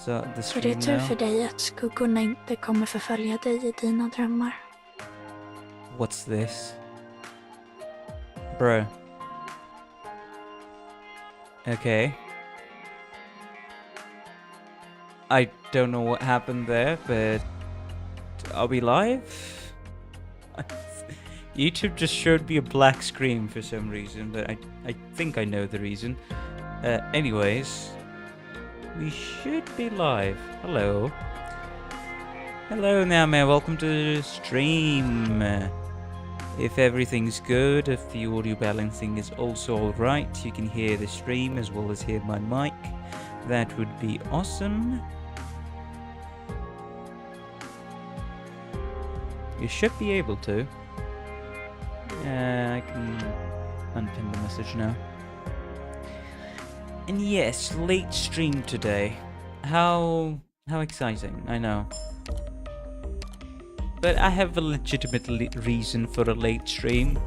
the För det är stream tur now. för dig att skuggorna inte kommer förfölja dig i dina drömmar. What's this? Bro. Okay. I don't know what happened there, but are we live? YouTube just showed me a black screen for some reason, but I think I know the reason. Anyways, we should be live. Hello. Hello now, man. Welcome to the stream. If everything's good, if the audio balancing is also alright, you can hear the stream as well as hear my mic. That would be awesome. You should be able to. I can unpin the message now. And yes, late stream today. How exciting, I know. But I have a legitimate reason for a late stream,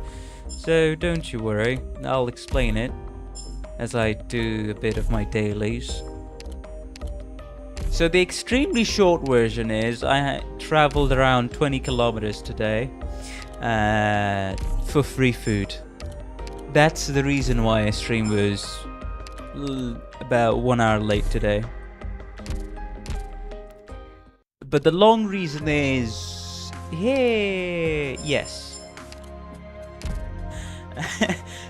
so don't you worry, I'll explain it as I do a bit of my dailies. So the extremely short version is I traveled around 20 kilometers today for free food. That's the reason why a stream was about 1 hour late today. But the long reason is... yes.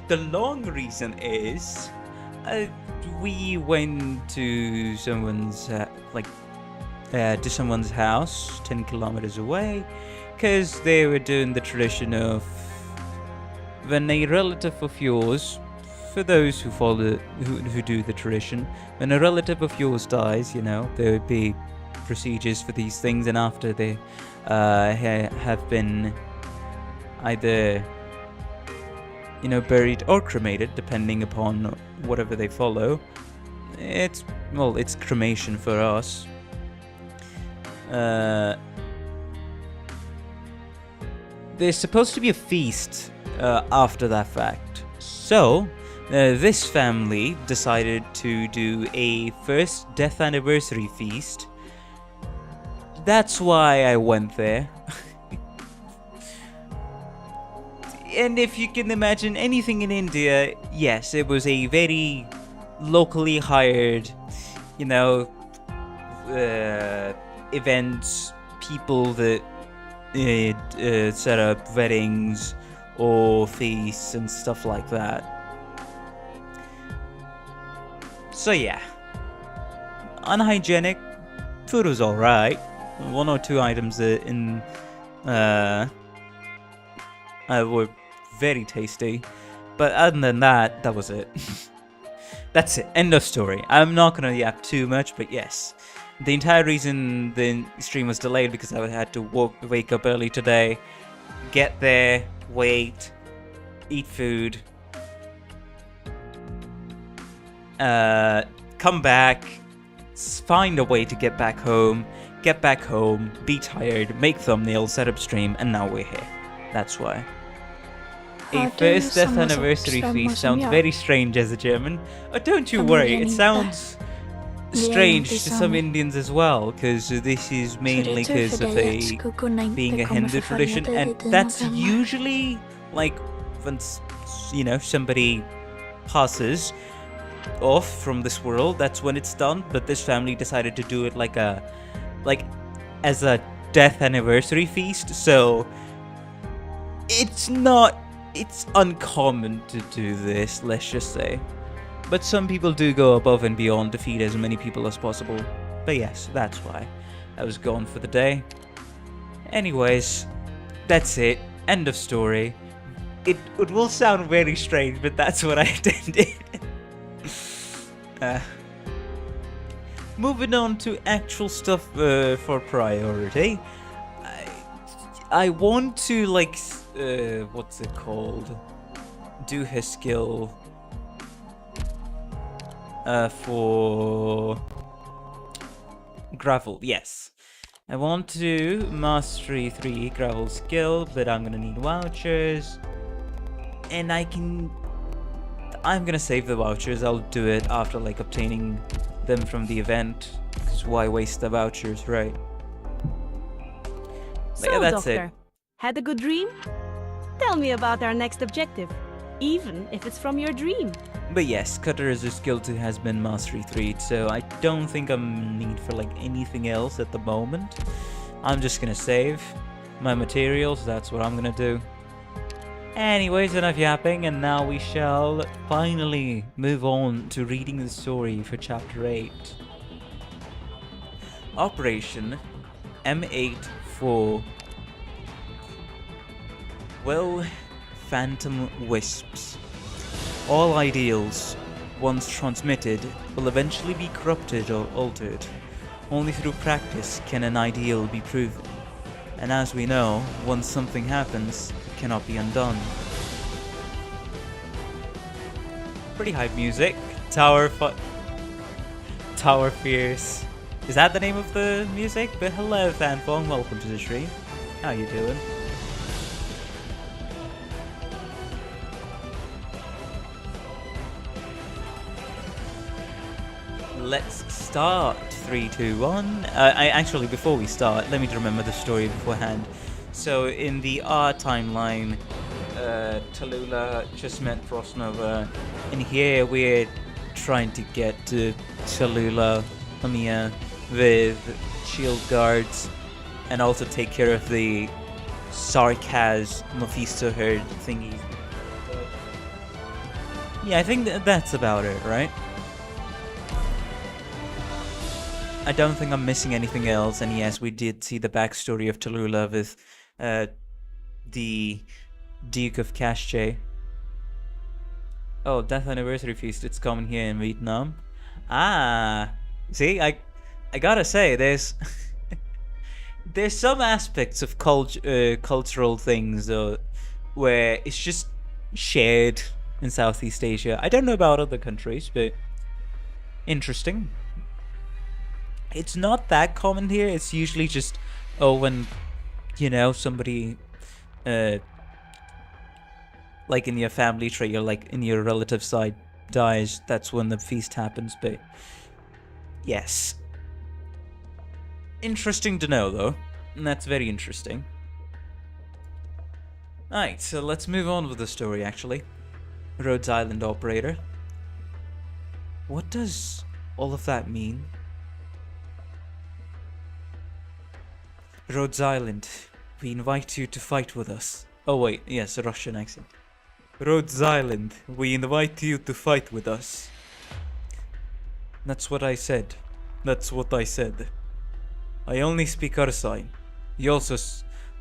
The long reason is we went to someone's someone's house 10 kilometers away because they were doing the tradition of when a relative of yours, for those who follow who do the tradition, when a relative of yours dies, you know, there would be procedures for these things, and after they have been either, you know, buried or cremated, depending upon whatever they follow. It's cremation for us. There's supposed to be a feast after that fact. So this family decided to do a first death anniversary feast. That's why I went there. And if you can imagine anything in India, yes, it was a very locally hired, you know, events, people that set up weddings or feasts and stuff like that. So yeah, unhygienic, food was alright. 1 or 2 items were very tasty, but other than that, that was it. That's it, end of story. I'm not gonna yap too much, but yes, the entire reason the stream was delayed because I had to wake up early today, get there, wait, eat food, come back, find a way to get back home, be tired, make thumbnails, set up stream, and now we're here. That's why. A first death anniversary feast sounds very strange as a German. Oh, don't you worry, it sounds strange to some Indians as well, because this is mainly because of being a Hindu tradition, and that's usually like when, you know, somebody passes off from this world, that's when it's done. But this family decided to do it like as a death anniversary feast, so it's uncommon to do this, let's just say. But some people do go above and beyond to feed as many people as possible. But yes, that's why I was gone for the day. Anyways, that's it. End of story. It will sound very strange, but that's what I intended. Moving on to actual stuff for priority. I want to, like, what's it called? Do his skill for gravel. Yes, I want to mastery 3 gravel skill, but I'm gonna need vouchers, and I'm gonna save the vouchers. I'll do it after, like, obtaining them from the event, 'cause why waste the vouchers, right? But yeah, So, that's Doctor, it. had a good dream? Tell me about our next objective, even if it's from your dream. But yes, Cutter is a skill 2 has been Mastery 3, so I don't think I'm need for like anything else at the moment. I'm just gonna save my materials, that's what I'm gonna do. Anyways, enough yapping, and now we shall finally move on to reading the story for Chapter 8. Operation M84. Well, Phantom Wisps. All ideals, once transmitted, will eventually be corrupted or altered. Only through practice can an ideal be proven. And as we know, once something happens, it cannot be undone. Pretty hype music. Tower Fierce. Is that the name of the music? But hello, Fanfong. Welcome to the stream. How you doing? Let's start. 3, 2, 1. Actually, before we start, let me remember the story beforehand. So, in the R timeline, Talulah just met Frostnova, and here we're trying to get to Talulah, Lamia, with shield guards, and also take care of the Sarkaz Mephisto herd thingies. Yeah, I think that's about it, right? I don't think I'm missing anything else, and yes, we did see the backstory of Talulah with the Duke of Kashche. Oh, Death Anniversary Feast, it's coming here in Vietnam. Ah, see, I gotta say, there's there's some aspects of cultural things where it's just shared in Southeast Asia. I don't know about other countries, but interesting. It's not that common here. It's usually just, oh, when, you know, somebody, like in your family tree or like in your relative side dies, that's when the feast happens. But yes, interesting to know though, and that's very interesting. Alright, so let's move on with the story actually. Rhodes Island operator. What does all of that mean? Rhodes Island, we invite you to fight with us. Oh wait, yes, a Russian accent. Rhodes Island, we invite you to fight with us. That's what I said. That's what I said. I only speak Ursine. You also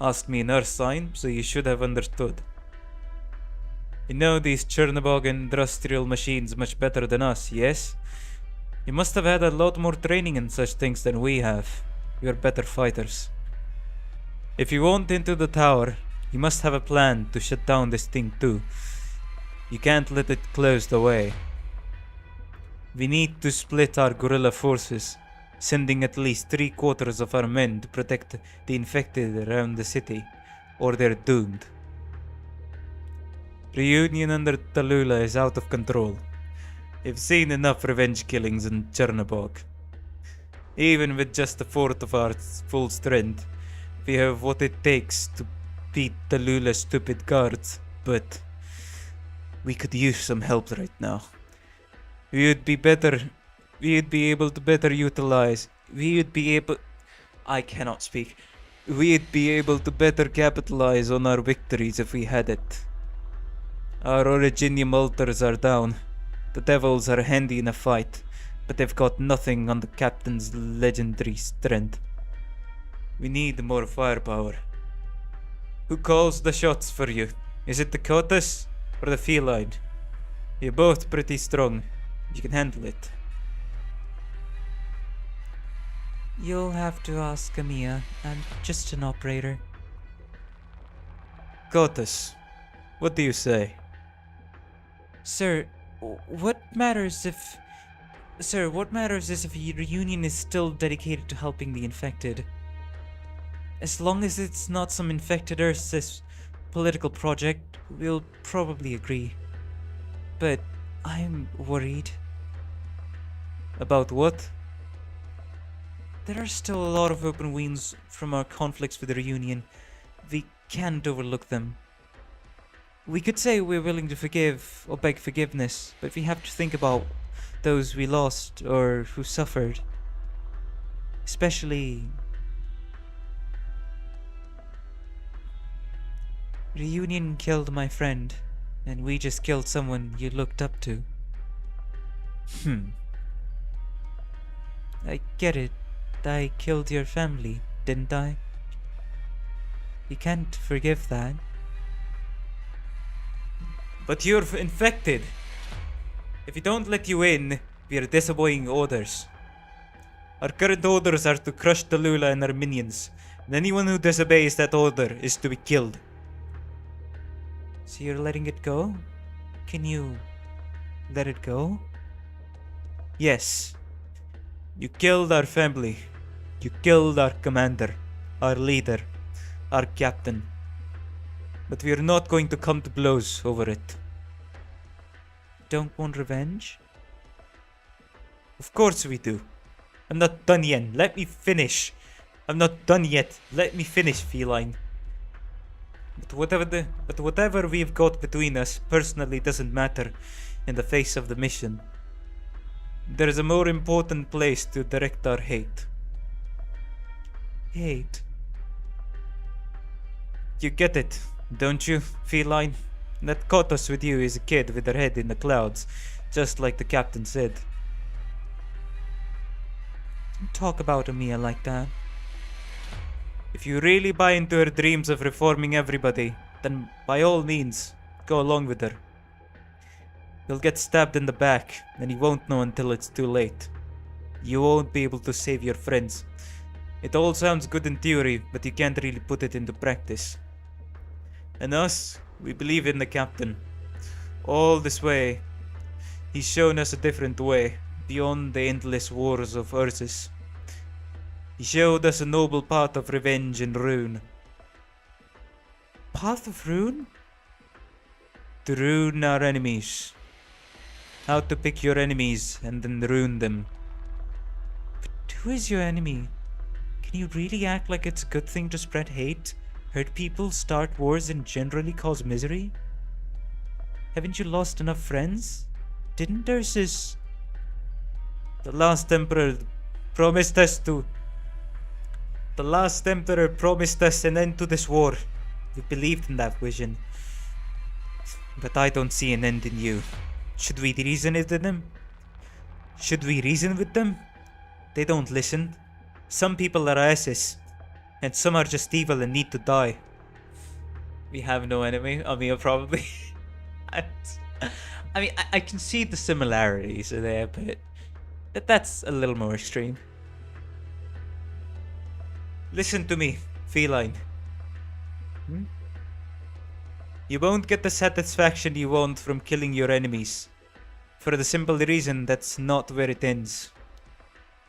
asked me in Ursine, so you should have understood. You know these Chernobog industrial machines much better than us, yes? You must have had a lot more training in such things than we have. You're better fighters. If you want into the tower, you must have a plan to shut down this thing too. You can't let it close the way. We need to split our guerrilla forces, sending at least 3/4 of our men to protect the infected around the city, or they're doomed. Reunion under Talulah is out of control. We've seen enough revenge killings in Chernobog. Even with just a fourth of our full strength, we have what it takes to beat Talulah's stupid guards, but we could use some help right now. We'd be able to better utilize, I cannot speak. We'd be able to better capitalize on our victories if we had it. Our Originium altars are down. The devils are handy in a fight, but they've got nothing on the captain's legendary strength. We need more firepower. Who calls the shots for you? Is it the Cotus or the Feline? You're both pretty strong. You can handle it. You'll have to ask Amia. I'm just an operator. Cotus, what do you say? Sir, what matters if a reunion is still dedicated to helping the infected? As long as it's not some infected Earth's political project, we'll probably agree. But I'm worried. About what? There are still a lot of open wounds from our conflicts with the Reunion. We can't overlook them. We could say we're willing to forgive or beg forgiveness, but we have to think about those we lost or who suffered. Especially... Reunion killed my friend, and we just killed someone you looked up to. I get it. I killed your family, didn't I? You can't forgive that. But you're infected. If we don't let you in, we are disobeying orders. Our current orders are to crush Talulah and her minions, and anyone who disobeys that order is to be killed. So you're letting it go? Can you let it go? Yes. You killed our family. You killed our commander, our leader, our captain. But we are not going to come to blows over it. Don't want revenge? Of course we do. I'm not done yet. Let me finish. I'm not done yet. Let me finish, feline. But whatever we've got between us personally doesn't matter in the face of the mission. There is a more important place to direct our hate. Hate? You get it, don't you, feline? That caught us with you as a kid with her head in the clouds, just like the captain said. Don't talk about Amia like that. If you really buy into her dreams of reforming everybody, then by all means, go along with her. You'll get stabbed in the back, and you won't know until it's too late. You won't be able to save your friends. It all sounds good in theory, but you can't really put it into practice. And us, we believe in the captain. All this way, he's shown us a different way, beyond the endless wars of Ursus. He showed us a noble path of revenge and ruin. Path of ruin? To ruin our enemies. How to pick your enemies and then ruin them. But who is your enemy? Can you really act like it's a good thing to spread hate, hurt people, start wars, and generally cause misery? Haven't you lost enough friends? Didn't Ursus... The last emperor promised us an end to this war. We believed in that vision. But I don't see an end in you. Should we reason with them? They don't listen. Some people are asses, and some are just evil and need to die. We have no enemy. Amia probably. I can see the similarities there, but that's a little more extreme. Listen to me, feline. You won't get the satisfaction you want from killing your enemies, for the simple reason that's not where it ends.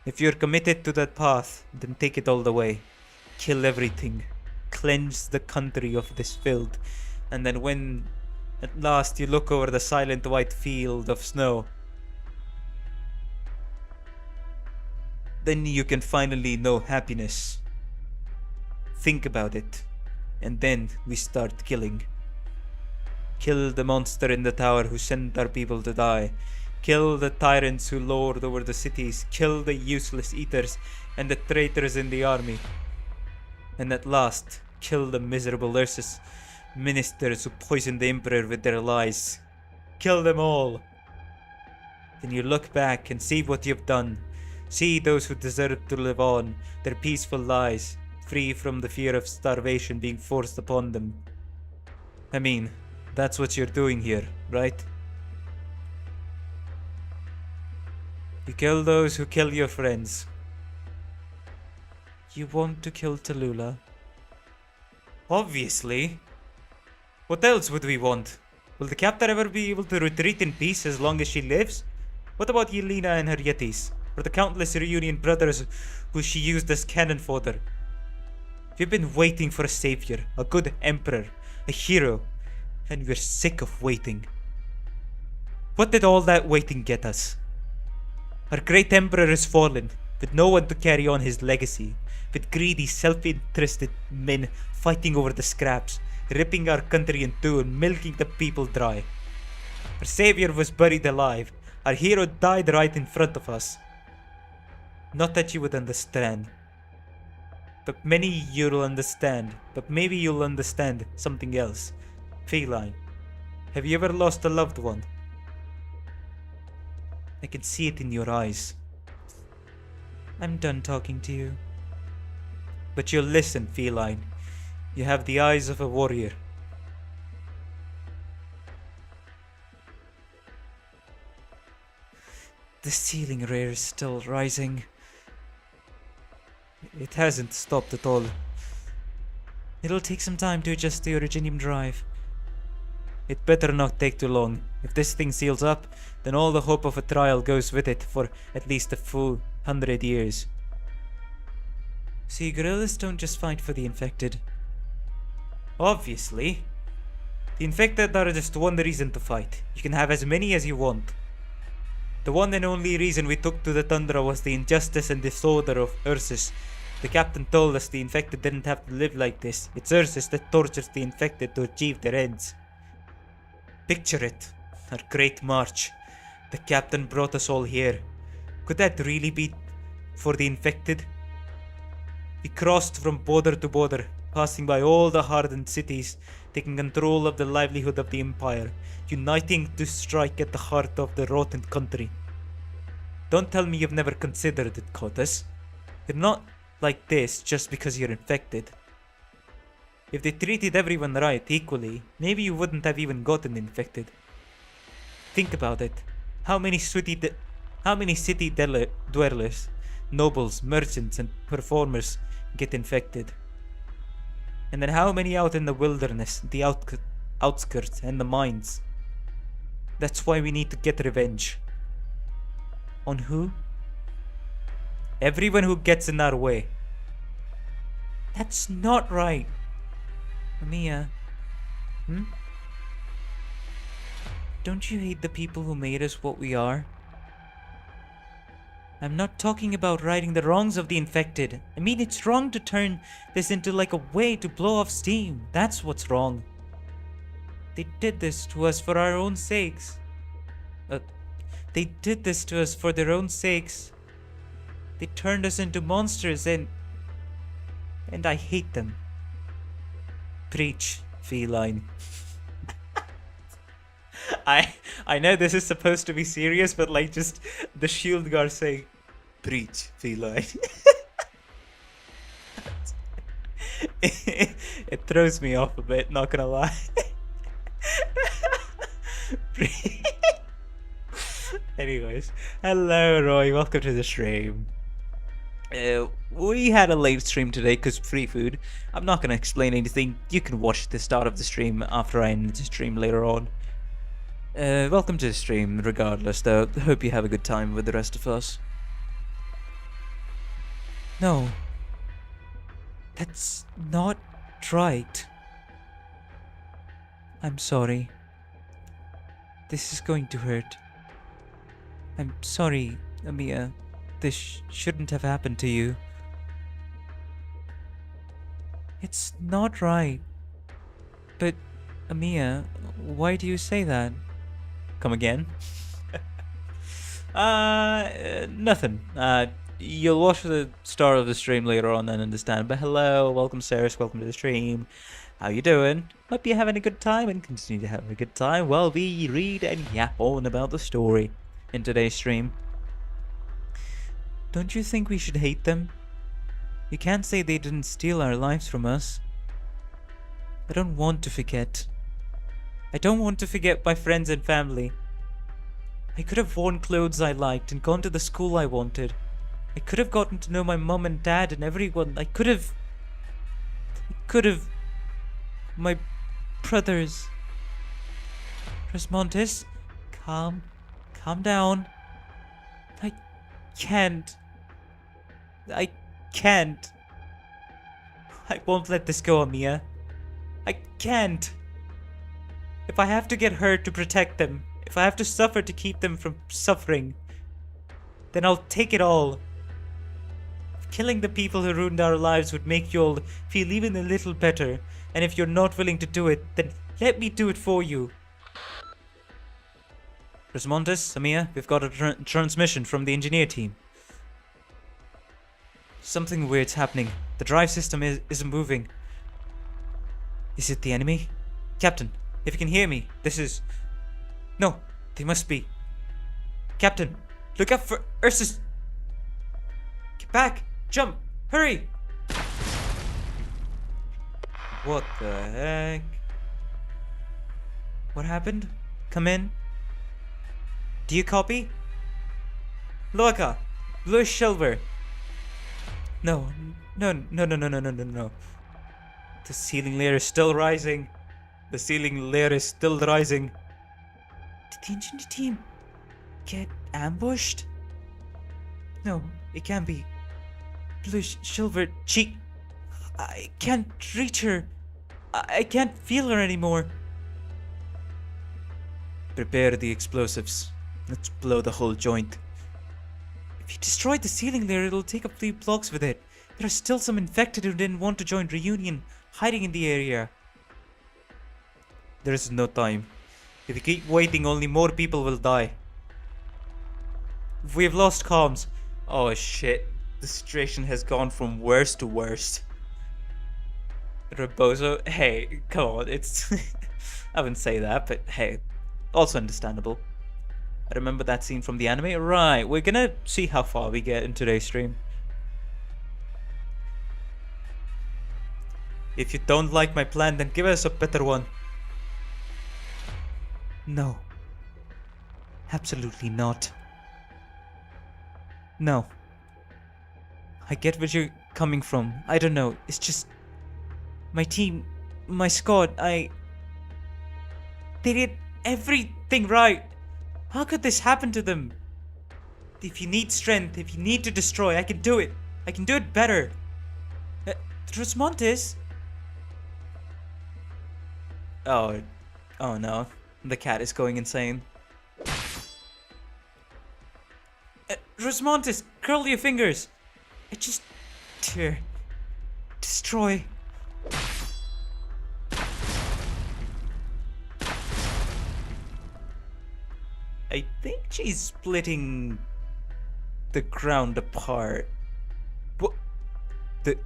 If you're committed to that path, then take it all the way. Kill everything. Cleanse the country of this filth. And then when at last you look over the silent white field of snow, then you can finally know happiness. Think about it. And then we start killing. Kill the monster in the tower who sent our people to die. Kill the tyrants who lord over the cities. Kill the useless eaters and the traitors in the army. And at last, kill the miserable Ursus ministers who poisoned the emperor with their lies. Kill them all. Then you look back and see what you've done. See those who deserve to live on their peaceful lives, free from the fear of starvation being forced upon them. I mean, that's what you're doing here, right? You kill those who kill your friends. You want to kill Talulah? Obviously. What else would we want? Will the captor ever be able to retreat in peace as long as she lives? What about Yelena and her Yetis? Or the countless Reunion brothers who she used as cannon fodder? We've been waiting for a savior, a good emperor, a hero, and we're sick of waiting. What did all that waiting get us? Our great emperor is fallen, with no one to carry on his legacy, with greedy, self-interested men fighting over the scraps, ripping our country in two and milking the people dry. Our savior was buried alive. Our hero died right in front of us. Not that you would understand. But many you'll understand. But maybe you'll understand something else. Feline, have you ever lost a loved one? I can see it in your eyes. I'm done talking to you. But you'll listen, Feline. You have the eyes of a warrior. The ceiling rare is still rising. It hasn't stopped at all. It'll take some time to adjust the originium drive. It better not take too long. If this thing seals up, then all the hope of a trial goes with it for at least a full 100 years. See, gorillas don't just fight for the infected. Obviously. The infected are just one reason to fight. You can have as many as you want. The one and only reason we took to the tundra was the injustice and disorder of Ursus. The captain told us the infected didn't have to live like this. It's Ursus that tortures the infected to achieve their ends. Picture it. Our great march. The captain brought us all here. Could that really be for the infected? We crossed from border to border, passing by all the hardened cities, taking control of the livelihood of the empire, uniting to strike at the heart of the rotten country. Don't tell me you've never considered it, Kotas. You're not like this just because you're infected. If they treated everyone right equally, maybe you wouldn't have even gotten infected. Think about it. How many city dwellers, nobles, merchants, and performers get infected? And then how many out in the wilderness, the outskirts, and the mines? That's why we need to get revenge. On who? Everyone who gets in our way. That's not right. Mia. Don't you hate the people who made us what we are? I'm not talking about righting the wrongs of the infected. I mean, it's wrong to turn this into like a way to blow off steam. That's what's wrong. They did this to us for our own sakes. They did this to us for their own sakes. They turned us into monsters and I hate them. Preach, Feline. I know this is supposed to be serious, but like just the shield guard saying, preach, Feline. It throws me off a bit, not gonna lie. Anyways, hello Roy, welcome to the stream. We had a late stream today because free food. I'm not gonna explain anything. You can watch the start of the stream after I end the stream later on. Welcome to the stream regardless though. Hope you have a good time with the rest of us. No. That's not right. I'm sorry. This is going to hurt. I'm sorry, Amia. This shouldn't have happened to you. It's not right. But, Amia, why do you say that? Come again? Nothing. You'll watch the start of the stream later on and understand. But hello, welcome Ceres, welcome to the stream. How you doing? Hope you're having a good time and continue to have a good time while we read and yap on about the story in today's stream. Don't you think we should hate them? You can't say they didn't steal our lives from us. I don't want to forget. I don't want to forget my friends and family. I could have worn clothes I liked and gone to the school I wanted. I could have gotten to know my mum and dad and everyone. I could have... My brothers. Resmontes, calm down. I can't. I won't let this go, Amia. I can't. If I have to get hurt to protect them, if I have to suffer to keep them from suffering, then I'll take it all. killing the people who ruined our lives would make you all feel even a little better. And if you're not willing to do it, then let me do it for you. Rosmontis, Amia, we've got a transmission from the engineer team. Something weird's happening. The drive system isn't moving. Is it the enemy? Captain, if you can hear me, this is... No, they must be. Captain, look out for Ursus. Get back! Jump! Hurry! What the heck? What happened? Come in. Do you copy? Loaka! Blue silver! No. The ceiling layer is still rising. The ceiling layer is still rising. Did the engineer team get ambushed? No, it can't be. Blue silver, I can't reach her. I can't feel her anymore. Prepare the explosives. Let's blow the whole joint. If you destroy the ceiling layer, it'll take up 3 blocks with it. There are still some infected who didn't want to join Reunion, hiding in the area. There is no time. If we keep waiting, only more people will die. We have lost comms. Oh shit. The situation has gone from worst to worst. Rebozo, hey, come on, it's... I wouldn't say that, but hey, also understandable. I remember that scene from the anime. Right, we're gonna see how far we get in today's stream. If you don't like my plan, then give us a better one. No. Absolutely not. No. I get where you're coming from. I don't know. It's just... my team, my squad, they did everything right. How could this happen to them? If you need strength, if you need to destroy, I can do it. I can do it better. Rosmontis? Oh no. The cat is going insane. Rosmontis, curl your fingers. Just tear. Destroy. I think she's splitting the ground apart. What? The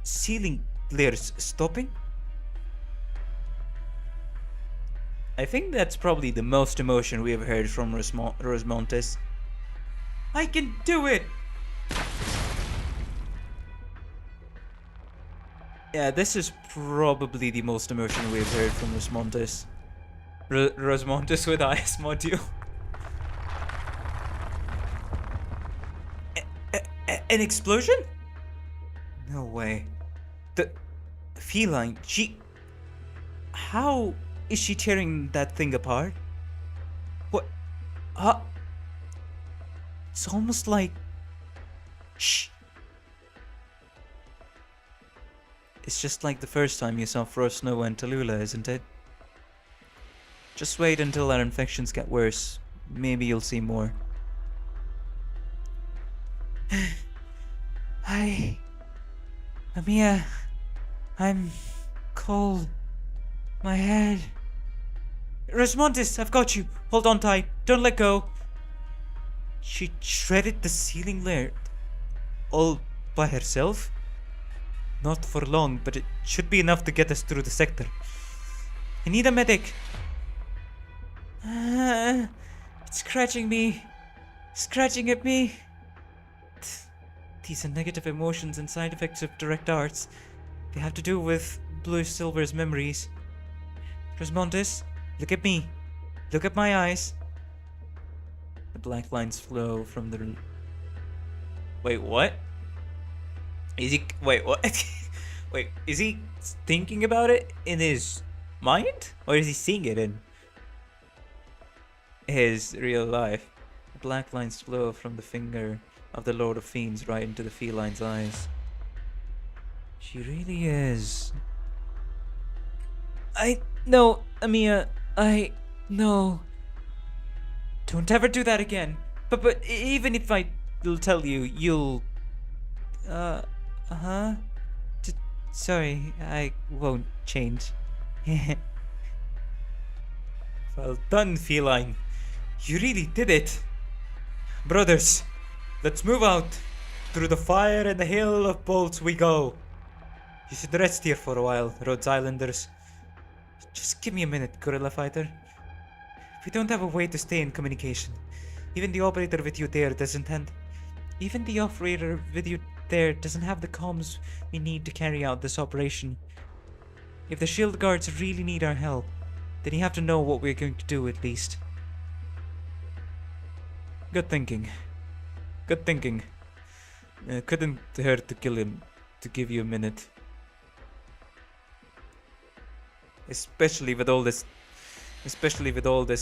ceiling layer's stopping? I think that's probably the most emotion we have heard from Rosmontis. I can do it! Yeah, this is probably the most emotion we've heard from Rosmontis. Rosmontis with IS module. An explosion? No way. The feline, how is she tearing that thing apart? What? It's almost like... Shh. It's just like the first time you saw Frost, Snow and Talulah, isn't it? Just wait until our infections get worse. Maybe you'll see more. Amia, I'm cold. My head. Rosmontis, I've got you. Hold on tight. Don't let go. She shredded the ceiling layer all by herself? Not for long, but it should be enough to get us through the sector. I need a medic. It's scratching me. Scratching at me. These are negative emotions and side effects of direct arts. They have to do with Blue Silver's memories. Rosmontis, look at me. Look at my eyes. The black lines flow from the... Wait, what? Is he... Wait, what? Wait, is he thinking about it in his mind? Or is he seeing it in his real life? The black lines flow from the finger of the Lord of Fiends right into the feline's eyes. She really is... No, Amia, no. Don't ever do that again. But even if I will tell you, you'll... Uh-huh. Sorry, I won't change. Well done, feline. You really did it. Brothers, let's move out. Through the fire and the hail of bolts we go. You should rest here for a while, Rhodes Islanders. Just give me a minute, Gorilla Fighter. We don't have a way to stay in communication. Even the operator with you there doesn't have... Even the operator with you there doesn't have the comms we need to carry out this operation. If the shield guards really need our help, then you have to know what we're going to do at least. Good thinking. Good thinking. Couldn't hurt to kill him, to give you a minute. Especially with all this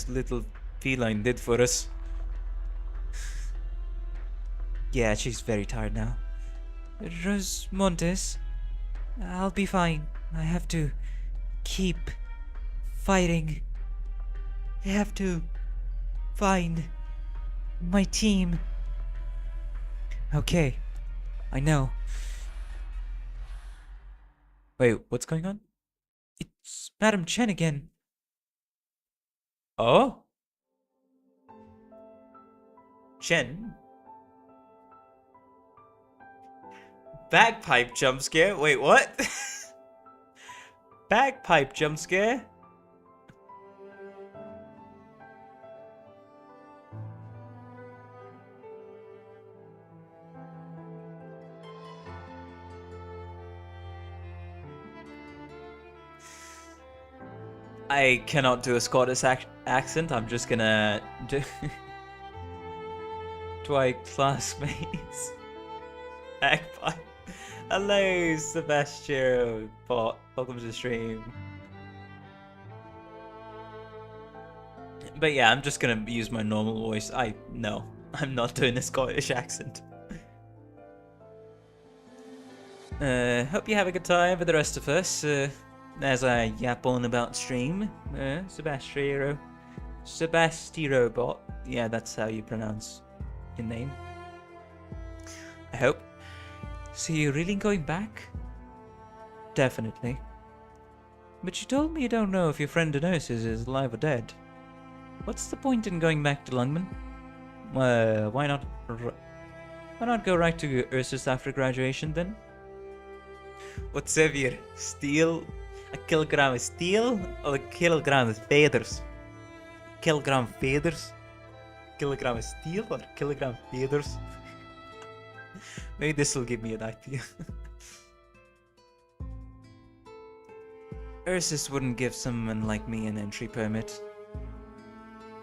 little feline did for us. Yeah, she's very tired now. Rosmontes, I'll be fine. I have to keep fighting. I have to find my team. Okay, I know. Wait, what's going on? It's Madam Chen again. Oh? Chen? Bagpipe jump scare? Wait, what? Bagpipe jump scare? I cannot do a Scottish accent. I'm just gonna do try classmates. Bagpipe. Hello, Sebastian. Welcome to the stream. But yeah, I'm just gonna use my normal voice. No, I'm not doing a Scottish accent. Hope you have a good time with the rest of us. As I yap on about stream, Sebastiro Bot. Yeah, that's how you pronounce your name. I hope. So you're really going back? Definitely. But you told me you don't know if your friend Denosis is alive or dead. What's the point in going back to Lungman? Why not go right to Ursus after graduation then? What's heavier, steel? A kilogram of steel or a kilogram of feathers? Kilogram feathers? Kilogram of steel or kilogram feathers? Maybe this will give me an idea. Ursus wouldn't give someone like me an entry permit.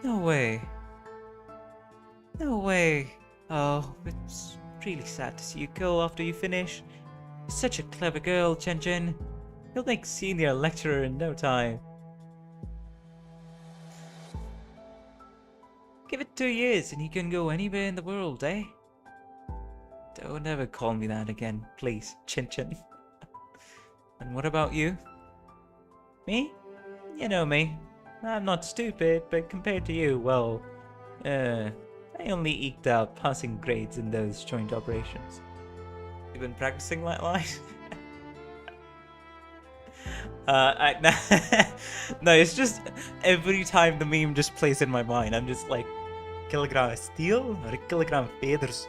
No way. No way. Oh, it's really sad to see you go after you finish. You're such a clever girl, Chen Chen. You'll make senior lecturer in no time. Give it 2 years and you can go anywhere in the world, eh? Don't ever call me that again, please, Chin Chin. And what about you? Me? You know me. I'm not stupid, but compared to you, well, I only eked out passing grades in those joint operations. You've been practicing that line? No, it's just every time the meme just plays in my mind, I'm just like, kilogram of steel or a kilogram of feathers?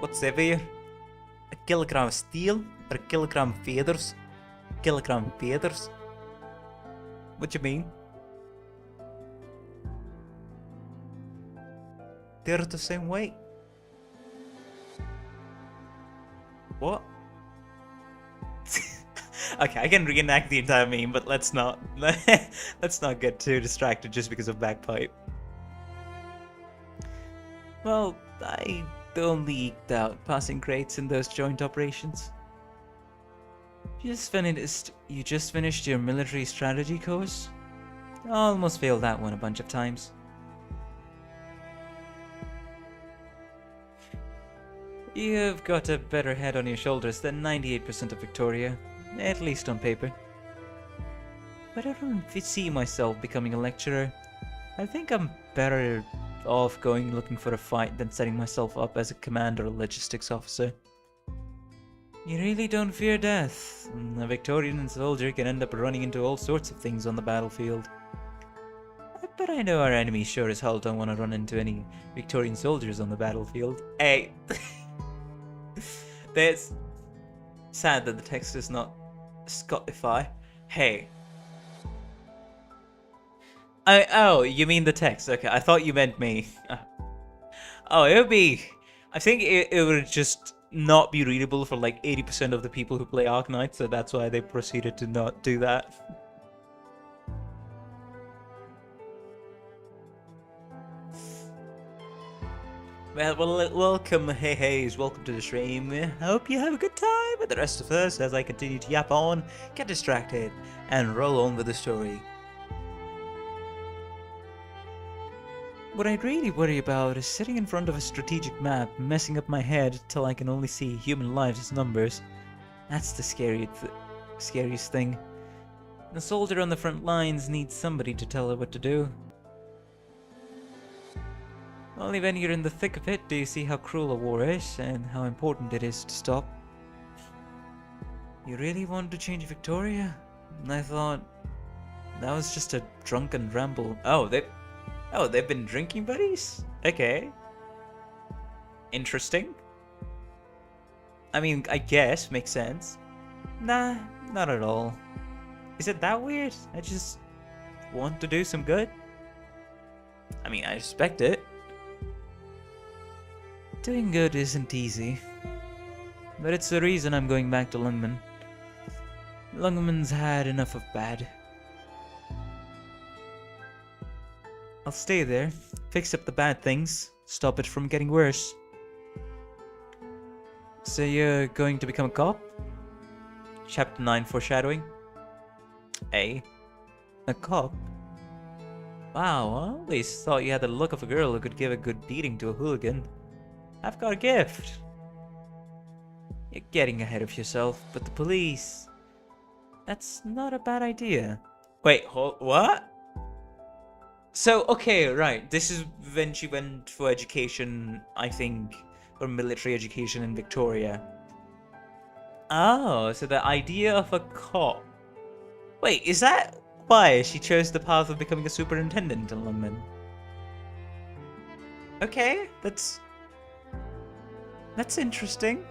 What's heavier? A kilogram of steel or a kilogram of feathers? Kilogram of feathers? What you mean? They're the same weight. What? Okay, I can reenact the entire meme, but let's not get too distracted just because of bagpipe. Well, I only eked out passing grades in those joint operations. You just finished your military strategy course? I almost failed that one a bunch of times. You've got a better head on your shoulders than 98% of Victoria, at least on paper. But I don't see myself becoming a lecturer. I think I'm better off going looking for a fight than setting myself up as a commander or logistics officer. You really don't fear death. A Victorian soldier can end up running into all sorts of things on the battlefield. But I know our enemies sure as hell don't want to run into any Victorian soldiers on the battlefield. Hey! It's sad that the text does not Scotify. Hey. Oh, you mean the text. Okay, I thought you meant me. Oh, it would be... I think it would just not be readable for like 80% of the people who play Arknights, so that's why they proceeded to not do that. Well, welcome, hey-heys, welcome to the stream. I hope you have a good time with the rest of us as I continue to yap on, get distracted, and roll on with the story. What I'd really worry about is sitting in front of a strategic map, messing up my head till I can only see human lives as numbers. That's the scariest thing. The soldier on the front lines needs somebody to tell her what to do. Only when you're in the thick of it do you see how cruel a war is and how important it is to stop. You really want to change Victoria? I thought that was just a drunken ramble. Oh, they've been drinking buddies? Okay. Interesting. I mean, I guess, makes sense. Nah, not at all. Is it that weird? I just want to do some good. I mean, I respect it. Doing good isn't easy. But it's the reason I'm going back to Lungmen. Lungmen's had enough of bad. I'll stay there, fix up the bad things, stop it from getting worse. So you're going to become a cop? Chapter 9 foreshadowing. A cop? Wow, I always thought you had the look of a girl who could give a good beating to a hooligan. I've got a gift. You're getting ahead of yourself, but the police... That's not a bad idea. Wait, what? So, okay, right. This is when she went for education, I think, or military education in Victoria. Oh, so the idea of a cop. Wait, is that why she chose the path of becoming a superintendent in Lungmen? Okay, that's interesting.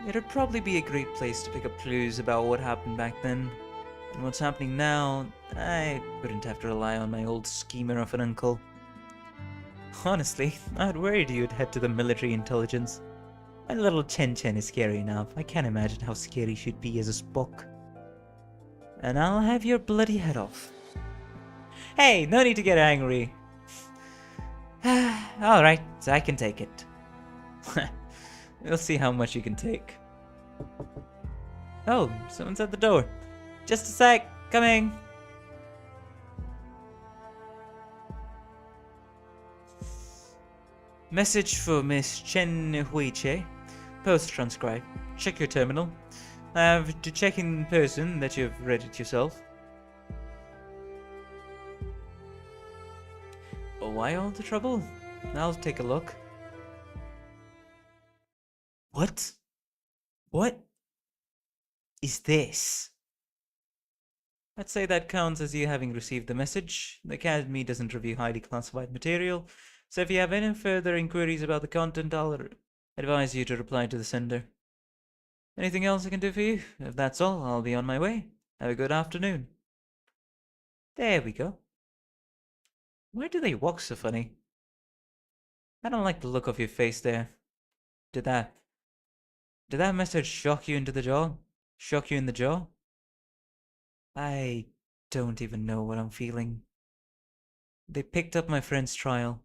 It'd probably be a great place to pick up clues about what happened back then. And what's happening now, I wouldn't have to rely on my old schemer of an uncle. Honestly, I'd worried you'd head to the military intelligence. My little Chen Chen is scary enough. I can't imagine how scary she'd be as a Spock. And I'll have your bloody head off. Hey, no need to get angry. Alright, I can take it. We'll see how much you can take. Oh, someone's at the door. Just a sec, coming. Message for Miss Chen Huiche. Post transcribe. Check your terminal. I have to check in person that you've read it yourself. Why all the trouble? I'll take a look. What? What is this? Let's say that counts as you having received the message. The Academy doesn't review highly classified material, so if you have any further inquiries about the content, I'll advise you to reply to the sender. Anything else I can do for you? If that's all, I'll be on my way. Have a good afternoon. There we go. Why do they walk so funny? I don't like the look of your face there. Did that message shock you into the jaw? Shock you in the jaw? I don't even know what I'm feeling. They picked up my friend's trial.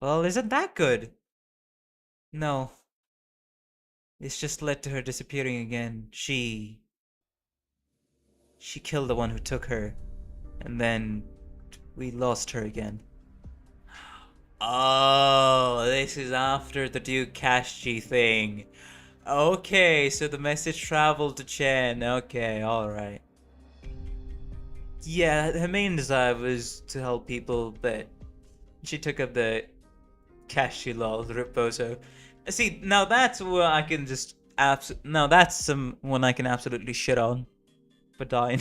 Well, isn't that good? No. It's just led to her disappearing again. She killed the one who took her. And then we lost her again. Oh, this is after the Duke Kashchi thing. Okay, so the message traveled to Chen. Okay, alright. Yeah, her main desire was to help people, but she took up the cash lol Riposo. See, now that's where I can just now that's some one I can absolutely shit on for dying.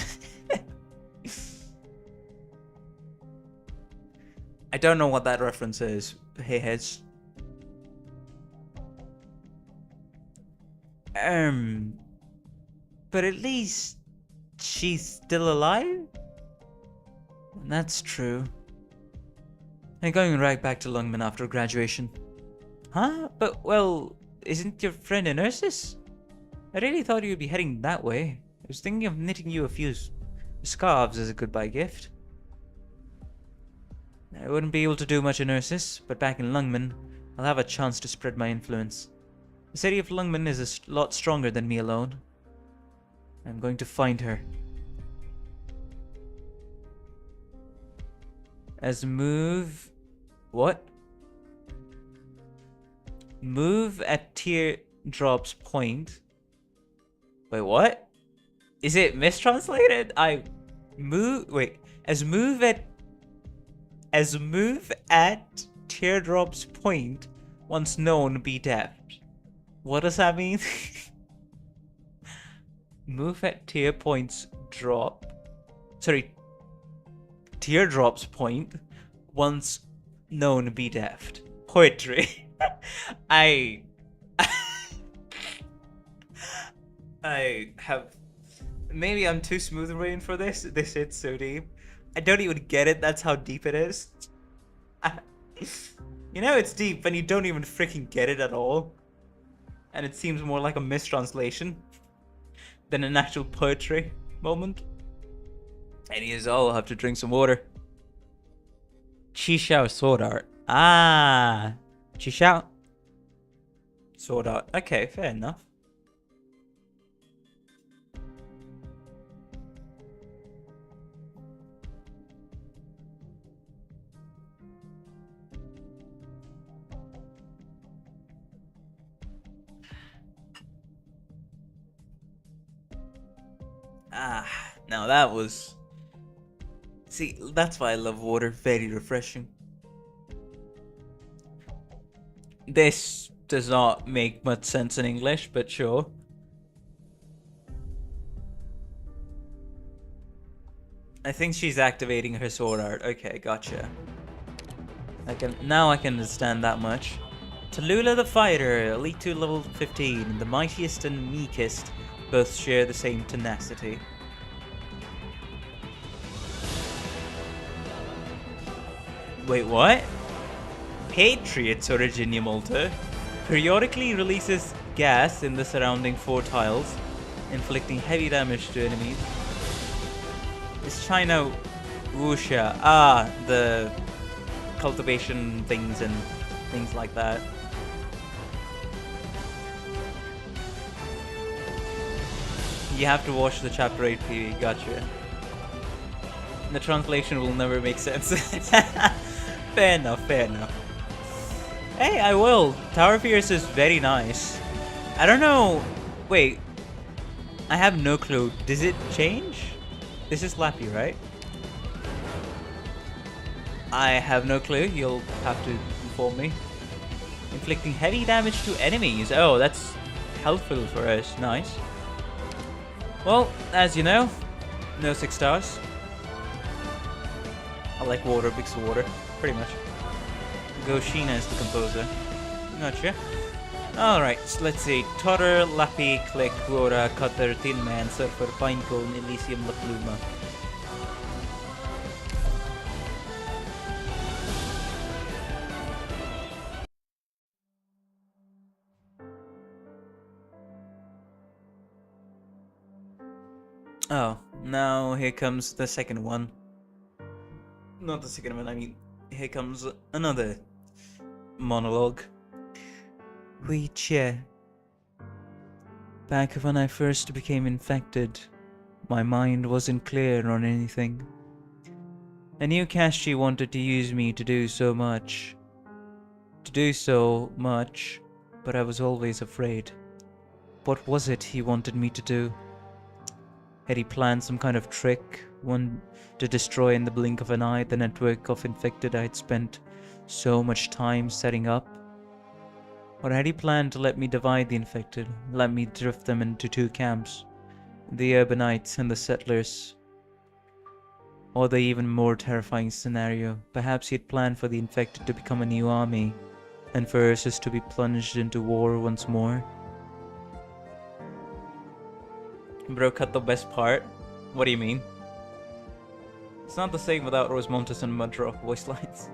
I don't know what that reference is. Hey heads. But at least she's still alive? That's true. And going right back to Lungman after graduation. Huh? But, well, isn't your friend an Ursus? I really thought you'd be heading that way. I was thinking of knitting you a few scarves as a goodbye gift. I wouldn't be able to do much in Ursus, but back in Lungman, I'll have a chance to spread my influence. The city of Lungman is a lot stronger than me alone. I'm going to find her. As move... What? Move at Teardrop's point. Wait, what? Is it mistranslated? Wait. As move at Teardrop's point, once known, be deft. What does that mean? Move at Teardrop's point, once known, be deft. Poetry. I have... Maybe I'm too smooth brain for this. This hits so deep. I don't even get it. That's how deep it is. You know it's deep when you don't even freaking get it at all. And it seems more like a mistranslation than an actual poetry moment. Anyways, I'll have to drink some water. Chishao sword art. Ah, Chishao sword art. Okay, fair enough. Ah, now that was... See, that's why I love water. Very refreshing. This does not make much sense in English, but sure. I think she's activating her sword art. Okay, gotcha. Now I can understand that much. Talulah the fighter, Elite 2 level 15, the mightiest and meekest both share the same tenacity. Wait, what? Patriots Originium Malta periodically releases gas in the surrounding 4 tiles, inflicting heavy damage to enemies. Is China Wuxia? Ah, the cultivation things and things like that. You have to watch the chapter 8 PV, gotcha. The translation will never make sense. Fair enough, fair enough. Hey, I will. Tower Fierce is very nice. I don't know. Wait. I have no clue. Does it change? This is Lappy, right? I have no clue. You'll have to inform me. Inflicting heavy damage to enemies. Oh, that's helpful for us. Nice. Well, as you know, no 6 stars. I like water, because of water. Pretty much. Goshina is the composer. Gotcha. Alright, so let's see. Totter, Lappy, Click, Wora, Cutter, Tin Man, Surfer, Pinecone, Elysium, La Pluma. Oh, now here comes the second one. Not the second one, I mean, here comes another monologue. Weeche. Back when I first became infected, my mind wasn't clear on anything. I knew Kashi wanted to use me to do so much, but I was always afraid. What was it he wanted me to do? Had he planned some kind of trick, one to destroy in the blink of an eye the network of infected I had spent so much time setting up. Or had he planned to let me divide the infected, let me drift them into two camps, the Arknights and the settlers? Or the even more terrifying scenario, perhaps he had planned for the infected to become a new army, and for Ursus to be plunged into war once more. Bro, cut the best part. What do you mean? It's not the same without Rosemontis and Mudrock voice lines.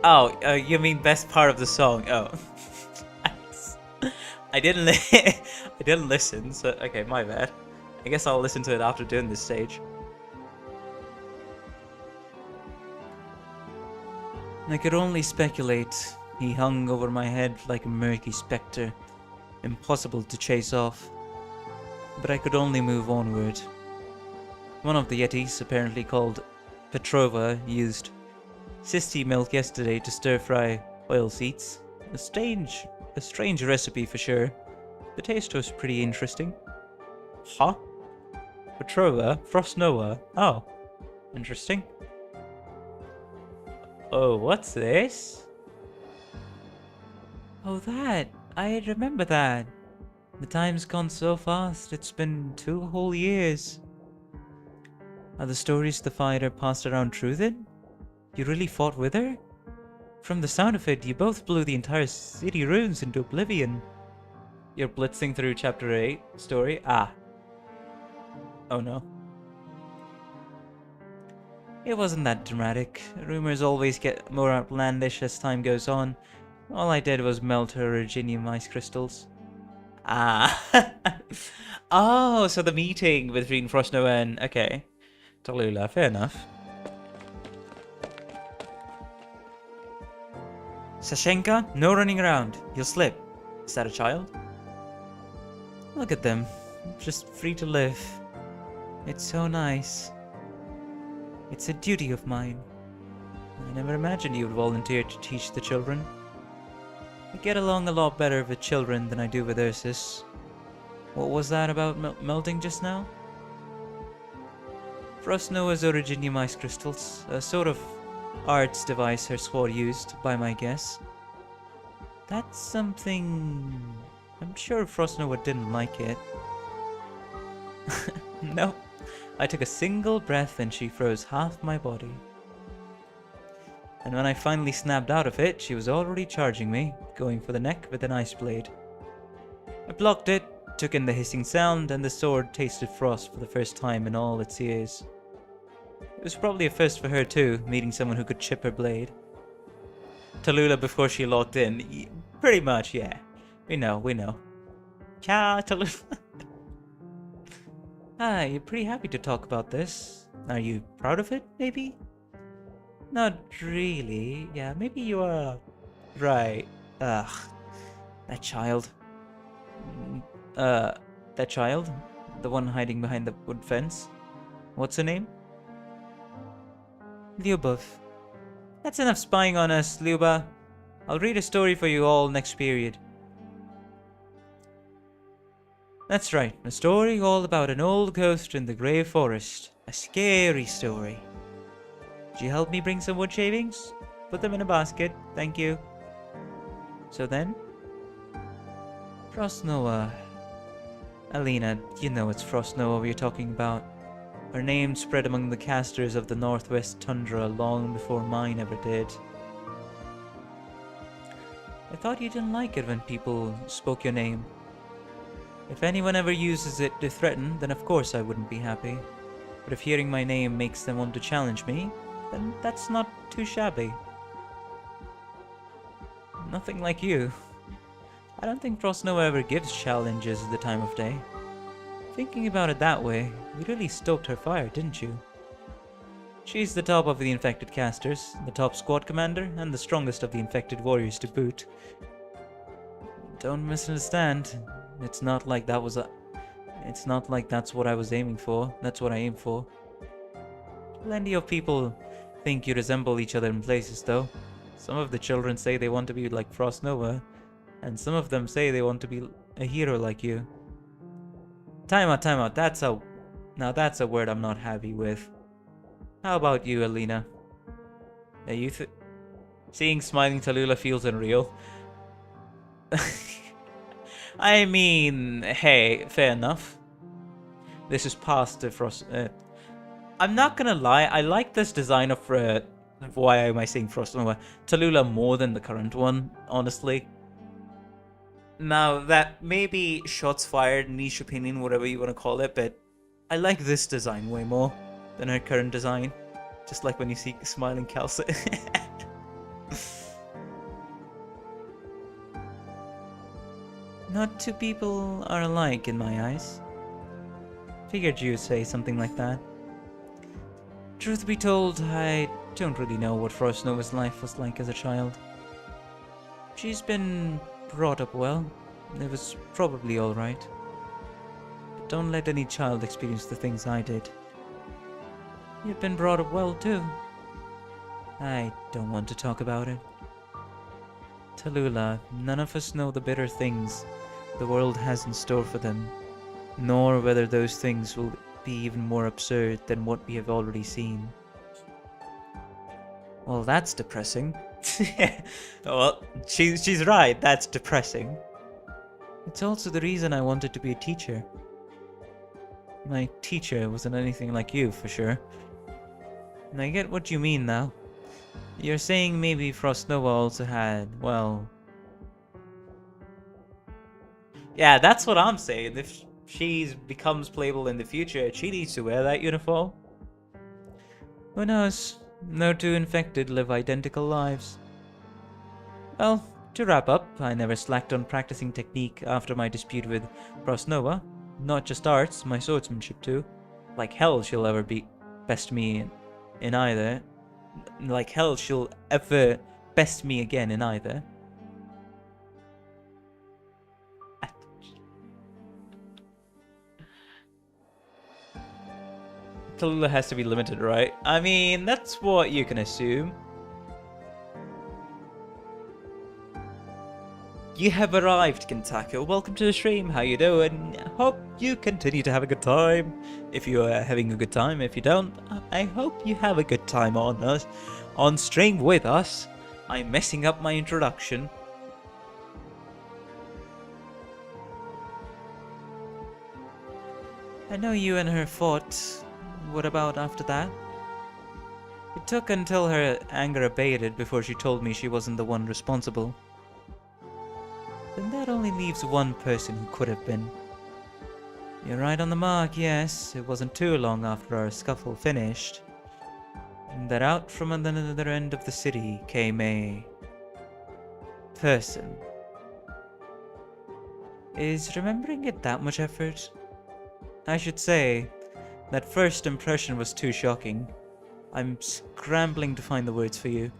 Oh, you mean best part of the song? Oh, I didn't listen. So okay, my bad. I guess I'll listen to it after doing this stage. I could only speculate. He hung over my head like a murky spectre, impossible to chase off. But I could only move onward. One of the Yetis, apparently called Petrova, used Sisti milk yesterday to stir-fry oil seeds. A strange recipe for sure. The taste was pretty interesting. Huh? Petrova? Frost Noah? Oh. Interesting. Oh, what's this? Oh, that. I remember that. The time's gone so fast, it's been 2 whole years. Are the stories the fighter passed around true then? You really fought with her? From the sound of it, you both blew the entire city ruins into oblivion. You're blitzing through chapter 8 story? Ah. Oh no. It wasn't that dramatic. Rumors always get more outlandish as time goes on. All I did was melt her Virginium ice crystals. Ah. Oh, so the meeting between Frost Noah and... Okay. Talulah, fair enough. Sashenka, no running around. You'll slip. Is that a child? Look at them. Just free to live. It's so nice. It's a duty of mine. I never imagined you would volunteer to teach the children. I get along a lot better with children than I do with Ursus. What was that about melting just now? Frost Noah's Originium ice crystals, a sort of arts device her sword used, by my guess. That's something... I'm sure Frost Noah didn't like it. No, I took a single breath and she froze half my body. And when I finally snapped out of it, she was already charging me, going for the neck with an ice blade. I blocked it, took in the hissing sound, and the sword tasted frost for the first time in all its years. It was probably a first for her too, meeting someone who could chip her blade. Talulah before she locked in. Pretty much, yeah. We know. Ciao, Talulah. Ah, you're pretty happy to talk about this. Are you proud of it, maybe? Not really. Yeah, maybe you are. Right. Ugh. That child. That child? The one hiding behind the wood fence? What's her name? Lyubov. That's enough spying on us, Lyuba. I'll read a story for you all next period. That's right, a story all about an old ghost in the grey forest. A scary story. Would you help me bring some wood shavings? Put them in a basket, thank you. So then? Frost Noah. Alina, you know it's Frost Noah we're talking about. Her name spread among the casters of the northwest tundra long before mine ever did. I thought you didn't like it when people spoke your name. If anyone ever uses it to threaten, then of course I wouldn't be happy. But if hearing my name makes them want to challenge me, then that's not too shabby. Nothing like you. I don't think Frost Noah ever gives challenges at the time of day. Thinking about it that way, you really stoked her fire, didn't you? She's the top of the infected casters, the top squad commander, and the strongest of the infected warriors to boot. Don't misunderstand. It's not like that's what I was aiming for. That's what I aim for. Plenty of people think you resemble each other in places, though. Some of the children say they want to be like Frost Noah, and some of them say they want to be a hero like you. Time out, time out. Now that's a word I'm not happy with. How about you, Alina? Are you seeing smiling Talulah feels unreal? I mean, hey, fair enough. This is past the Frost. I'm not gonna lie, I like this design of why am I saying Frost Nova? Talulah more than the current one, honestly. Now, that may be shots fired, niche opinion, whatever you want to call it, but I like this design way more than her current design. Just like when you see smiling Kelsey. Not two people are alike in my eyes. Figured you'd say something like that. Truth be told, I don't really know what Frost Nova's life was like as a child. She's been brought up well. It was probably alright. But don't let any child experience the things I did. You've been brought up well too. I don't want to talk about it. Talulah, none of us know the bitter things the world has in store for them, nor whether those things will be even more absurd than what we have already seen. Well, that's depressing. Well, she's right, that's depressing. It's also the reason I wanted to be a teacher. My teacher wasn't anything like you, for sure. And I get what you mean now. You're saying maybe Frost Nova also had, well... Yeah, that's what I'm saying. If she becomes playable in the future, she needs to wear that uniform. Who knows? No two infected live identical lives. Well, to wrap up, I never slacked on practicing technique after my dispute with Frost Nova. Not just arts, my swordsmanship too. Like hell she'll ever best me in either. Like hell she'll ever best me again in either. Talulah has to be limited, right? I mean, that's what you can assume. You have arrived, Kintako. Welcome to the stream. How you doing? Hope you continue to have a good time. If you are having a good time, if you don't, I hope you have a good time on stream with us. I'm messing up my introduction. I know you and her fought. What about after that? It took until her anger abated before she told me she wasn't the one responsible. Then that only leaves one person who could have been. You're right on the mark, yes. It wasn't too long after our scuffle finished that out from another end of the city came a... person. Is remembering it that much effort? I should say, that first impression was too shocking. I'm scrambling to find the words for you.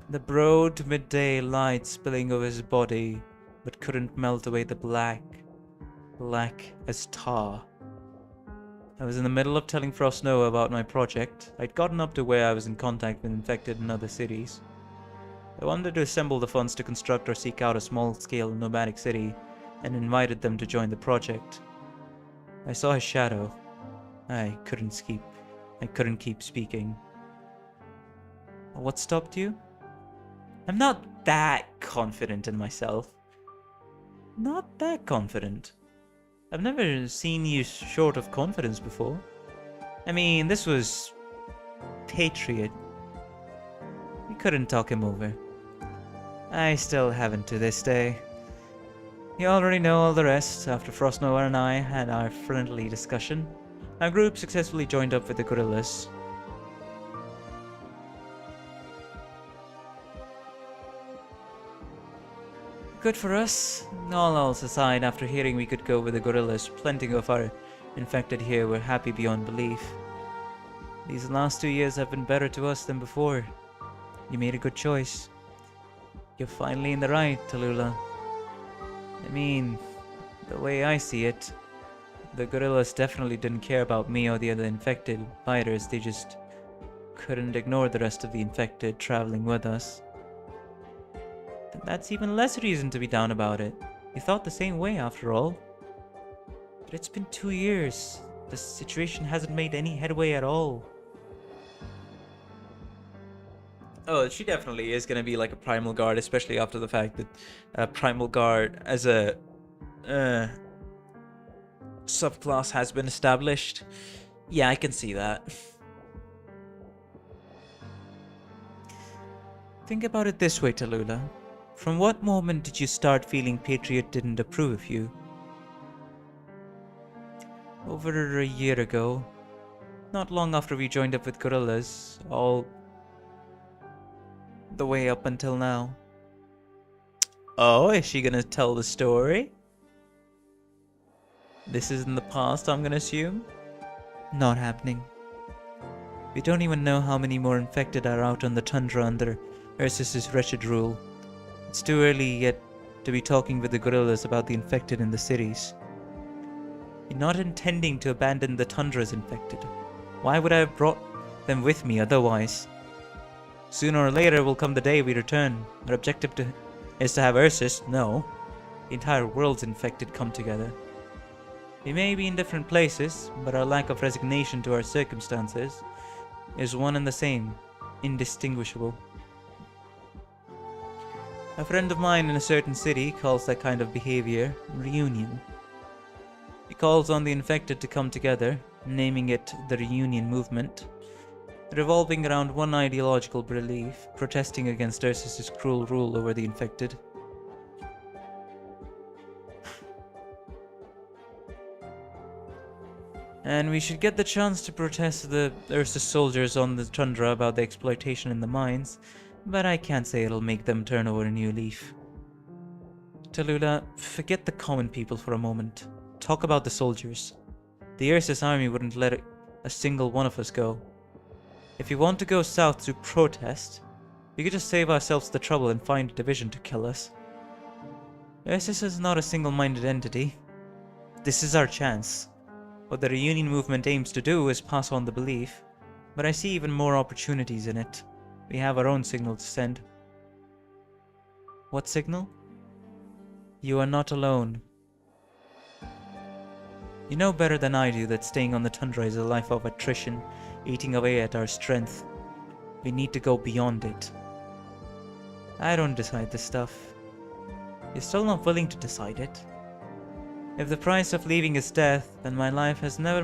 The broad midday light spilling over his body, but couldn't melt away the black as tar. I was in the middle of telling Frost Nova about my project. I'd gotten up to where I was in contact with infected in other cities. I wanted to assemble the funds to construct or seek out a small-scale nomadic city, and invited them to join the project. I saw his shadow. I couldn't keep speaking. What stopped you? I'm not that confident in myself. Not that confident. I've never seen you short of confidence before. I mean, this was... Patriot. You couldn't talk him over. I still haven't to this day. You already know all the rest. After Frost Nova and I had our friendly discussion, our group successfully joined up with the guerrillas. Good for us. All else aside, after hearing we could go with the guerrillas, plenty of our infected here were happy beyond belief. These last 2 years have been better to us than before. You made a good choice. You're finally in the right, Talulah. I mean, the way I see it, the guerrillas definitely didn't care about me or the other infected fighters. They just couldn't ignore the rest of the infected traveling with us. But that's even less reason to be down about it. You thought the same way, after all. But it's been 2 years. The situation hasn't made any headway at all. Oh, she definitely is going to be like a Primal Guard, especially after the fact that Primal Guard as a subclass has been established. Yeah, I can see that. Think about it this way, Talulah. From what moment did you start feeling Patriot didn't approve of you? Over a year ago. Not long after we joined up with gorillas, all the way up until now. Oh, is she gonna tell the story? This is in the past, I'm gonna assume? Not happening. We don't even know how many more infected are out on the tundra under Ursus's wretched rule. It's too early yet to be talking with the gorillas about the infected in the cities. You're not intending to abandon the tundra's infected. Why would I have brought them with me otherwise? Sooner or later will come the day we return. Our objective is to have Ursus, no, the entire world's infected come together. We may be in different places, but our lack of resignation to our circumstances is one and the same, indistinguishable. A friend of mine in a certain city calls that kind of behavior reunion. He calls on the infected to come together, naming it the reunion movement, revolving around one ideological belief, protesting against Ursus's cruel rule over the infected. And we should get the chance to protest the Ursus soldiers on the tundra about the exploitation in the mines, but I can't say it'll make them turn over a new leaf. Talulah, forget the common people for a moment. Talk about the soldiers. The Ursus army wouldn't let a single one of us go. If you want to go south to protest, we could just save ourselves the trouble and find a division to kill us. Ursus is not a single-minded entity. This is our chance. What the reunion movement aims to do is pass on the belief, but I see even more opportunities in it. We have our own signal to send. What signal? You are not alone. You know better than I do that staying on the tundra is a life of attrition, eating away at our strength. We need to go beyond it. I don't decide this stuff. You're still not willing to decide it. If the price of leaving is death, then my life never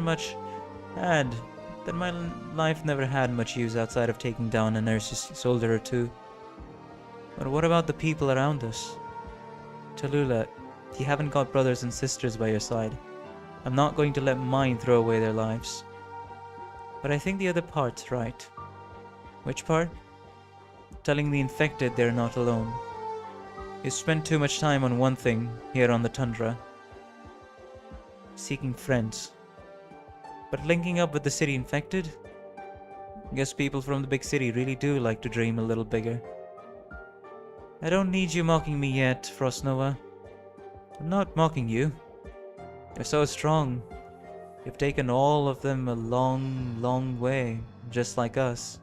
had much use outside of taking down a Ursus soldier or two. But what about the people around us? Talulah, you haven't got brothers and sisters by your side. I'm not going to let mine throw away their lives. But I think the other part's right. Which part? Telling the infected they're not alone. You spend too much time on one thing here on the tundra. Seeking friends. But linking up with the city infected? I guess people from the big city really do like to dream a little bigger. I don't need you mocking me yet, Frost Nova. I'm not mocking you. You're so strong. You've taken all of them a long, long way, just like us.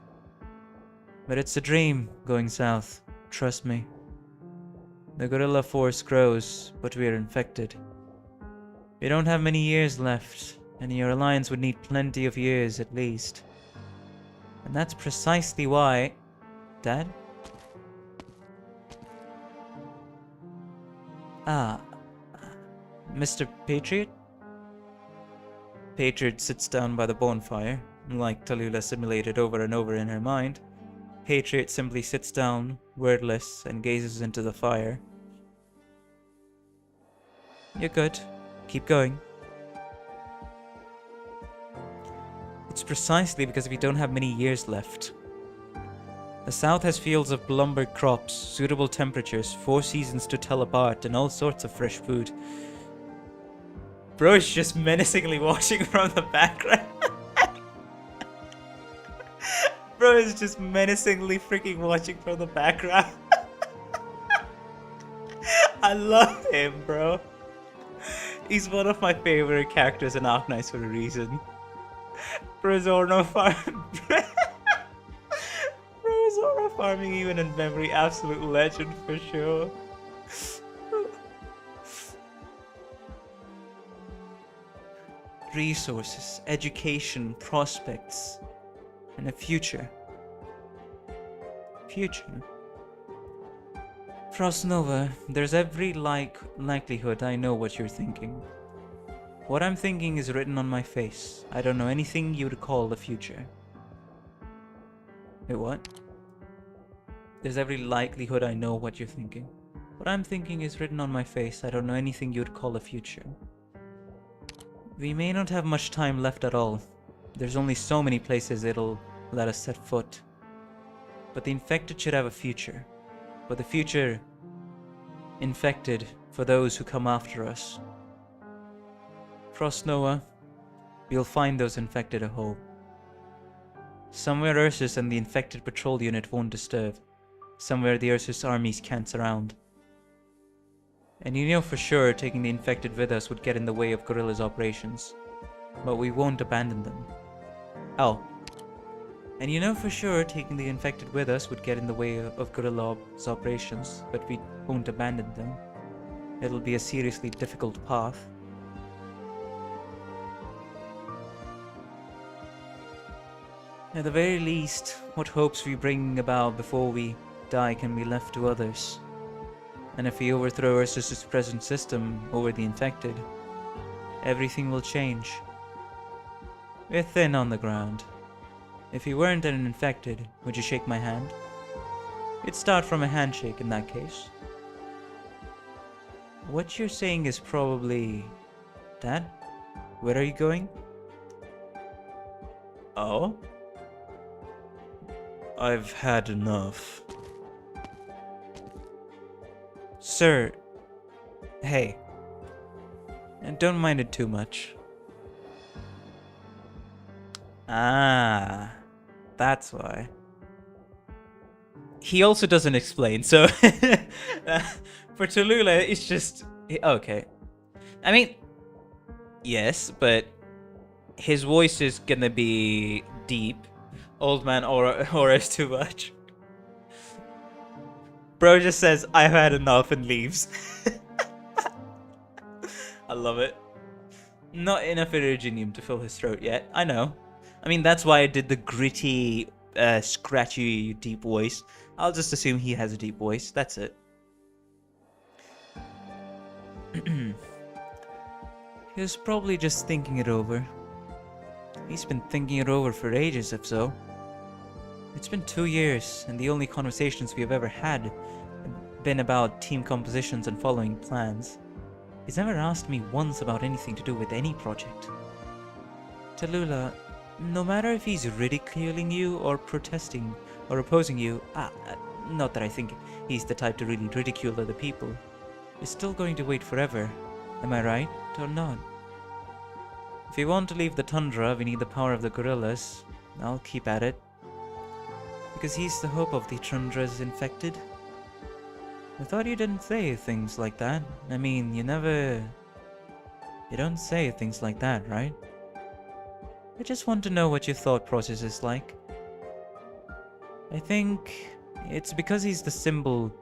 But it's a dream, going south. Trust me. The gorilla force grows, but we're infected. We don't have many years left, and your alliance would need plenty of years at least. And that's precisely why... Dad? Ah... Mr. Patriot? Patriot sits down by the bonfire, like Talulah simulated over and over in her mind. Patriot simply sits down, wordless, and gazes into the fire. You're good. Keep going. It's precisely because we don't have many years left. The south has fields of lumber crops, suitable temperatures, 4 seasons to tell apart, and all sorts of fresh food. Bro is just menacingly watching from the background. Bro is just menacingly freaking watching from the background. I love him, bro. He's one of my favorite characters in Arknights for a reason. Brozorno farming even in memory, absolute legend for sure. resources, education, prospects, and a future. Future? Frost Nova, there's every likelihood I know what you're thinking. What I'm thinking is written on my face. I don't know anything you would call the future. Wait, what? There's every likelihood I know what you're thinking. What I'm thinking is written on my face. I don't know anything you'd call a future. We may not have much time left at all. There's only so many places it'll let us set foot. But the infected should have a future. But the future infected for those who come after us. Frost Noah, we'll find those infected a home. Somewhere Ursus and the infected patrol unit won't disturb. Somewhere the Ursus armies can't surround. And you know for sure taking the infected with us would get in the way of Guerrilla's operations. But we won't abandon them. Oh. And you know for sure taking the infected with us would get in the way of Guerrilla's operations, but we won't abandon them. It'll be a seriously difficult path. At the very least, what hopes we bring about before we die can be left to others. And if we overthrow Ursus's present system over the infected, everything will change. We're thin on the ground. If you weren't an infected, would you shake my hand? It'd start from a handshake in that case. What you're saying is probably... Dad? Where are you going? Oh? I've had enough. Sir. Hey. And don't mind it too much. Ah. That's why. He also doesn't explain, so... for Talulah, it's just... Okay. I mean... Yes, but... His voice is gonna be deep. Old man aura is too much. Bro just says, I've had enough and leaves. I love it. Not enough Iriginium to fill his throat yet. I know. I mean, that's why I did the gritty, scratchy, deep voice. I'll just assume he has a deep voice. That's it. He was probably just thinking it over. He's been thinking it over for ages, if so. It's been 2 years, and the only conversations we have ever had have been about team compositions and following plans. He's never asked me once about anything to do with any project. Talulah, no matter if he's ridiculing you or protesting or opposing you, not that I think he's the type to really ridicule other people, is still going to wait forever. Am I right or not? If we want to leave the tundra, we need the power of the gorillas. I'll keep at it. Because he's the hope of the tundra's infected. I thought you didn't say things like that. I mean, you don't say things like that, right? I just want to know what your thought process is like. I think it's because he's the symbol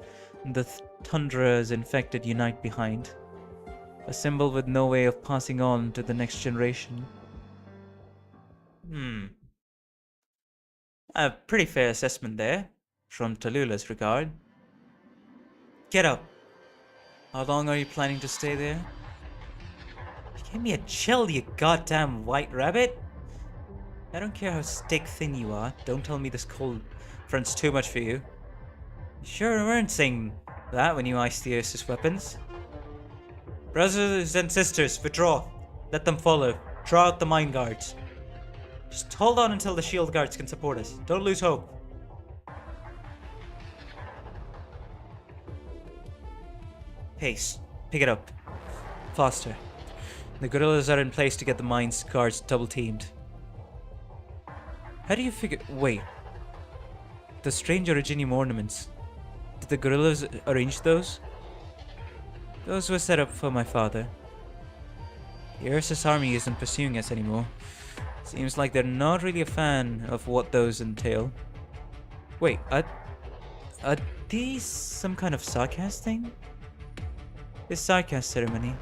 the tundra's infected unite behind. A symbol with no way of passing on to the next generation. A pretty fair assessment there, from Talulah's regard. Get up. How long are you planning to stay there? Give me a chill, you goddamn white rabbit. I don't care how stick thin you are. Don't tell me this cold front's too much for you. You sure weren't saying that when you iced the Ursus weapons. Brothers and sisters, withdraw. Let them follow. Draw out the mine guards. Just hold on until the shield guards can support us. Don't lose hope. Pace. Pick it up. Faster. The gorillas are in place to get the mine guards double teamed. How do you figure... Wait. The strange Originium ornaments. Did the gorillas arrange those? Those were set up for my father. The Ursus army isn't pursuing us anymore. Seems like they're not really a fan of what those entail. Wait, are these some kind of sarcast thing? This sarcast ceremony.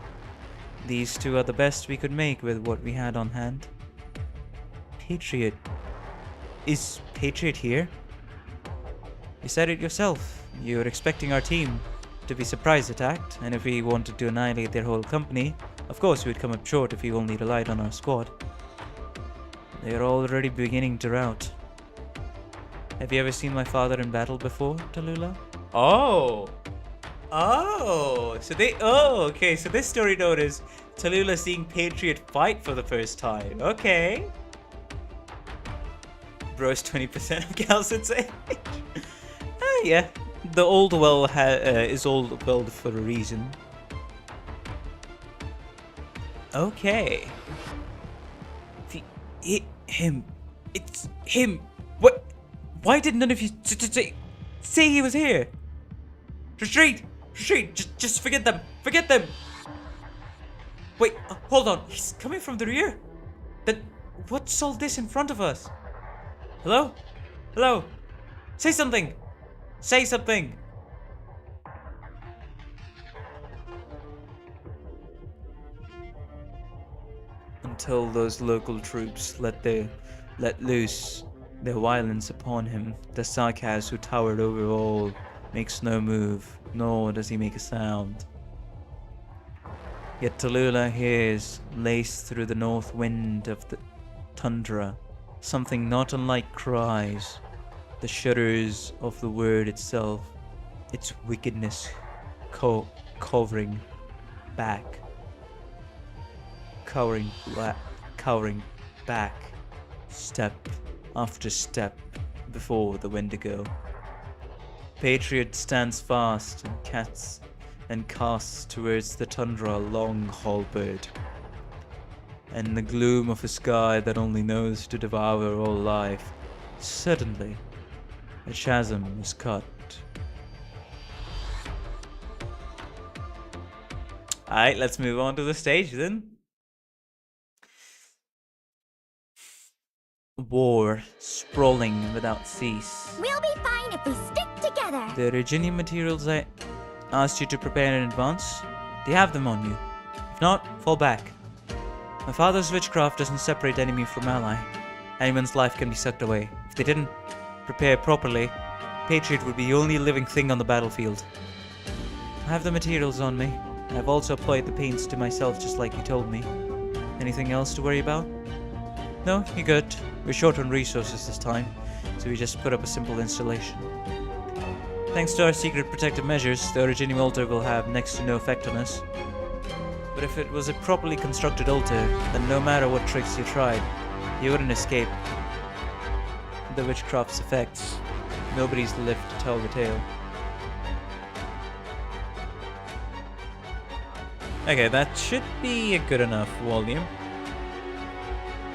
These two are the best we could make with what we had on hand. Patriot. Is Patriot here? You said it yourself. You were expecting our team to be surprise attacked, and if we wanted to annihilate their whole company, of course we'd come up short if we only relied on our squad. They are already beginning to rout. Have you ever seen my father in battle before, Talulah? Oh! Oh! Okay, so this story note is Talulah seeing Patriot fight for the first time. Okay. Bro's 20% of Galson's age. Yeah. The old well is old well for a reason. Okay. Him. It's him. What? Why did none of you say he was here? Retreat! Retreat! Just forget them! Forget them! Wait, hold on. He's coming from the rear. What's all this in front of us? Hello? Hello? Say something! Say something! Until those local troops let loose their violence upon him, the Sarkaz who towered over all makes no move, nor does he make a sound. Yet Talulah hears, laced through the north wind of the tundra, something not unlike cries, the shudders of the word itself, its wickedness cowering back, step after step before the Wendigo. Patriot stands fast and casts towards the tundra a long halberd. And in the gloom of a sky that only knows to devour all life, suddenly a chasm is cut. Alright, let's move on to the stage then. War sprawling without cease. We'll be fine if we stick together. The originium materials I asked you to prepare in advance, do you have them on you? If not, fall back. My father's witchcraft doesn't separate enemy from ally. Anyone's life can be sucked away. If they didn't prepare properly, Patriot would be the only living thing on the battlefield. I have the materials on me, and I've also applied the paints to myself just like you told me. Anything else to worry about? No, you're good. We're short on resources this time, so we just put up a simple installation. Thanks to our secret protective measures, the originium altar will have next to no effect on us. But if it was a properly constructed altar, then no matter what tricks you tried, you wouldn't escape the witchcraft's effects. Nobody's left to tell the tale. Okay, that should be a good enough volume.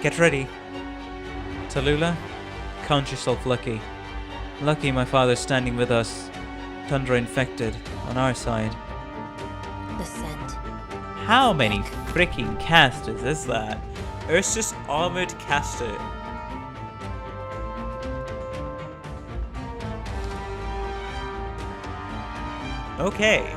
Get ready. Talulah, count yourself lucky. Lucky my father's standing with us, tundra infected, on our side. The scent. How many freaking casters is that? Ursus armored caster. Okay.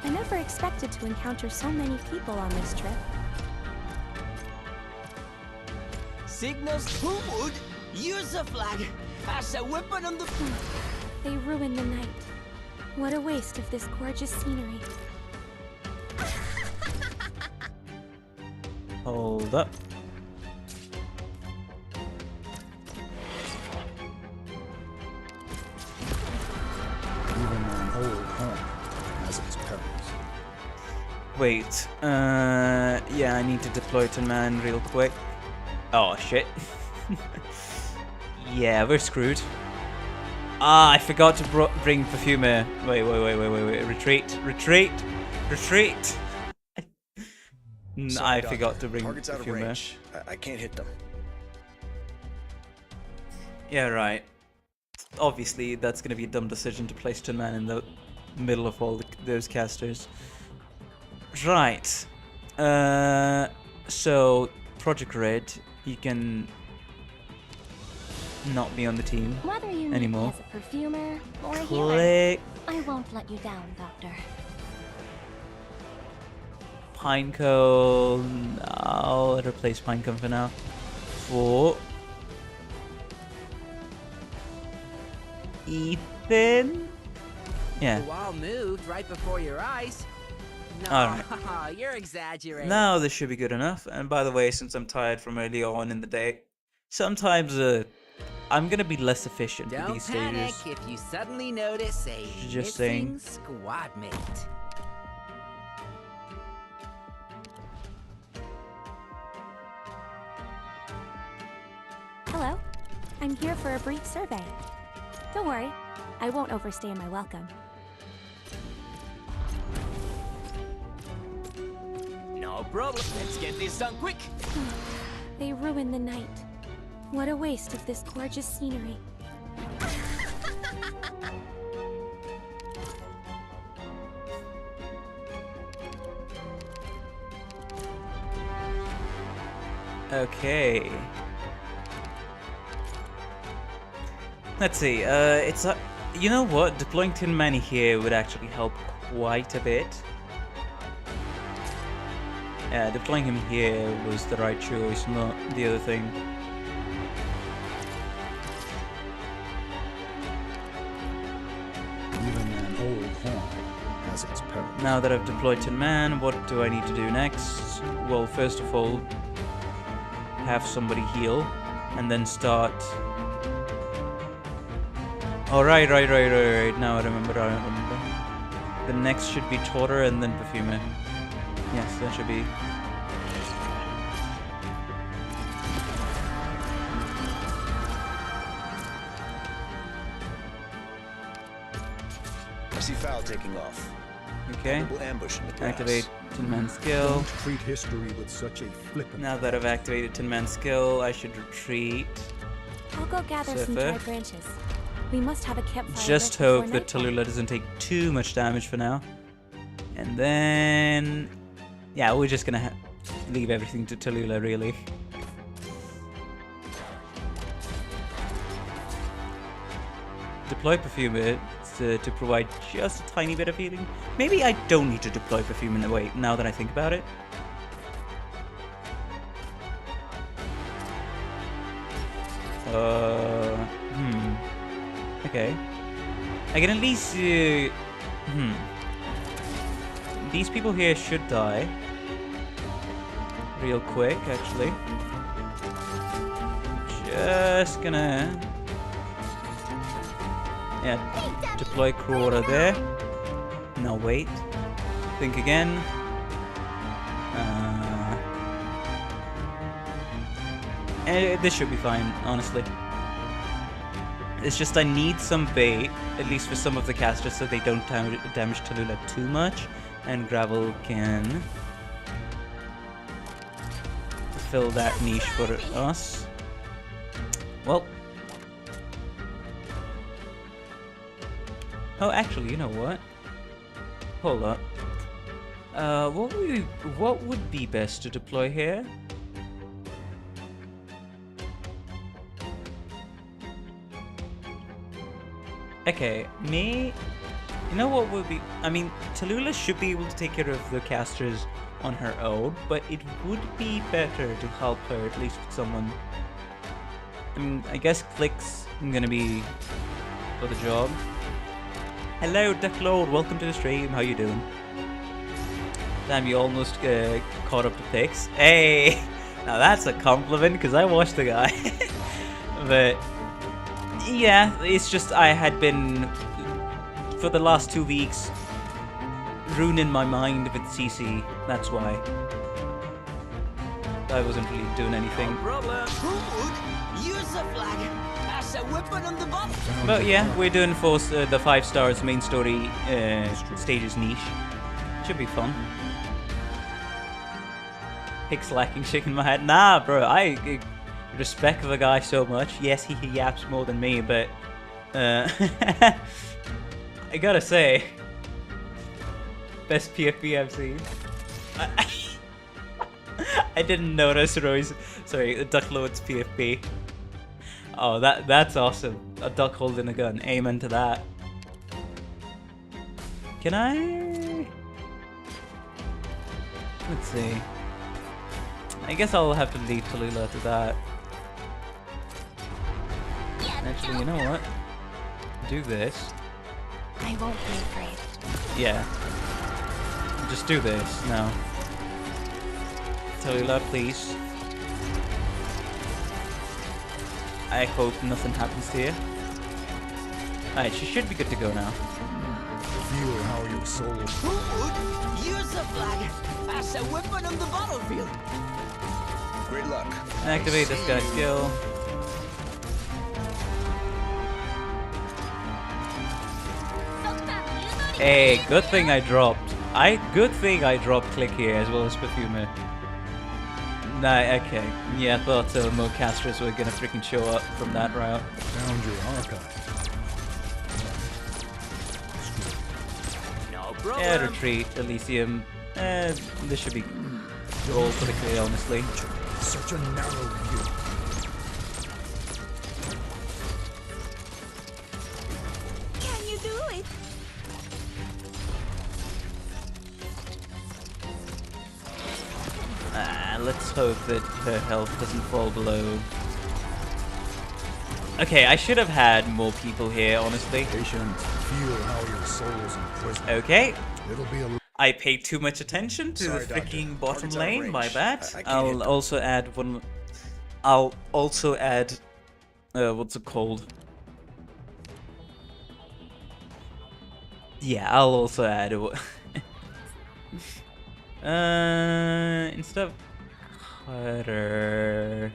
I never expected to encounter so many people on this trip. Signals who would use the flag as a weapon on the... They ruined the night. What a waste of this gorgeous scenery. Hold up. Even my old home has its perils. Wait, yeah, I need to deploy to man real quick. Oh, shit. Yeah, we're screwed. Ah, I forgot to bring perfumer. Wait. Retreat. I Sorry, forgot Doctor. to bring Target's out of perfumer. range. I can't hit them. Yeah, right. Obviously, that's going to be a dumb decision to place Tin Man in the middle of all those casters. Right. So, Project Red. you can not be on the team Whether you need anymore. me as a perfumer or a healer, Click I won't let you down, Doctor. Pinecone. I'll replace Pinecone for now. For Ethan. Yeah. You all moved right before your eyes. No, Alright. you're exaggerating. Now this should be good enough. And by the way, since I'm tired from early on in the day, sometimes I'm gonna be less efficient with Don't these panic stages. if you suddenly notice a Just missing saying. squad mate. Hello. I'm here for a brief survey. Don't worry, I won't overstay my welcome. No problem. Let's get this done quick. They ruined the night. What a waste of this gorgeous scenery. Okay. Let's see. It's you know what? Deploying Tin Man here would actually help quite a bit. Yeah, deploying him here was the right choice, not the other thing. Even an old horn has its perils. Now that I've deployed Tin Man, what do I need to do next? Well, first of all, have somebody heal, and then start. Oh, right. Now I remember. The next should be Torter and then Perfumer. Yes, that should be. I see Foul taking off. Okay. Double ambush in the grass. Activate Tin Man skill. Don't treat history with such a flippant. Now that I've activated Tin Man skill, I should retreat. I'll go gather some Surfer. dry branches. We must have a campfire. Just lit hope before that nightfall. Talulah doesn't take too much damage for now. And then... yeah, we're just gonna leave everything to Talulah, really. Deploy Perfumer to provide just a tiny bit of healing. Maybe I don't need to deploy Perfume in a way, now that I think about it. Okay. I can at least... These people here should die. Real quick, actually. Just gonna... yeah, deploy Crora there. No, wait. Think again. This should be fine, honestly. It's just I need some bait, at least for some of the casters, so they don't damage Talulah too much. And Gravel can fill that niche for us. Well. Oh, actually, you know what? Hold up. What would be best to deploy here? Okay, me... you know what would be... I mean, Talulah should be able to take care of the casters on her own, but it would be better to help her, at least with someone. I mean, I guess Click's gonna be for the job. Hello, Declode, welcome to the stream, how you doing? Damn, you almost caught up to picks. Hey! Now that's a compliment, because I watched the guy. But... yeah, it's just I had been, for the last 2 weeks, ruining my mind with CC. That's why. I wasn't really doing anything. No problem. Who would use a flag as a weapon on the bottom? But yeah, we're doing for the 5 stars main story stages niche. Should be fun. Pick slacking, shaking my head. Nah, bro, I respect the guy so much. Yes, he yaps more than me, but I gotta say, best PFP I've seen. I didn't notice Roy's. Sorry, Duck Lord's PFP. Oh, that's awesome. A duck holding a gun. Amen to that. Can I? Let's see. I guess I'll have to leave Talulah to that. Actually, you know what? Do this. I won't be afraid. Yeah. Just do this now. Talulah, please. I hope nothing happens to you. Alright, she should be good to go now. Feel how your soul Who would use a flag as a weapon on the battlefield? Great luck. Activate this guy's skill. Hey, good thing I dropped. Good thing I dropped click here as well as Perfumer. Nah, okay. Yeah, I thought more casters were gonna freaking show up from that route. found your archive. No problem. Yeah, retreat, Elysium. This should be all pretty clear, honestly. Such a narrow view. Can you do it? Let's hope that her health doesn't fall below. Okay, I should have had more people here, honestly. Patient, feel how your soul's imprisoned. Okay, It'll be a I paid too much attention to Sorry, the Doctor. freaking bottom Target's out of lane, my range. bad. I can't I'll hit them. also add one. I'll also add. What's it called? Yeah, I'll also add. Instead of cutter.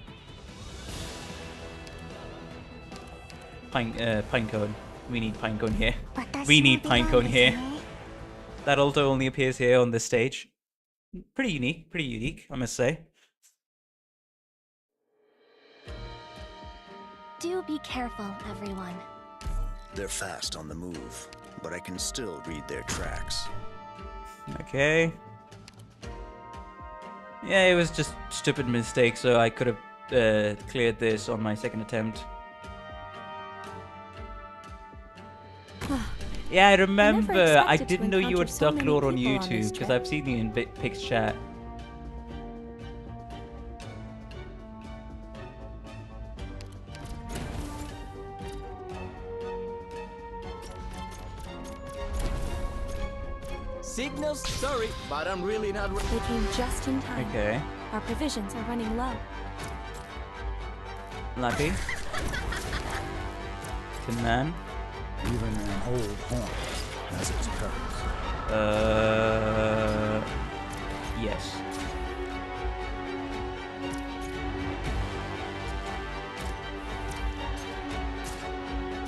Pinecone. We need pinecone here. We need pinecone here. That alto only appears here on this stage. Pretty unique, I must say. Do be careful, everyone. They're fast on the move, but I can still read their tracks. Okay. Yeah, it was just stupid mistake, so I could have cleared this on my second attempt. Yeah, I remember. I expected to didn't know you were encounter so Duck many Lord on people on YouTube this because trip. I've seen you in Pix chat. Signals? Sorry, but I'm really not. They came just in time. Okay. Our provisions are running low. Lucky. Tin Man. even an old horn has its perils. Yes.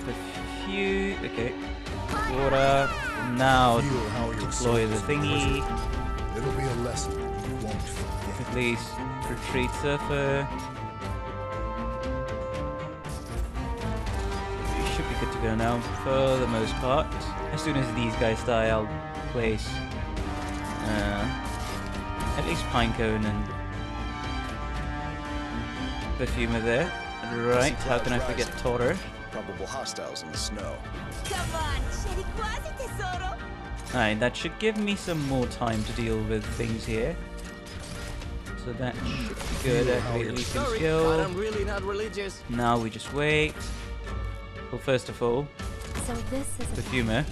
A few. Okay. Water. Now Feel how your deploy the soul is thingy. imprisoned. It'll be a lesson you won't forget. At least retreat surfer. We should be good to go now for the most part. As soon as these guys die, I'll place at least Pinecone and Perfumer there. Right, how can I forget Taurer? Probable hostiles in the snow. Come on, scegli quasi tesoro. Alright, that should give me some more time to deal with things here. So that should be good. Activate the Leaping Sorry, but skill. I'm really not religious. Now we just wait. Well, first of all, So this is a Perfumer.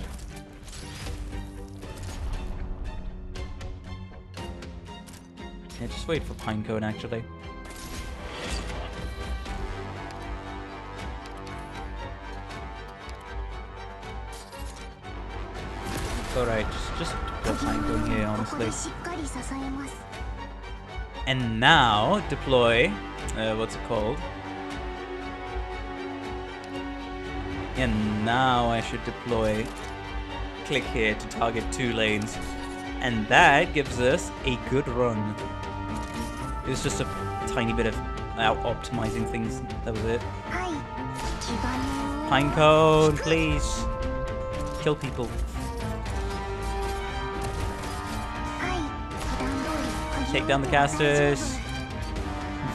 Yeah, just wait for Pinecone actually. Alright, just put Pinecone here, honestly. しっかり支えます。 And now deploy. What's it called? And now I should deploy. Click here to target 2 lanes. And that gives us a good run. It was just a tiny bit of optimizing things. That was it. はい。気がね。 Pinecone, please. Kill people. はい。普段通り鍵を Take down the casters.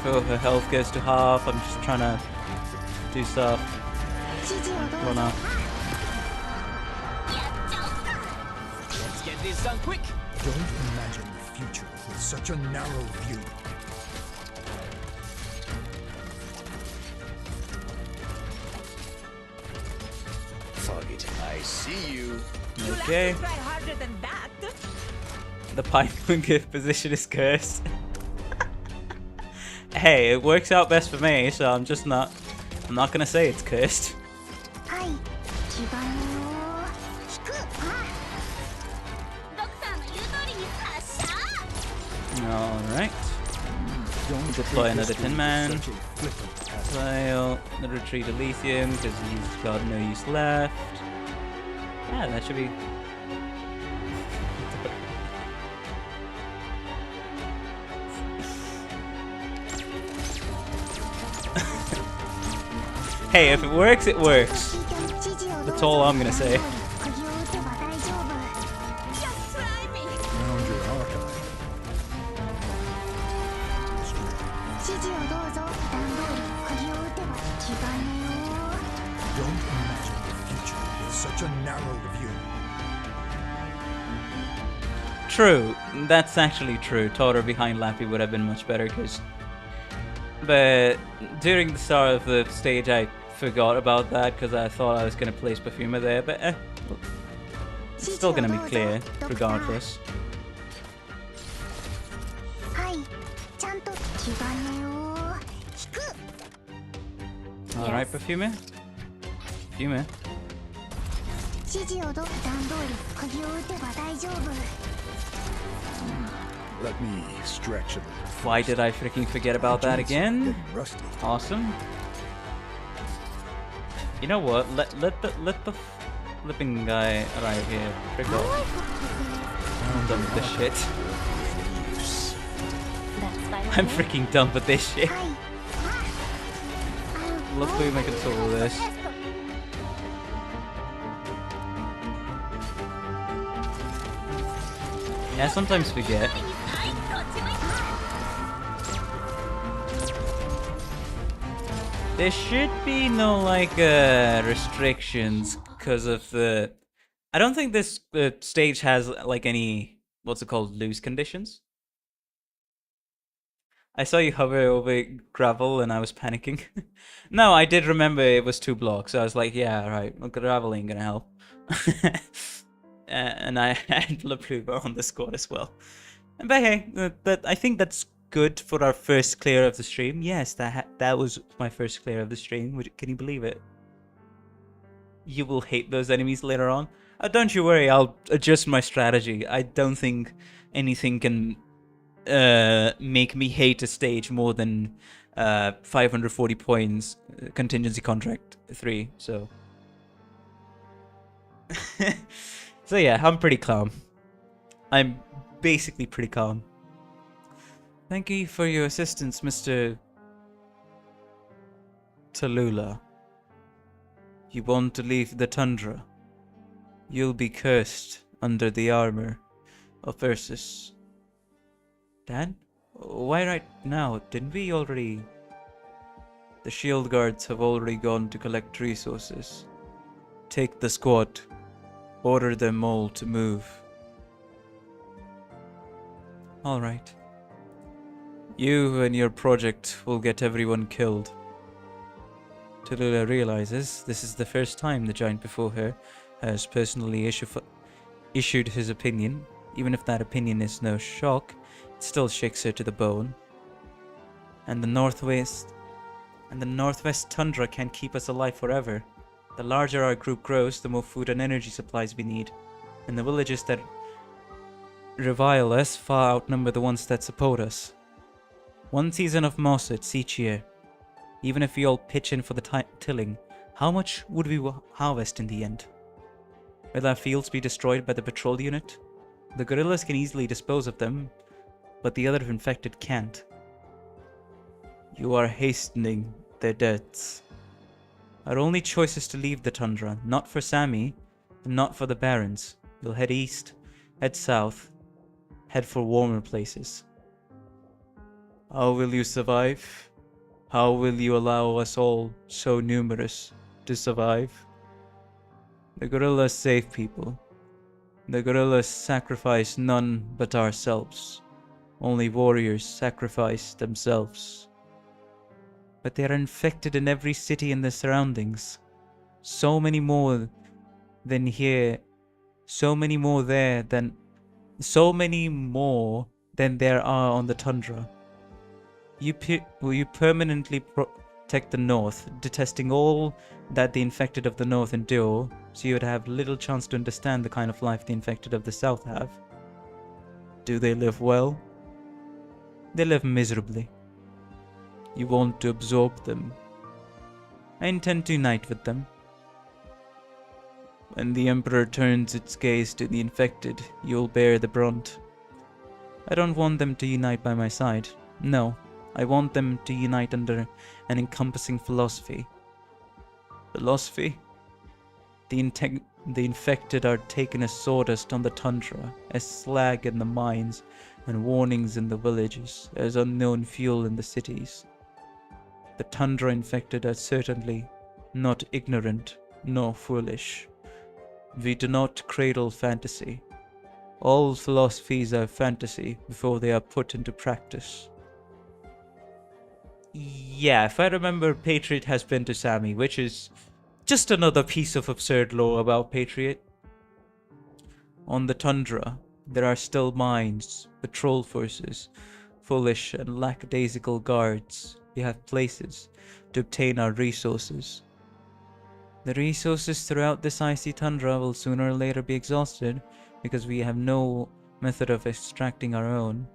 before her health goes to half. I'm just trying to do stuff. Run up. Let's get this done quick. Don't imagine the future with such a narrow view. Fog it. I see you. Okay. Try harder than that. The Pinemonger position is cursed. Hey, it works out best for me, so I'm not gonna say it's cursed. Alright. Don't Deploy take another history Tin Man. with such a flippant attitude. Fail. The retreat of lithium because he's got no use left. Yeah, that should be. Hey, if it works, it works. That's all I'm gonna say. Round your archive. Don't imagine the future with such a narrow view. True, that's actually true. Totter behind Lappy would have been much better, but during the start of the stage I forgot about that because I thought I was going to place Perfuma there, but it's still going to be clear regardless. Alright, Perfuma. Perfuma. Let me stretch a little. Why did I freaking forget about that again? Getting rusty. Awesome. You know what? Let the flipping guy arrive here. Frick off. I'm done with this shit. I'm freaking done with this shit. Luckily, I can solve this. Yeah, I sometimes forget. There should be no like restrictions because of the. I don't think this stage has like any what's it called loose conditions. I saw you hover over gravel and I was panicking. No, I did remember it was 2 blocks, so I was like, yeah, right, well, gravel ain't gonna help. And I had La Pluva on the squad as well. But hey, I think that's good for our first clear of the stream. Yes, that was my first clear of the stream. Can you believe it? You will hate those enemies later on. Don't you worry, I'll adjust my strategy. I don't think anything can make me hate a stage more than 540 points contingency contract 3. So so yeah, I'm pretty calm. I'm basically pretty calm. Thank you for your assistance, Mr. Talulah. You want to leave the tundra? You'll be cursed under the armor of Ursus. Dad? Why right now? Didn't we already... The shield guards have already gone to collect resources. Take the squad. Order them all to move. Alright. You and your project will get everyone killed. Talulah realizes this is the first time the giant before her has personally issued his opinion. Even if that opinion is no shock, it still shakes her to the bone. And the northwest tundra can't keep us alive forever. The larger our group grows, the more food and energy supplies we need. And the villages that revile us far outnumber the ones that support us. 1 season of mossets each year. Even if we all pitch in for the tilling, how much would we harvest in the end? Will our fields be destroyed by the patrol unit? The gorillas can easily dispose of them, but the other infected can't. You are hastening their deaths. Our only choice is to leave the tundra, not for Sammy, and not for the barons. We'll head east, head south, head for warmer places. How will you survive? How will you allow us all, so numerous, to survive? The gorillas save people. The gorillas sacrifice none but ourselves. Only warriors sacrifice themselves. But they are infected in every city in the surroundings. So many more than here. So many more there than... So many more than there are on the tundra. Will you permanently protect the north, detesting all that the infected of the north endure, so you would have little chance to understand the kind of life the infected of the south have? Do they live well? They live miserably. You want to absorb them. I intend to unite with them. When the Emperor turns its gaze to the infected, you'll bear the brunt. I don't want them to unite by my side. No, I want them to unite under an encompassing philosophy. Philosophy? The infected are taken as sawdust on the tundra, as slag in the mines, and warnings in the villages, as unknown fuel in the cities. The tundra infected are certainly not ignorant nor foolish. We do not cradle fantasy. All philosophies are fantasy before they are put into practice. Yeah, if I remember, Patriot has been to Sami, which is just another piece of absurd lore about Patriot. On the tundra, there are still mines, patrol forces, foolish and lackadaisical guards. We have places to obtain our resources. The resources throughout this icy tundra will sooner or later be exhausted because we have no method of extracting our own.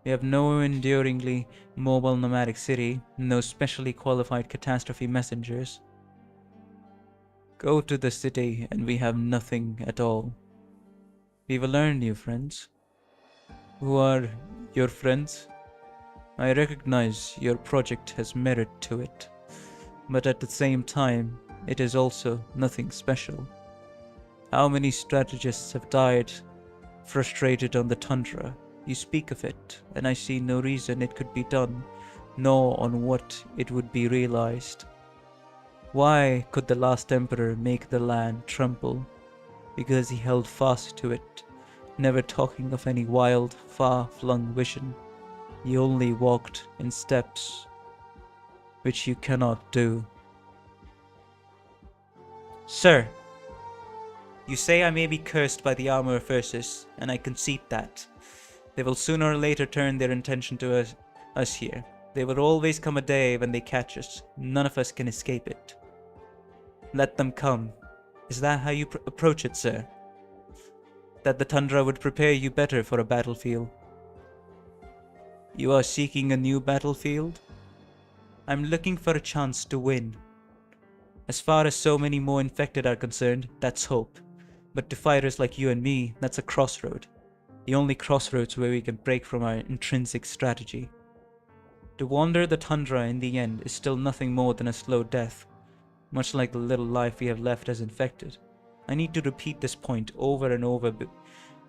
We have no enduringly mobile nomadic city, no specially qualified catastrophe messengers. Go to the city and we have nothing at all. We will learn, new friends. Who are your friends? I recognize your project has merit to it, but at the same time, it is also nothing special. How many strategists have died frustrated on the tundra? You speak of it, and I see no reason it could be done, nor on what it would be realized. Why could the last emperor make the land tremble? Because he held fast to it, never talking of any wild, far-flung vision. He only walked in steps, which you cannot do. Sir, you say I may be cursed by the armor of Ursus, and I concede that. They will sooner or later turn their attention to us here. There will always come a day when they catch us. None of us can escape it. Let them come. Is that how you approach it, sir? That the tundra would prepare you better for a battlefield? You are seeking a new battlefield? I'm looking for a chance to win. As far as so many more infected are concerned, that's hope. But to fighters like you and me, that's a crossroad. The only crossroads where we can break from our intrinsic strategy. To wander the tundra in the end is still nothing more than a slow death, much like the little life we have left as infected. I need to repeat this point over and over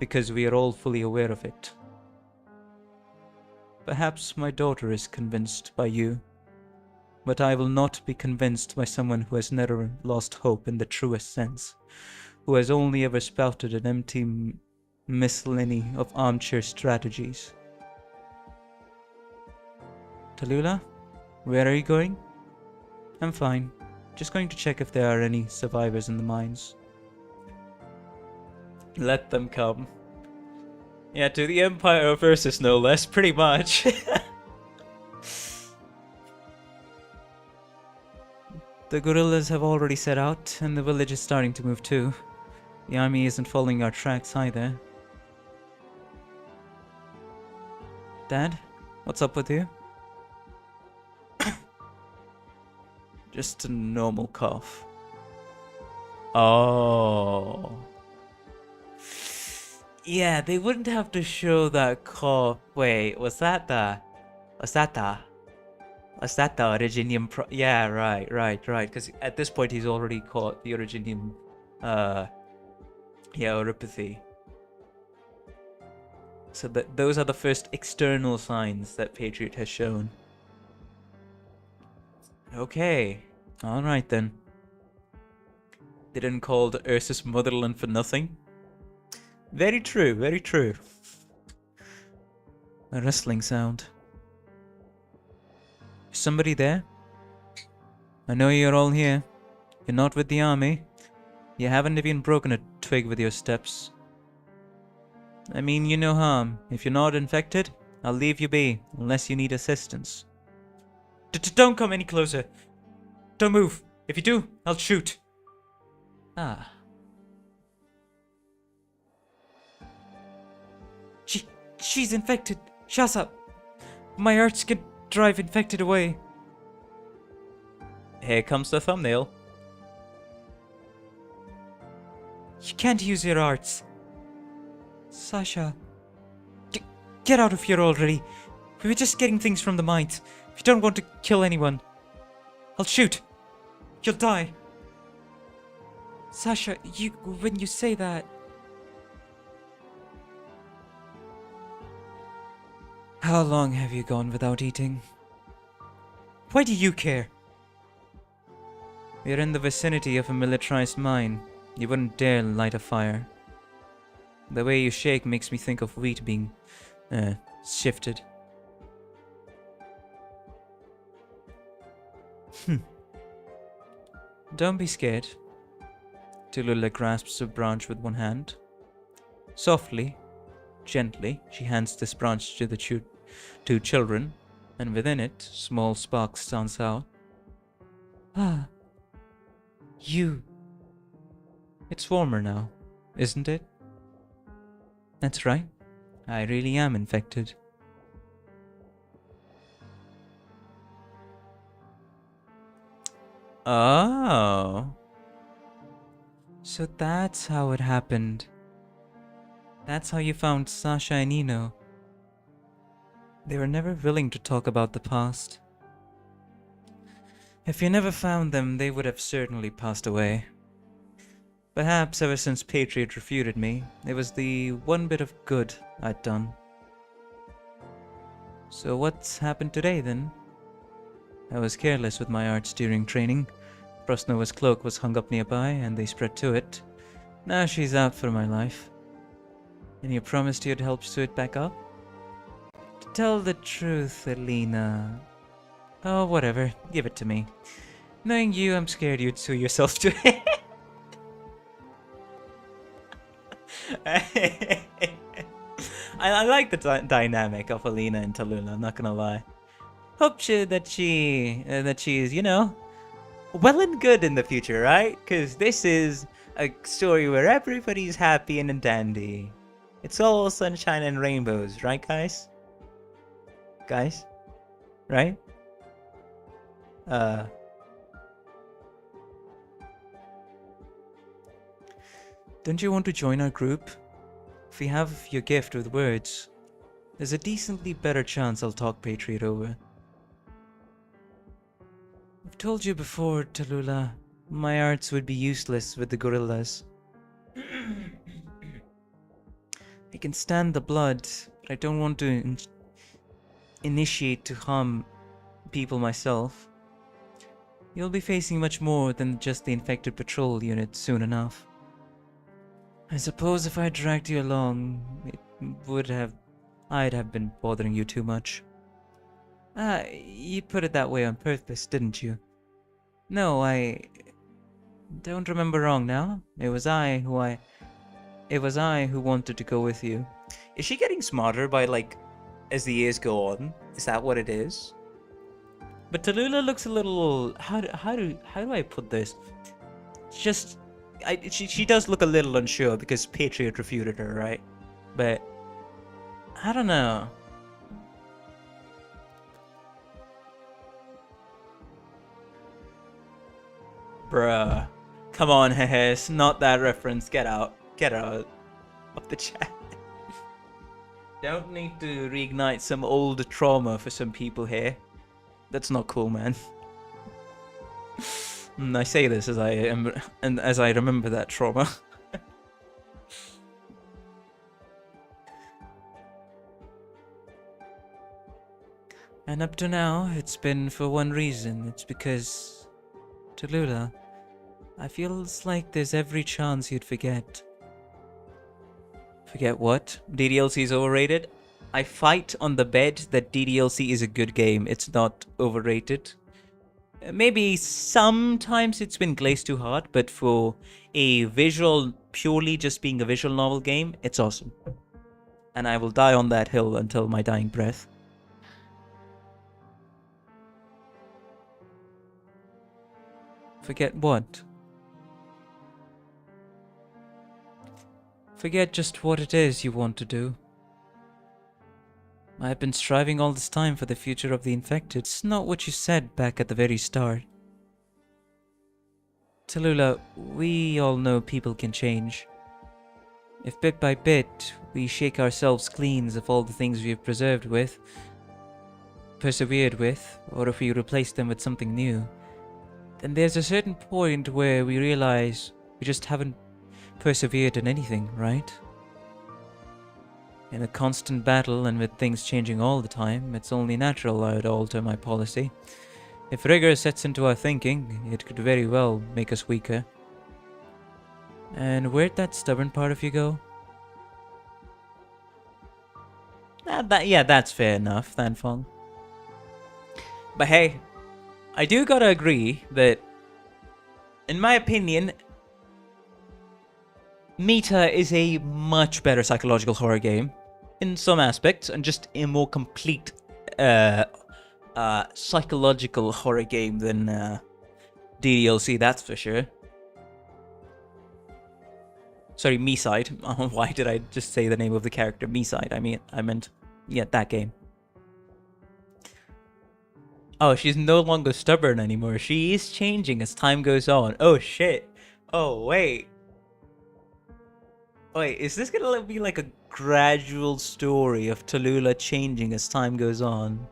because we are all fully aware of it. Perhaps my daughter is convinced by you, but I will not be convinced by someone who has never lost hope in the truest sense, who has only ever spouted an empty miscellany of armchair strategies. Talulah, where are you going? I'm fine. Just going to check if there are any survivors in the mines. Let them come. Yeah, to the Empire of Ursus, no less, pretty much. The gorillas have already set out, and the village is starting to move too. The army isn't following our tracks either. Dad, what's up with you? Just a normal cough. Oh. Yeah, they wouldn't have to show that cough. Wait, was that the Originium yeah, right. Because at this point he's already caught the Originium, yeah, oropathy. So those are the first external signs that Patriot has shown. Okay. Alright then. Didn't call the Ursus motherland for nothing. Very true, very true. A rustling sound. Is somebody there? I know you're all here. You're not with the army. You haven't even broken a twig with your steps. I mean you no harm. If you're not infected, I'll leave you be, unless you need assistance. Don't come any closer. Don't move. If you do, I'll shoot. Ah. She's infected. Shut up. My arts can drive infected away. Here comes the thumbnail. You can't use your arts. Sasha. Get out of here already. We were just getting things from the mines. If you don't want to kill anyone, I'll shoot. You'll die. Sasha, when you say that... How long have you gone without eating? Why do you care? We're in the vicinity of a militarized mine. You wouldn't dare light a fire. The way you shake makes me think of wheat being shifted. Don't be scared. Talulah grasps a branch with one hand. Softly, gently, she hands this branch to the two children, and within it, small sparks dance out. Ah, you. It's warmer now, isn't it? That's right. I really am infected. Oh. So that's how it happened. That's how you found Sasha and Eno. They were never willing to talk about the past. If you never found them, they would have certainly passed away. Perhaps ever since Patriot refuted me, it was the one bit of good I'd done. So what's happened today then? I was careless with my arts during training. Prosnova's cloak was hung up nearby and they spread to it. Now she's out for my life. And you promised you'd help sew it back up? To tell the truth, Alina... Oh, whatever. Give it to me. Knowing you, I'm scared you'd sew yourself to it. I like the dynamic of Alina and Talulah, I'm not gonna lie. Hope that she's, you know, well and good in the future, right? Because this is a story where everybody's happy and dandy. It's all sunshine and rainbows, right, guys? Guys? Right? Don't you want to join our group? If we have your gift with words, there's a decently better chance I'll talk Patriot over. I've told you before, Talulah, my arts would be useless with the gorillas. I can stand the blood, but I don't want to initiate to harm people myself. You'll be facing much more than just the infected patrol unit soon enough. I suppose if I dragged you along, I'd have been bothering you too much. You put it that way on purpose, didn't you? No, I don't remember wrong now. It was I who wanted to go with you. Is she getting smarter by, like, as the years go on? Is that what it is? But Talulah looks a little... How do I put this? Just... She does look a little unsure because Patriot refuted her, right? But... I don't know. Bruh. Come on, Hehes. Not that reference. Get out. Get out of the chat. Don't need to reignite some old trauma for some people here. That's not cool, man. I say this as I remember that trauma. And up to now, it's been for one reason. It's because... Talulah, I feels like there's every chance you'd forget. Forget what? DDLC is overrated? I fight on the bed that DDLC is a good game. It's not overrated. Maybe sometimes it's been glazed too hard, but for a visual, purely just being a visual novel game, it's awesome. And I will die on that hill until my dying breath. Forget what? Forget just what it is you want to do. I've been striving all this time for the future of the infected. It's not what you said back at the very start. Talulah, we all know people can change. If bit by bit we shake ourselves clean of all the things we have persevered with, or if we replace them with something new, then there's a certain point where we realize we just haven't persevered in anything, right? In a constant battle and with things changing all the time, it's only natural I would alter my policy. If rigor sets into our thinking, it could very well make us weaker. And where'd that stubborn part of you go? Yeah, that's fair enough, Thanfong. But hey, I do gotta agree that, in my opinion, Meta is a much better psychological horror game in some aspects, and just a more complete psychological horror game than DDLC, that's for sure. Sorry, Me-Side. Why did I just say the name of the character Me-Side? I meant, yeah, that game. Oh, she's no longer stubborn anymore. She is changing as time goes on. Oh, shit. Oh, wait. Wait, is this gonna be like a gradual story of Talulah changing as time goes on?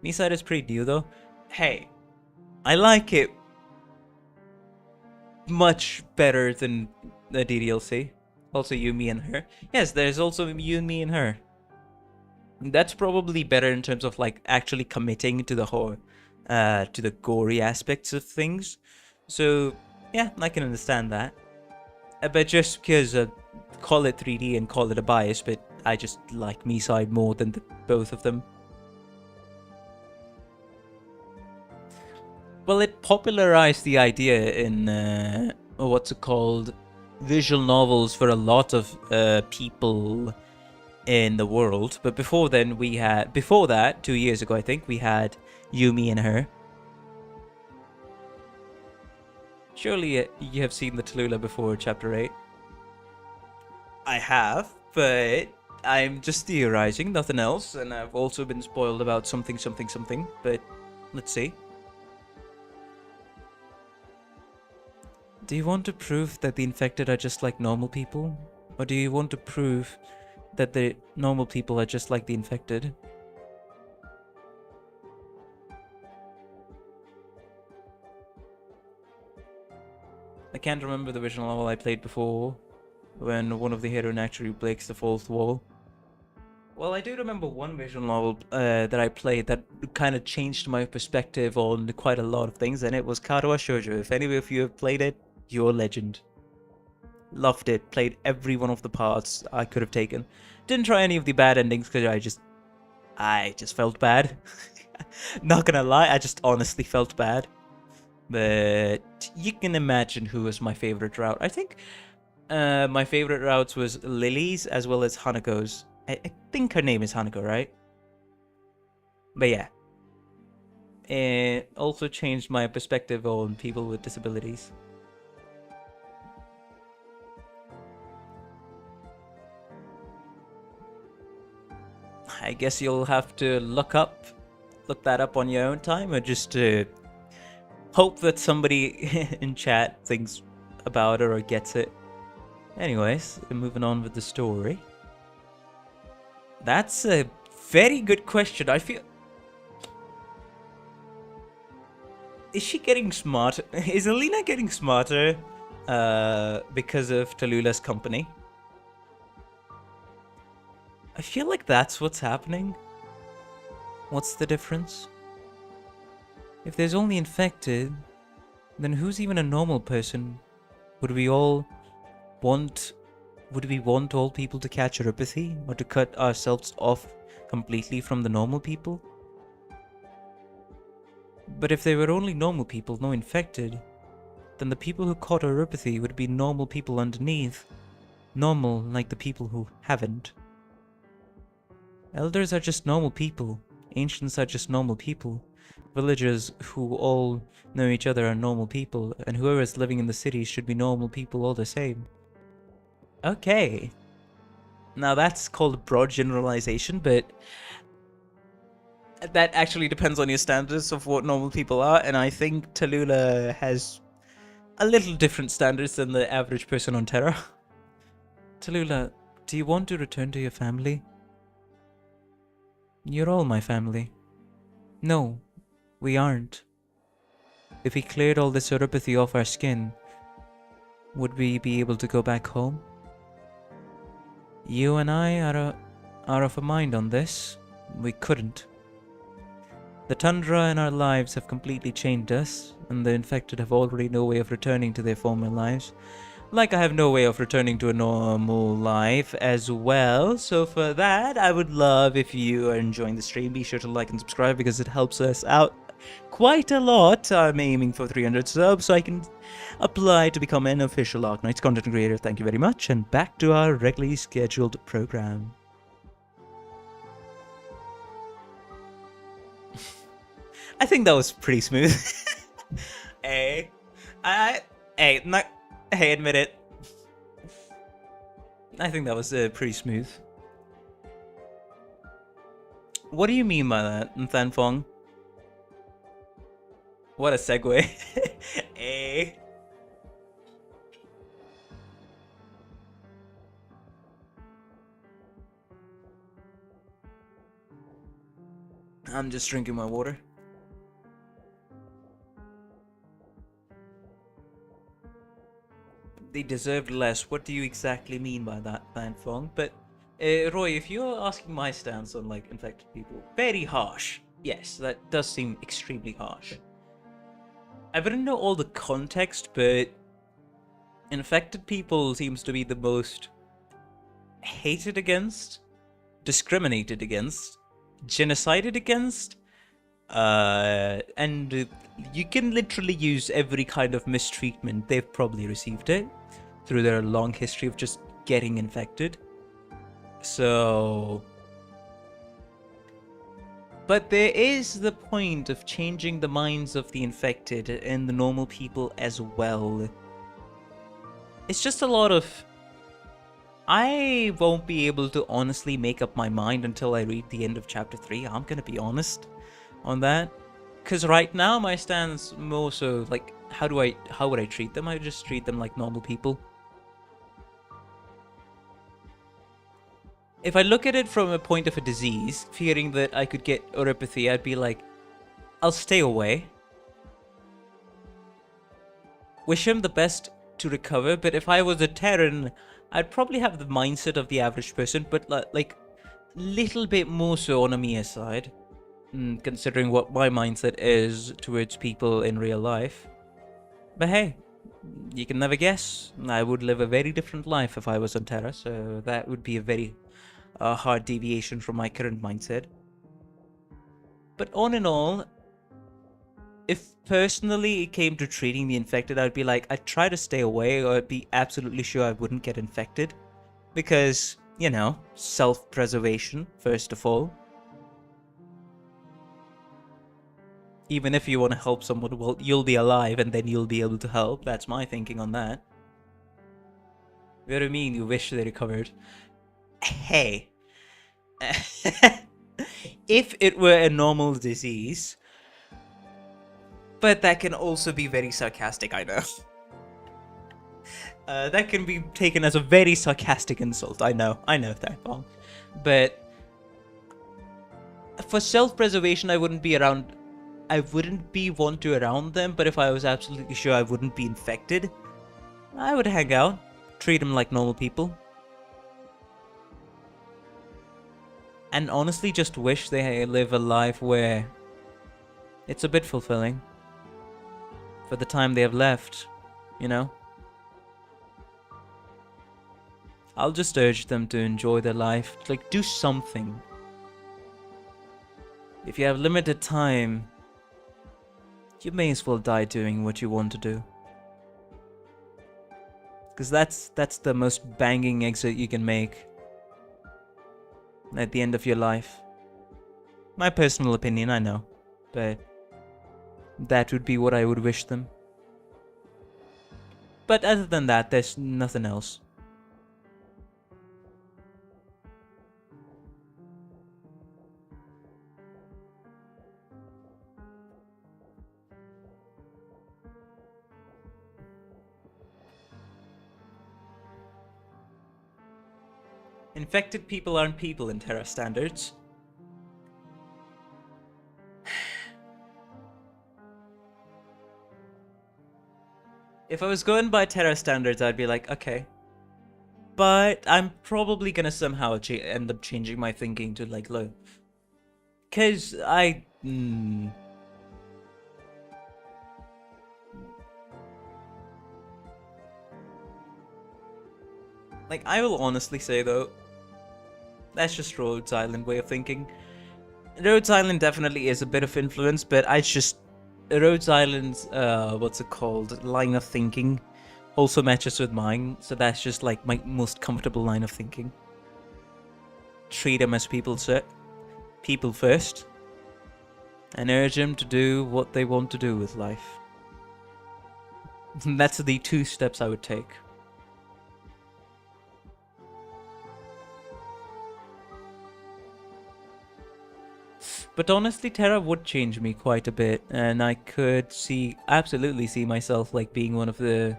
Me-Side is pretty new, though. Hey, I like it much better than the DDLC. Also, You, Me, and Her. Yes, there's also You, Me, and Her. That's probably better in terms of like actually committing to the horror, to the gory aspects of things. So yeah, I can understand that. But just because call it 3D and call it a bias, but I just like Me-Side more than both of them. Well, it popularized the idea in what's it called, visual novels for a lot of people in the world. But before then, before that, 2 years ago, I think, we had You, Me, and Her. Surely you have seen the Talulah before Chapter 8. I have, but I'm just theorizing, nothing else. And I've also been spoiled about something, but let's see. Do you want to prove that the infected are just like normal people? Or do you want to prove that the normal people are just like the infected? I can't remember the visual novel I played before, when one of the heroine actually breaks the fourth wall. Well, I do remember one visual novel that I played that kind of changed my perspective on quite a lot of things, and it was Kadoa Shoujo. If any of you have played it, you're a legend. Loved it. Played every one of the parts I could have taken. Didn't try any of the bad endings because I just felt bad. Not gonna lie, I just honestly felt bad. But you can imagine who was my favorite route. I think my favorite routes was Lily's as well as Hanako's. I think her name is Hanako, right? But yeah. It also changed my perspective on people with disabilities. I guess you'll have to look that up on your own time, or just hope that somebody in chat thinks about it or gets it. Anyways, moving on with the story. That's a very good question. I feel... Is she getting smarter? Is Alina getting smarter because of Talulah's company? I feel like that's what's happening. What's the difference? If there's only infected, then who's even a normal person? Would we want all people to catch neuropathy, or to cut ourselves off completely from the normal people? But if they were only normal people, no infected, then the people who caught neuropathy would be normal people underneath. Normal like the people who haven't. Elders are just normal people. Ancients are just normal people. Villagers who all know each other are normal people, and whoever is living in the cities should be normal people all the same. Okay. Now that's called broad generalization, but that actually depends on your standards of what normal people are, and I think Talulah has a little different standards than the average person on Terra. Talulah, do you want to return to your family? You're all my family. No, we aren't. If we cleared all this neuropathy off our skin, would we be able to go back home? You and I are of a mind on this. We couldn't. The tundra in our lives have completely changed us, and the infected have already no way of returning to their former lives. Like I have no way of returning to a normal life as well. So for that, I would love if you are enjoying the stream, be sure to like and subscribe because it helps us out quite a lot. I'm aiming for 300 subs so I can apply to become an official Arknights content creator. Thank you very much, and back to our regularly scheduled program. I think that was pretty smooth. Hey, admit it. I think that was pretty smooth. What do you mean by that, Nthanfong? What a segue. Hey. I'm just drinking my water. They deserved less. What do you exactly mean by that, Fanfong? But, Roy, if you're asking my stance on, like, infected people, very harsh. Yes, that does seem extremely harsh. I wouldn't know all the context, but infected people seems to be the most hated against, discriminated against, genocided against, and you can literally use every kind of mistreatment. They've probably received it through their long history of just getting infected. So, but there is the point of changing the minds of the infected and the normal people as well. It's just a lot of... I won't be able to honestly make up my mind until I read the end of chapter 3. I'm gonna be honest on that. Because right now my stance more so like, how would I treat them? I would just treat them like normal people. If I look at it from a point of a disease, fearing that I could get neuropathy, I'd be like, I'll stay away. Wish him the best to recover, but if I was a Terran, I'd probably have the mindset of the average person, but like little bit more so on Amiya's side, considering what my mindset is towards people in real life. But hey, you can never guess. I would live a very different life if I was on Terra, so that would be a very hard deviation from my current mindset. But all in all, if personally it came to treating the infected, I'd be like, I'd try to stay away, or I'd be absolutely sure I wouldn't get infected. Because, you know, self-preservation, first of all. Even if you want to help someone, well, you'll be alive and then you'll be able to help. That's my thinking on that. What do you mean you wish they recovered? Hey. If it were a normal disease... But that can also be very sarcastic, I know. That can be taken as a very sarcastic insult, I know that, Paul. But for self-preservation, I wouldn't be want to around them, but if I was absolutely sure I wouldn't be infected, I would hang out, treat them like normal people. And honestly just wish they live a life where it's a bit fulfilling for the time they have left, you know? I'll just urge them to enjoy their life, like do something. If you have limited time, you may as well die doing what you want to do. Because that's the most banging exit you can make at the end of your life. My personal opinion, I know, but that would be what I would wish them. But other than that, there's nothing else. Infected people aren't people in Terra standards. If I was going by Terra standards, I'd be like, okay. But I'm probably gonna somehow end up changing my thinking to like, low. Cause I... Like, I will honestly say though, that's just Rhodes Island way of thinking. Rhodes Island definitely is a bit of influence, but Rhodes Island's, what's it called, line of thinking also matches with mine, so that's just like my most comfortable line of thinking. Treat them as people first, and urge them to do what they want to do with life. That's the 2 steps I would take. But honestly, Terra would change me quite a bit, and I could absolutely see myself like being one of the...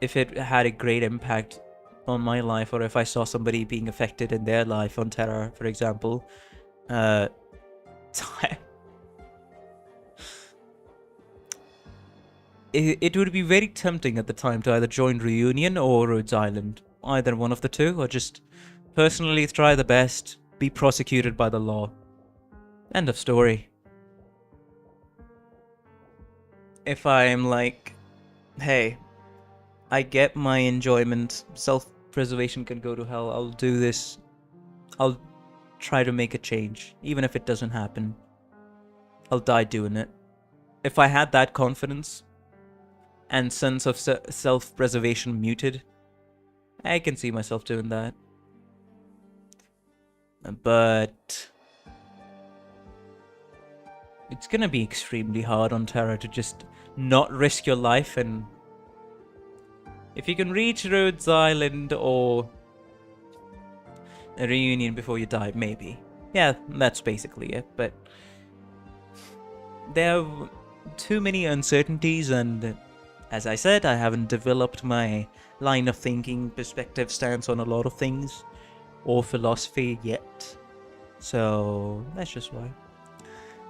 If it had a great impact on my life, or if I saw somebody being affected in their life on Terra, for example, it would be very tempting at the time to either join Reunion or Rhodes Island. Either one of the two, or just personally try the best, be prosecuted by the law. End of story. If I'm like, hey, I get my enjoyment, self-preservation can go to hell, I'll do this, I'll try to make a change, even if it doesn't happen. I'll die doing it. If I had that confidence and sense of self-preservation muted, I can see myself doing that. But it's gonna be extremely hard on Terra to just not risk your life, and if you can reach Rhodes Island or a Reunion before you die, maybe. Yeah, that's basically it, but there are too many uncertainties, and as I said, I haven't developed my line of thinking, perspective, stance on a lot of things, or philosophy yet. So that's just why.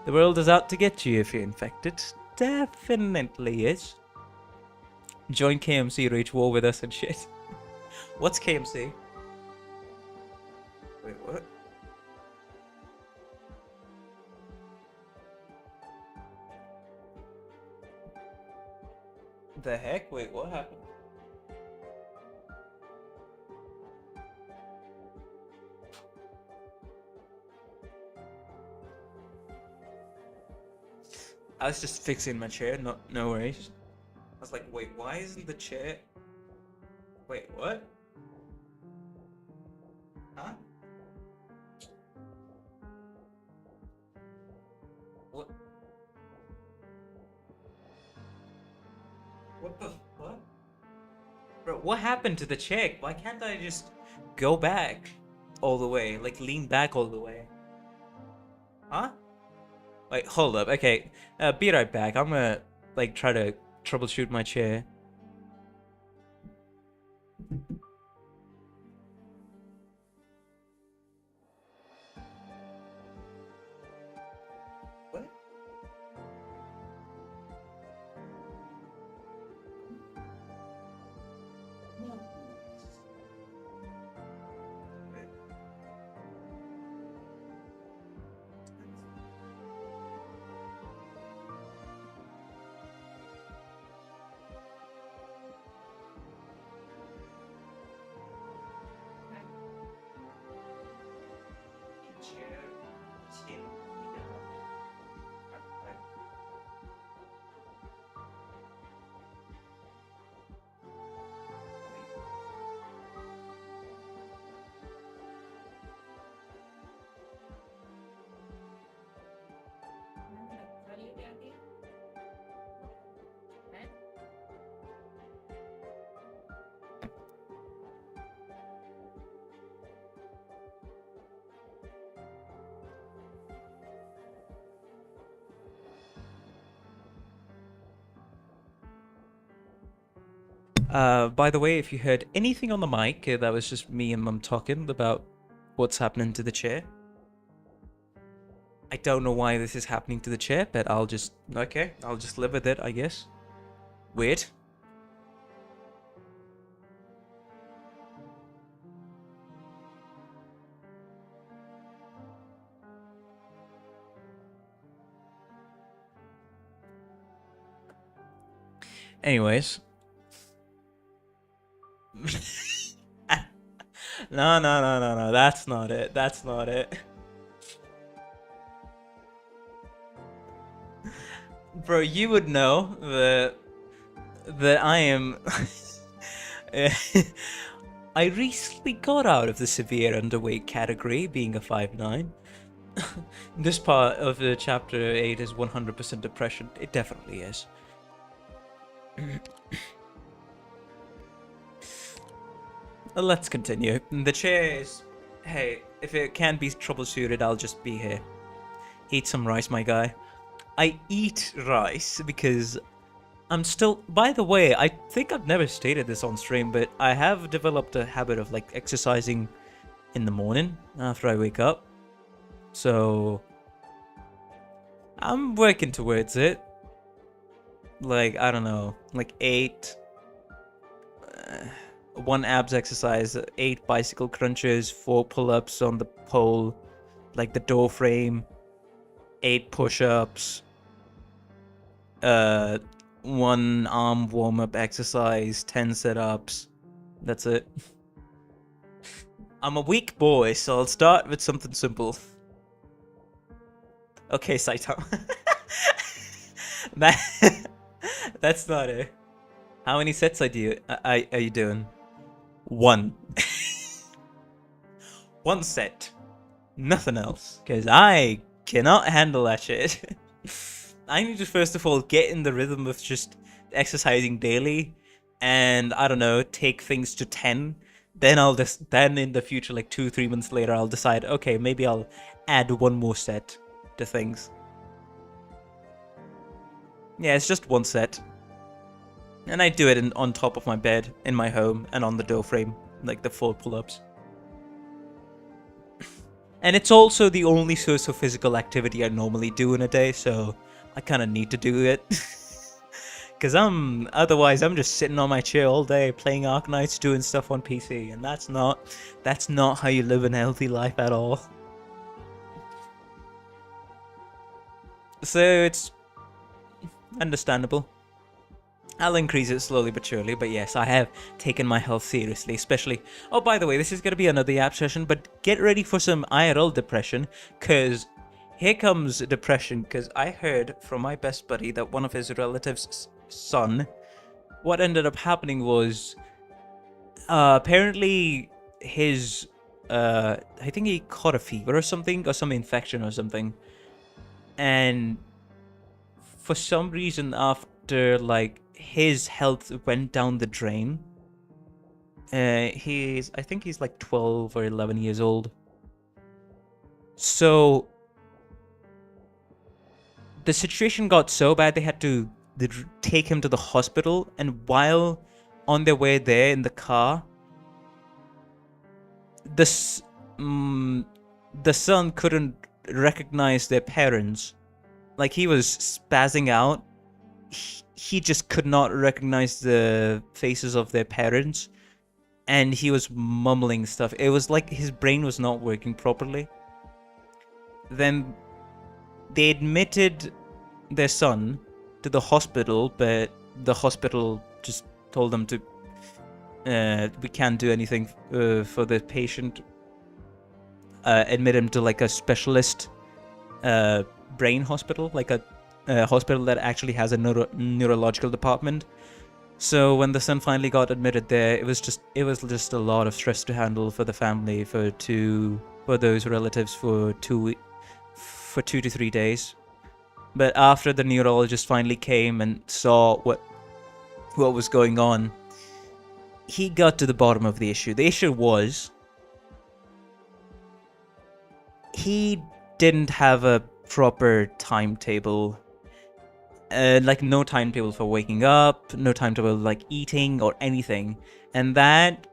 The world is out to get you if you're infected. Definitely is. Join KMC, rage war with us and shit. What's KMC? Wait, what? The heck? Wait, what happened? I was just fixing my chair, no worries. I was like, wait, why isn't the chair... Wait, what? Huh? What? What the... what? Bro, what happened to the chair? Why can't I just go back all the way? Like, lean back all the way? Huh? Wait, hold up. Okay, be right back. I'm gonna, like, try to troubleshoot my chair. What? By the way, if you heard anything on the mic, that was just me and Mum talking about what's happening to the chair. I don't know why this is happening to the chair, but I'll just live with it, I guess. Weird. Anyways. No, that's not it. That's not it. Bro, you would know that I am... I recently got out of the severe underweight category, being a 5'9". This part of the chapter 8 is 100% depression. It definitely is. Let's continue. The chair is... Hey, if it can't be troubleshooted, I'll just be here. Eat some rice, my guy. I eat rice because I'm still... By the way, I think I've never stated this on stream, but I have developed a habit of, like, exercising in the morning after I wake up. So... I'm working towards it. Like, I don't know, like 8... 1 abs exercise, 8 bicycle crunches, 4 pull-ups on the pole, like the door frame, 8 push-ups, 1 arm warm-up exercise, 10 sit-ups. That's it. I'm a weak boy, so I'll start with something simple. Okay, Saitama. That's not it. How many sets are you doing? 1. 1 set. Nothing else. Because I cannot handle that shit. I need to first of all get in the rhythm of just exercising daily. And, I don't know, take things to 10. Then then in the future, like 2-3 months later, I'll decide, okay, maybe I'll add 1 more set to things. Yeah, it's just 1 set. And I do it on top of my bed, in my home, and on the door frame, like the 4 pull-ups. And it's also the only source of physical activity I normally do in a day, so I kind of need to do it. Because otherwise I'm just sitting on my chair all day, playing Arknights, doing stuff on PC, and that's not how you live a healthy life at all. So it's understandable. I'll increase it slowly but surely, but yes, I have taken my health seriously, especially... Oh, by the way, this is going to be another app session, but get ready for some IRL depression, because here comes depression, because I heard from my best buddy that one of his relatives' son, what ended up happening was, apparently his, I think he caught a fever or something, or some infection or something, and for some reason after, like, his health went down the drain. I think he's like 12 or 11 years old. So the situation got so bad they had to take him to the hospital, and while on their way there in the car, the son couldn't recognize their parents. Like, he was spazzing out. He just could not recognize the faces of their parents, and he was mumbling stuff. It was like his brain was not working properly. Then they admitted their son to the hospital, but the hospital just told them to we can't do anything for the patient. Admit him to like a specialist brain hospital, like a hospital that actually has a neurological department. So when the son finally got admitted there, it was just a lot of stress to handle for the family, for those relatives for 2 to 3 days. But after the neurologist finally came and saw what was going on, he got to the bottom of the issue. The issue was he didn't have a proper timetable like no timetable for waking up, no timetable like eating or anything, and that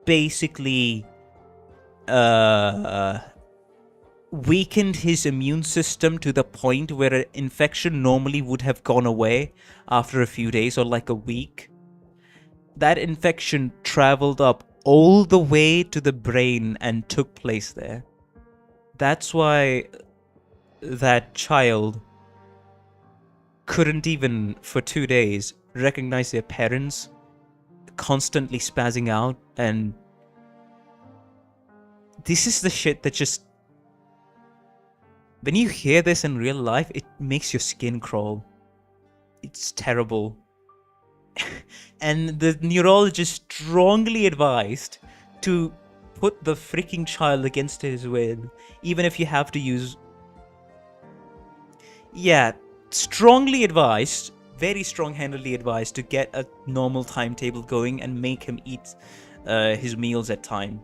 basically weakened his immune system to the point where an infection normally would have gone away after a few days or like a week. That infection traveled up all the way to the brain and took place there. That's why that child couldn't even, for 2 days, recognize their parents, constantly spazzing out, and this is the shit that just... When you hear this in real life, it makes your skin crawl. It's terrible. And the neurologist strongly advised to put the freaking child against his will, even if you have to use... Yeah, strongly advised, very strong-handedly advised to get a normal timetable going and make him eat his meals at time.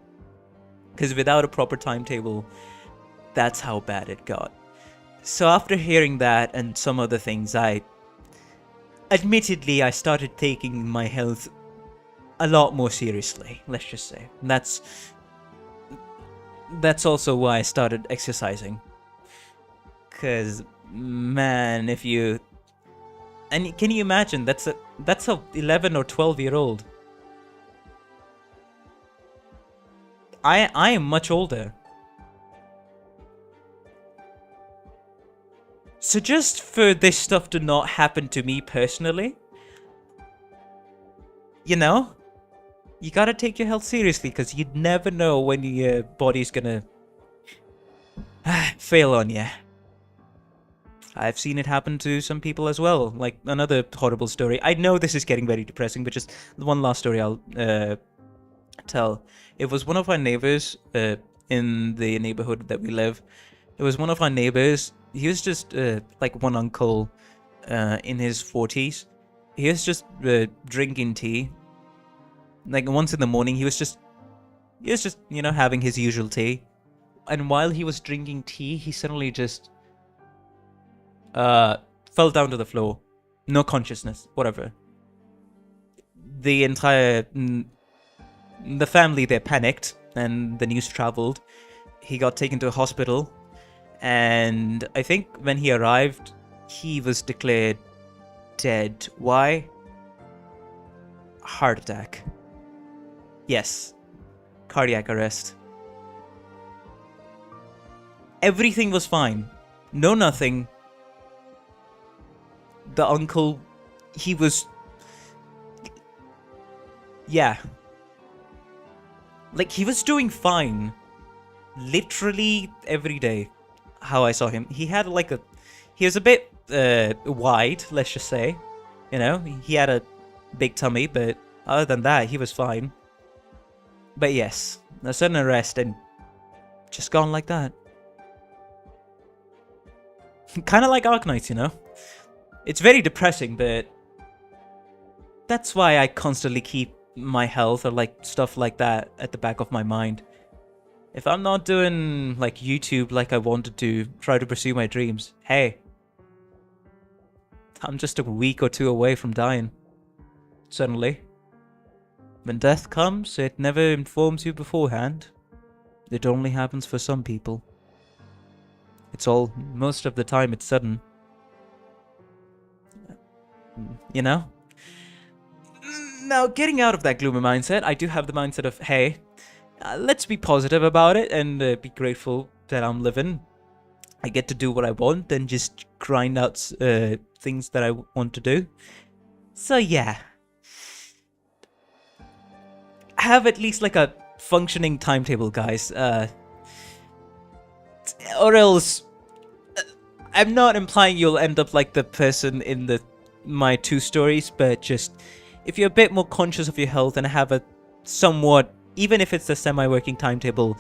Because without a proper timetable, that's how bad it got. So after hearing that and some other things, admittedly, I started taking my health a lot more seriously, let's just say. That's also why I started exercising. Because, man, if you... And can you imagine, that's a 11 or 12-year-old. I am much older. So just for this stuff to not happen to me personally, you know, you gotta take your health seriously, because you'd never know when your body's gonna fail on you. I've seen it happen to some people as well, like another horrible story. I know this is getting very depressing, but just one last story I'll tell. It was one of our neighbors in the neighborhood that we live. It was one of our neighbors. He was just like one uncle in his 40s. He was just drinking tea. Like once in the morning, he was just you know, having his usual tea. And while he was drinking tea, he suddenly just fell down to the floor. No consciousness, whatever. The entire the family there panicked, and the news traveled. He got taken to a hospital. And I think when he arrived, he was declared dead. Why? Heart attack. Yes. Cardiac arrest. Everything was fine. No nothing. The uncle, he was... Yeah. Like, he was doing fine. Literally every day. How I saw him. He had like a... He was a bit wide, let's just say. You know, he had a big tummy, but other than that, he was fine. But yes, a sudden arrest and just gone like that. Kind of like Arknights, you know? It's very depressing, but that's why I constantly keep my health or like stuff like that at the back of my mind. If I'm not doing like YouTube like I wanted to, try to pursue my dreams, hey, I'm just a week or two away from dying. Suddenly. When death comes, it never informs you beforehand. It only happens for some people. Most of the time it's sudden. You know? Now, getting out of that gloomy mindset, I do have the mindset of, hey, let's be positive about it and be grateful that I'm living. I get to do what I want and just grind out things that I want to do. So yeah. Have at least like a functioning timetable, guys. Or else... I'm not implying you'll end up like the person in my two stories, but just... If you're a bit more conscious of your health and have a somewhat... Even if it's a semi-working timetable,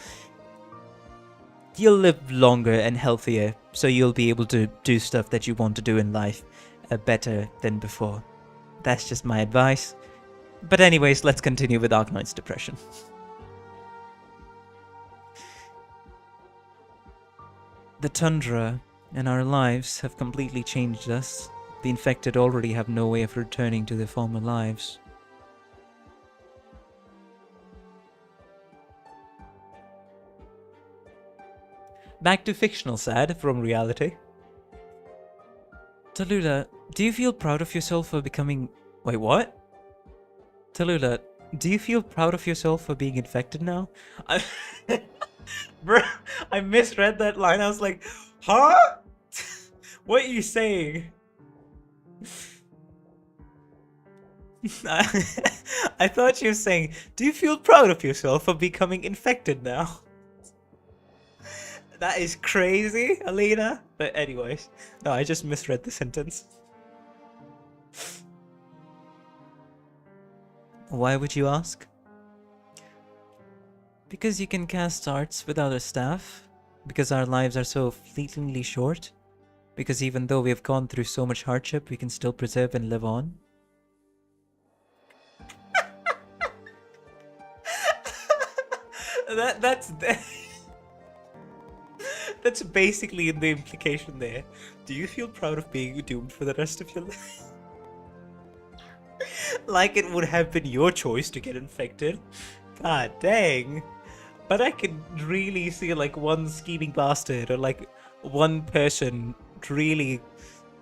you'll live longer and healthier, so you'll be able to do stuff that you want to do in life better than before. That's just my advice. But anyways, let's continue with Arknights' depression. The tundra and our lives have completely changed us. The infected already have no way of returning to their former lives. Back to fictional sad from reality. Talulah, do you feel proud of yourself for becoming... Wait, what? Talulah, do you feel proud of yourself for being infected now? Bro, I misread that line. I was like, huh? What are you saying? I thought you were saying, do you feel proud of yourself for becoming infected now? That is crazy, Alina. But anyways, no, I just misread the sentence. Why would you ask? Because you can cast arts without a staff. Because our lives are so fleetingly short. Because even though we have gone through so much hardship, we can still preserve and live on. That's basically the implication there. Do you feel proud of being doomed for the rest of your life? Like it would have been your choice to get infected. God dang. But I can really see like one scheming bastard or like one person really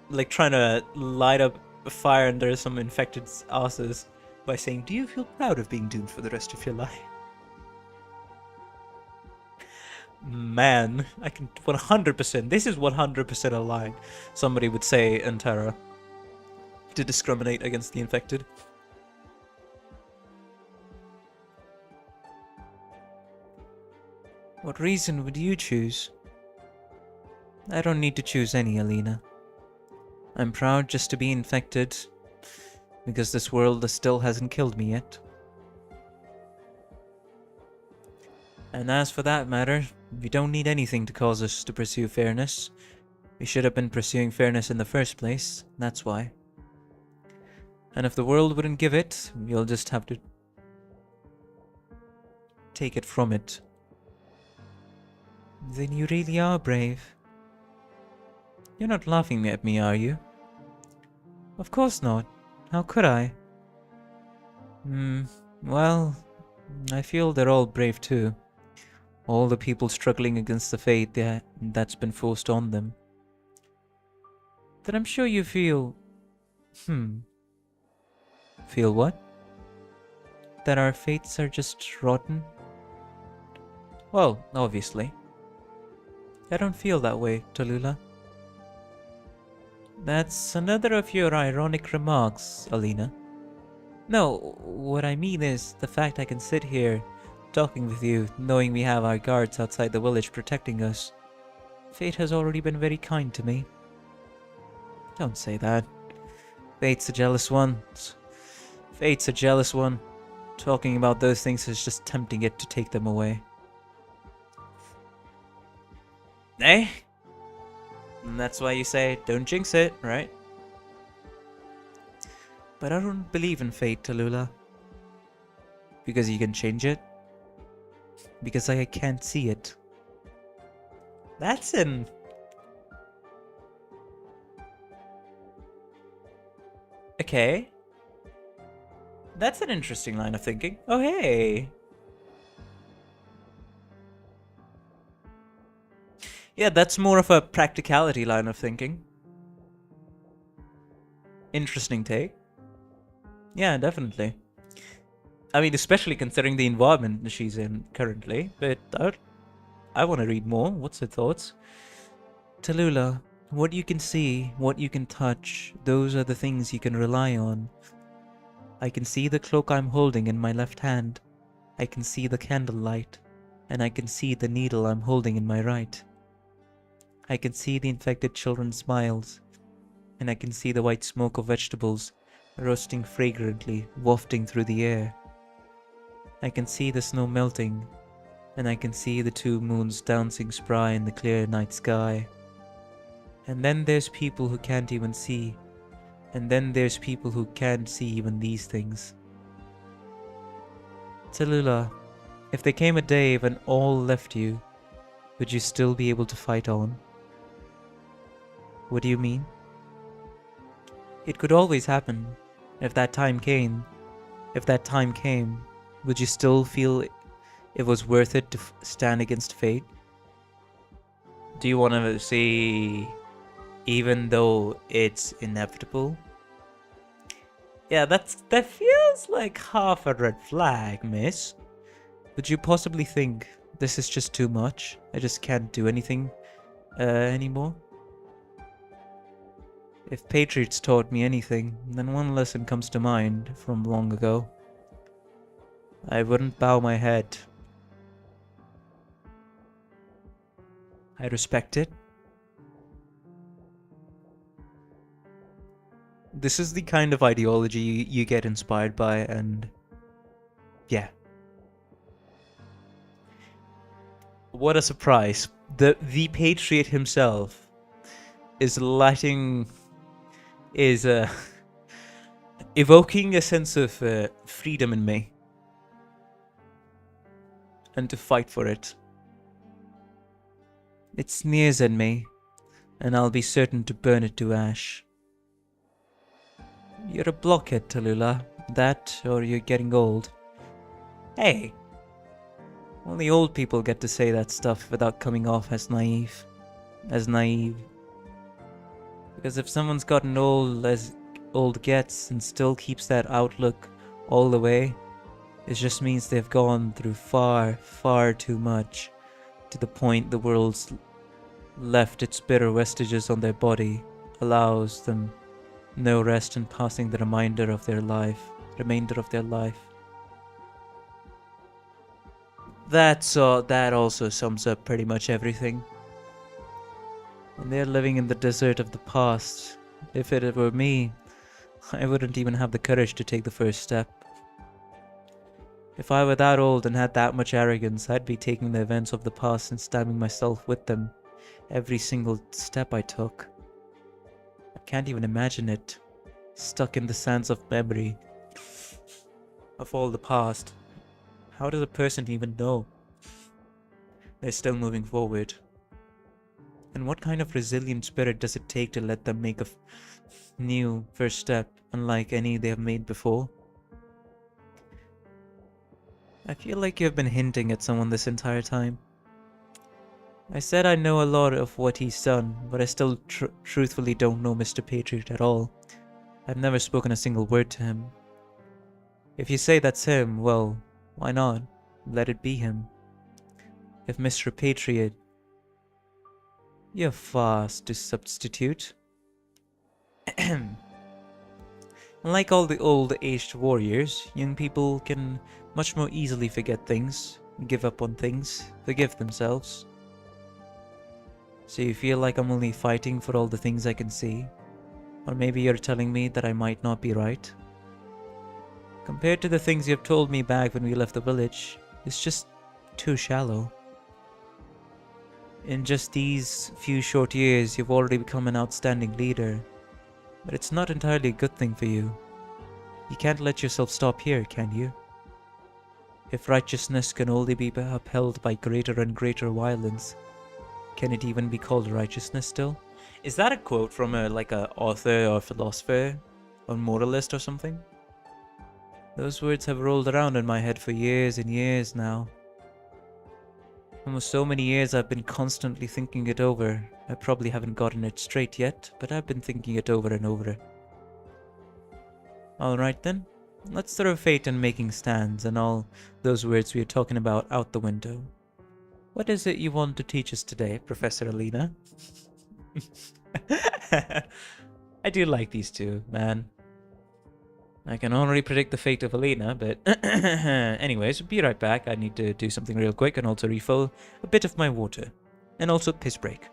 like trying to light up a fire under some infected asses by saying, do you feel proud of being doomed for the rest of your life? Man, I can 100%, this is 100% a line somebody would say in Terra to discriminate against the infected. What reason would you choose? I don't need to choose any, Alina. I'm proud just to be infected because this world still hasn't killed me yet. And as for that matter, we don't need anything to cause us to pursue fairness. We should have been pursuing fairness in the first place, that's why. And if the world wouldn't give it, we'll just have to take it from it. Then you really are brave. You're not laughing at me, are you? Of course not. How could I? Well, I feel they're all brave too. All the people struggling against the fate that's been forced on them. Then I'm sure you feel... Feel what? That our fates are just rotten? Well, obviously. I don't feel that way, Talulah. That's another of your ironic remarks, Alina. No, what I mean is the fact I can sit here talking with you, knowing we have our guards outside the village protecting us. Fate has already been very kind to me. Don't say that. Fate's a jealous one. Fate's a jealous one. Talking about those things is just tempting it to take them away. Eh? And that's why you say, don't jinx it, right? But I don't believe in fate, Talulah. Because you can change it. Because I can't see it. That's an... Okay. That's an interesting line of thinking. Oh, hey! Yeah, that's more of a practicality line of thinking. Interesting take. Yeah, definitely. I mean, especially considering the environment she's in currently. But I want to read more. What's her thoughts? Talulah, what you can see, what you can touch, those are the things you can rely on. I can see the cloak I'm holding in my left hand. I can see the candlelight. And I can see the needle I'm holding in my right. I can see the infected children's smiles. And I can see the white smoke of vegetables roasting fragrantly, wafting through the air. I can see the snow melting, and I can see the two moons dancing spry in the clear night sky. And then there's people who can't even see, and then there's people who can't see even these things. Talulah, if there came a day when all left you, would you still be able to fight on? What do you mean? It could always happen. If that time came, would you still feel it was worth it to stand against fate? Do you want to see, even though it's inevitable? Yeah, that feels like half a red flag, miss. Would you possibly think this is just too much? I just can't do anything anymore? If Patriots taught me anything, then one lesson comes to mind from long ago. I wouldn't bow my head. I respect it. This is the kind of ideology you get inspired by, and yeah. What a surprise. The Patriot himself is evoking a sense of freedom in me. And to fight for it. It sneers at me, and I'll be certain to burn it to ash. You're a blockhead, Talulah. That, or you're getting old. Hey! Only old people get to say that stuff without coming off as naive. Because if someone's gotten old as old gets and still keeps that outlook all the way, it just means they've gone through far, far too much, to the point the world's left its bitter vestiges on their body, allows them no rest in passing the remainder of their life. That also sums up pretty much everything. And they're living in the desert of the past. If it were me, I wouldn't even have the courage to take the first step. If I were that old and had that much arrogance, I'd be taking the events of the past and stabbing myself with them every single step I took. I can't even imagine it. Stuck in the sands of memory of all the past. How does a person even know they're still moving forward? And what kind of resilient spirit does it take to let them make a new first step, unlike any they have made before? I feel like you've been hinting at someone this entire time. I said I know a lot of what he's done, but I still truthfully don't know Mr. Patriot at all. I've never spoken a single word to him. If you say that's him, well, why not? Let it be him. If Mr. Patriot... You're fast to substitute. Unlike all the old-aged warriors, young people can much more easily forget things, give up on things, forgive themselves. So you feel like I'm only fighting for all the things I can see? Or maybe you're telling me that I might not be right? Compared to the things you've told me back when we left the village, it's just too shallow. In just these few short years, you've already become an outstanding leader. But it's not entirely a good thing for you. You can't let yourself stop here, can you? If righteousness can only be upheld by greater and greater violence, can it even be called righteousness still? Is that a quote from a author or philosopher or moralist or something? Those words have rolled around in my head for years and years now. Almost so many years I've been constantly thinking it over. I probably haven't gotten it straight yet, but I've been thinking it over and over. Alright then, let's throw fate and making stands and all those words we are talking about out the window. What is it you want to teach us today, Professor Alina? I do like these two, man. I can already predict the fate of Alina, but anyways, be right back. I need to do something real quick and also refill a bit of my water. And also piss break.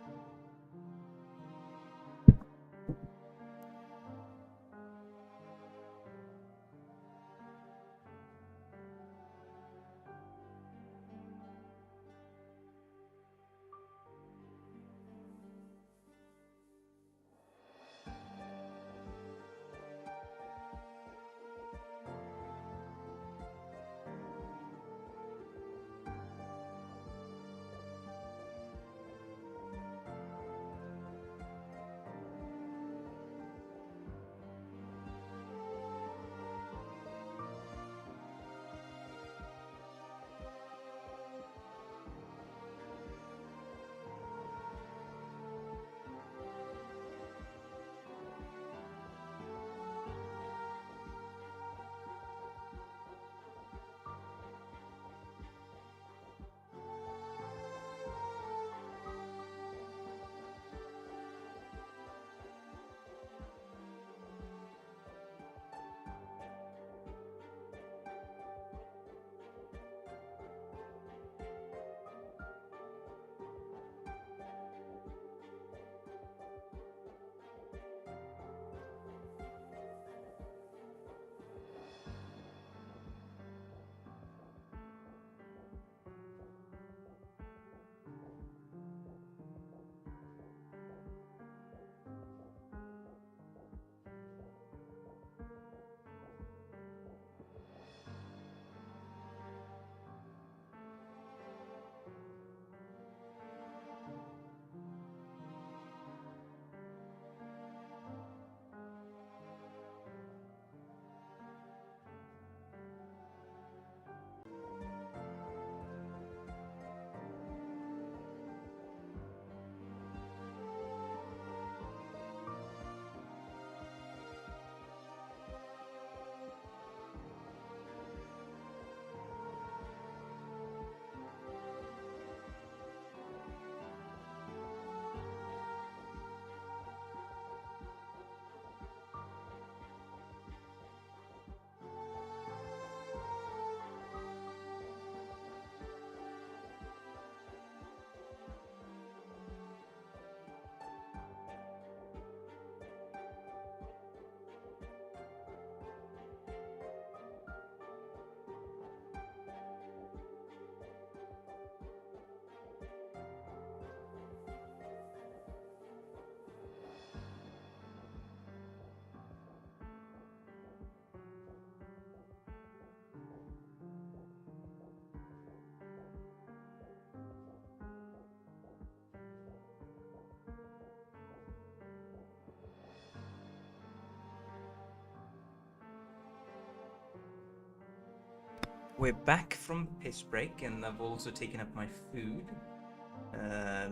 we're back from piss break, and I've also taken up my food.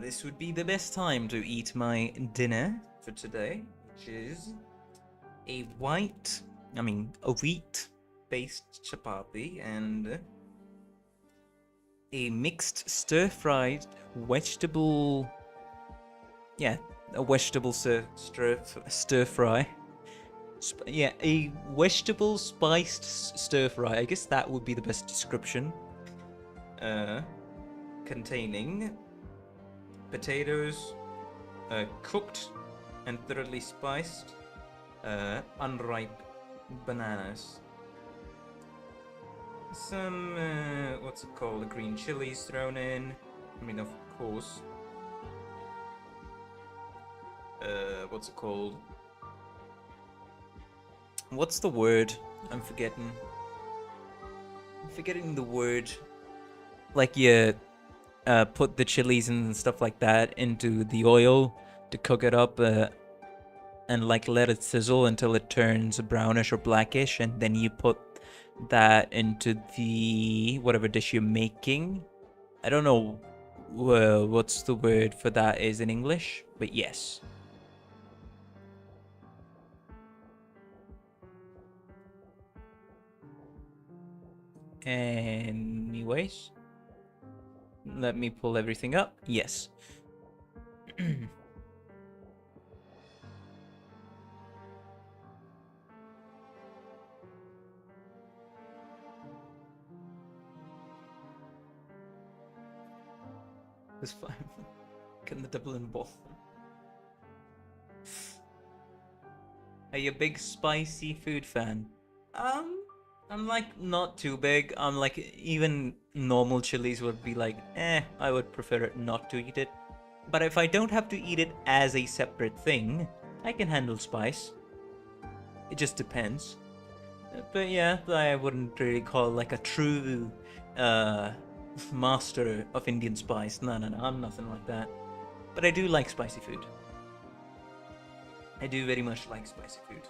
This would be the best time to eat my dinner for today, which is a wheat-based chapati and a mixed stir-fried vegetable. Yeah, a vegetable stir-fry. A vegetable spiced stir-fry. I guess that would be the best description. Containing potatoes, cooked and thoroughly spiced, unripe bananas. Some, green chilies thrown in. I mean, of course. What's the word? I'm forgetting the word. Like, you put the chilies and stuff like that into the oil to cook it up, and like let it sizzle until it turns brownish or blackish, and then you put that into the whatever dish you're making. I don't know what's the word for that is in English, but yes. Anyways, let me pull everything up. Yes. This fine. Can the double in ball? Are you a big spicy food fan? I'm like not too big. I'm like even normal chilies would be like, I would prefer it not to eat it. But if I don't have to eat it as a separate thing, I can handle spice. It just depends. But yeah, I wouldn't really call like a true master of Indian spice. No, I'm nothing like that. But I do like spicy food. I do very much like spicy food.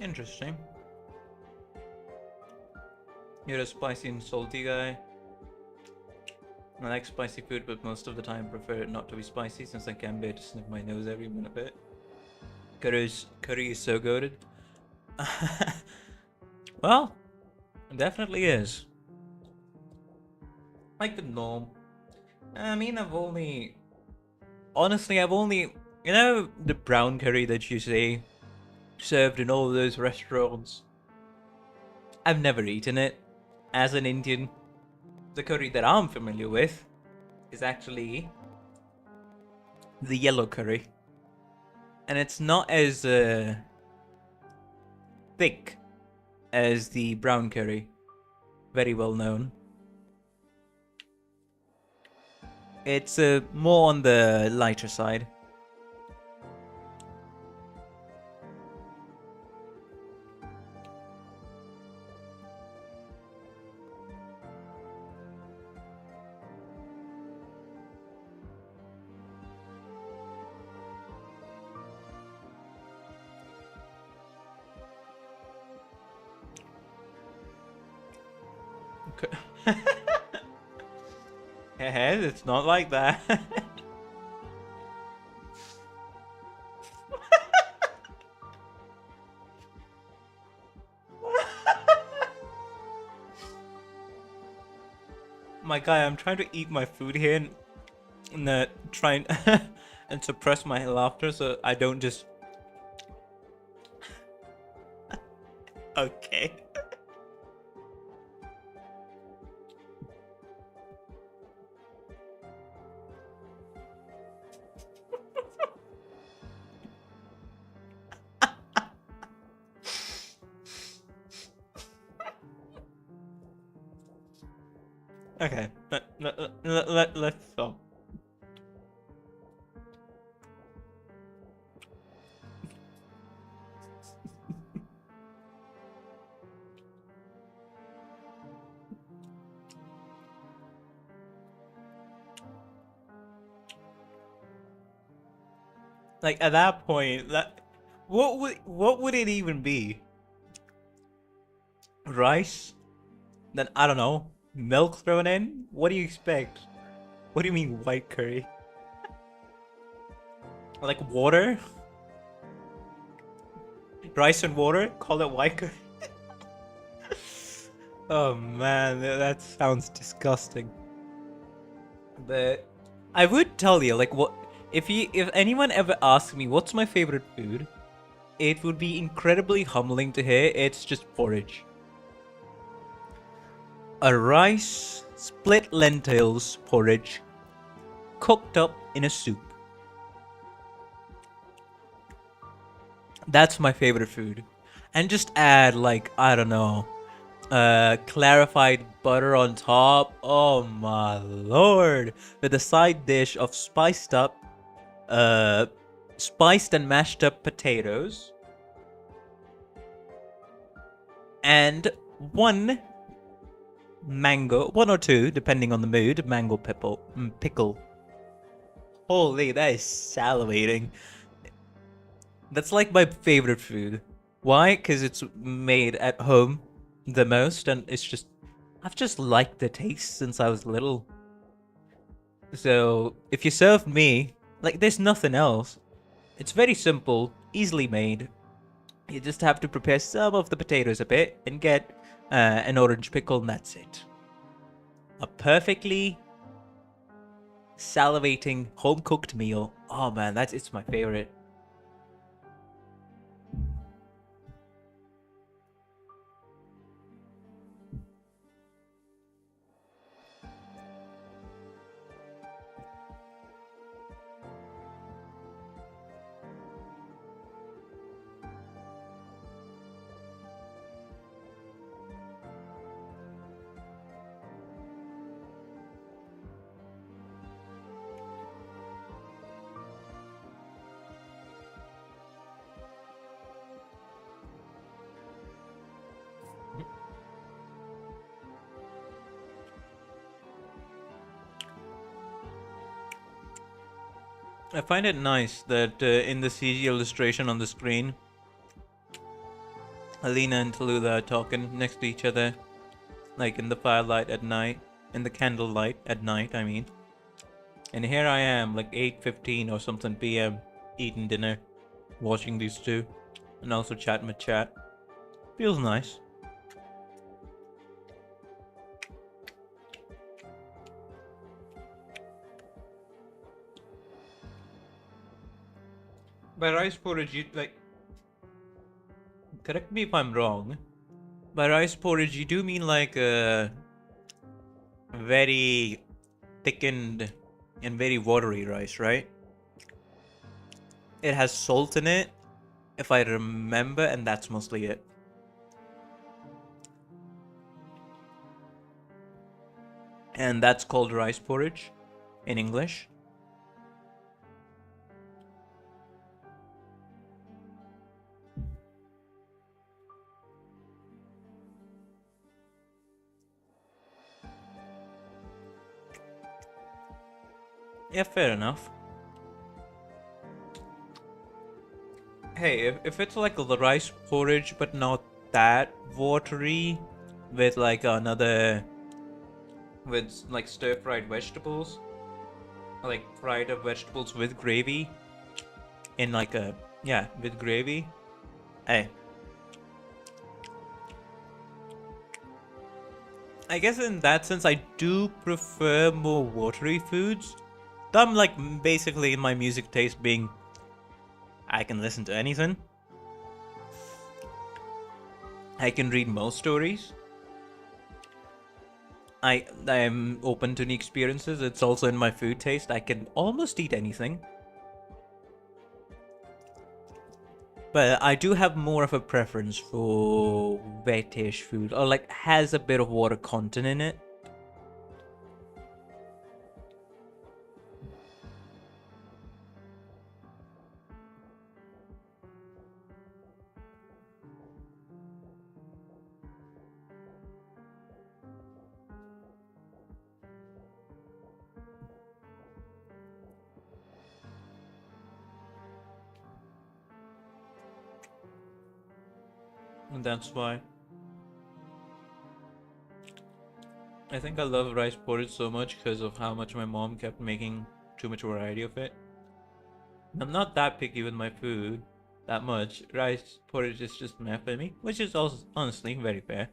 Interesting. You're a spicy and salty guy. I like spicy food, but most of the time prefer it not to be spicy since I can bear to sniff my nose every bit. Curry is so goated. Well, it definitely is. Like the norm. I mean, honestly, you know, the brown curry that you say served in all those restaurants. I've never eaten it. As an Indian, the curry that I'm familiar with is actually the yellow curry. And it's not as thick as the brown curry. Very well known. It's more on the lighter side. It's not like that. My guy, I'm trying to eat my food here and trying and suppress my laughter so I don't just. Okay. Okay. Let's stop. Like at that point, what would it even be? Rice? Then I don't know. Milk thrown in? What do you expect? What do you mean white curry? Like water? Rice and water? Call it white curry? Oh man, that sounds disgusting. But I would tell you, like, what if anyone ever asks me what's my favorite food, it would be incredibly humbling to hear it's just porridge. A rice, split lentils porridge, cooked up in a soup. That's my favorite food. And just add, like, I don't know, clarified butter on top. Oh my lord. With a side dish of spiced and mashed up potatoes. And one or two, depending on the mood, mango pickle. Holy, that is salivating. That's like my favorite food. Why? Because it's made at home the most, and I've just liked the taste since I was little. So, if you serve me, like, there's nothing else. It's very simple, easily made. You just have to prepare some of the potatoes a bit and get an orange pickle, and that's it. A perfectly salivating home-cooked meal. Oh man, it's my favorite. I find it nice that in the CG illustration on the screen, Alina and Talulah are talking next to each other, like in the firelight at night, in the candlelight at night, I mean. And here I am, like 8:15 or something p.m., eating dinner, watching these two, and also chatting with chat. Feels nice. By rice porridge, you like. Correct me if I'm wrong. By rice porridge, you do mean like a very thickened and very watery rice, right? It has salt in it, if I remember, and that's mostly it. And that's called rice porridge in English. Yeah, fair enough. Hey, if it's like the rice porridge, but not that watery, with like with like stir-fried vegetables, like fried up vegetables with gravy, in like with gravy. Hey, I guess in that sense, I do prefer more watery foods. I'm like basically in my music taste being, I can listen to anything. I can read most stories. I am open to new experiences. It's also in my food taste. I can almost eat anything. But I do have more of a preference for wetish food, or like has a bit of water content in it. And that's why. I think I love rice porridge so much because of how much my mom kept making too much variety of it. I'm not that picky with my food that much. Rice porridge is just meh for me, which is also honestly very fair.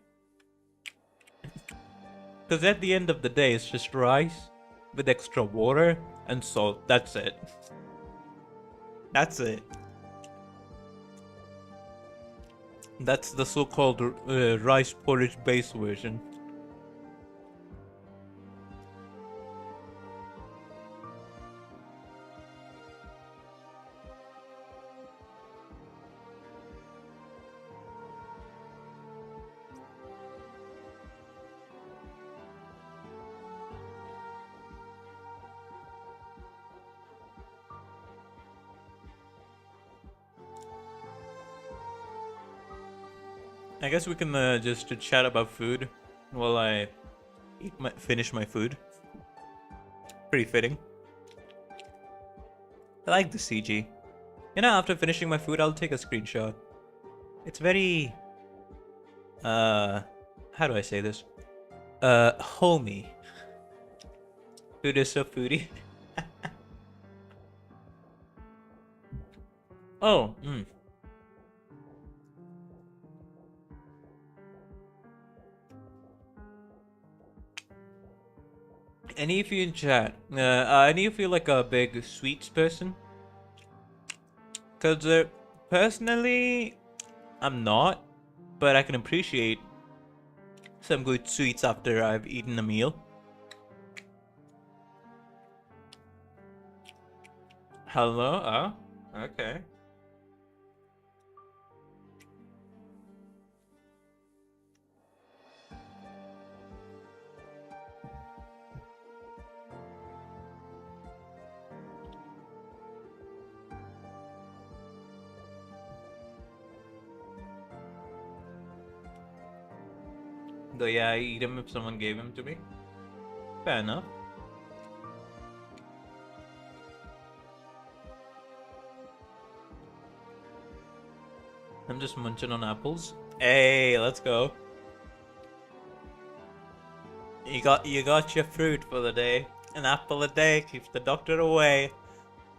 Because at the end of the day, it's just rice with extra water and salt. That's it. That's it. That's the so-called rice porridge base version. I guess we can just chat about food while I finish my food. Pretty fitting. I like the CG. You know, after finishing my food, I'll take a screenshot. It's very... how do I say this? Homey. Food is so foodie. Oh, Any of you in chat, any of you like a big sweets person? Because personally, I'm not, but I can appreciate some good sweets after I've eaten a meal. Hello? Oh, okay. Though yeah, I eat him if someone gave him to me. Fair enough. I'm just munching on apples. Hey, let's go. You got your fruit for the day. An apple a day keeps the doctor away.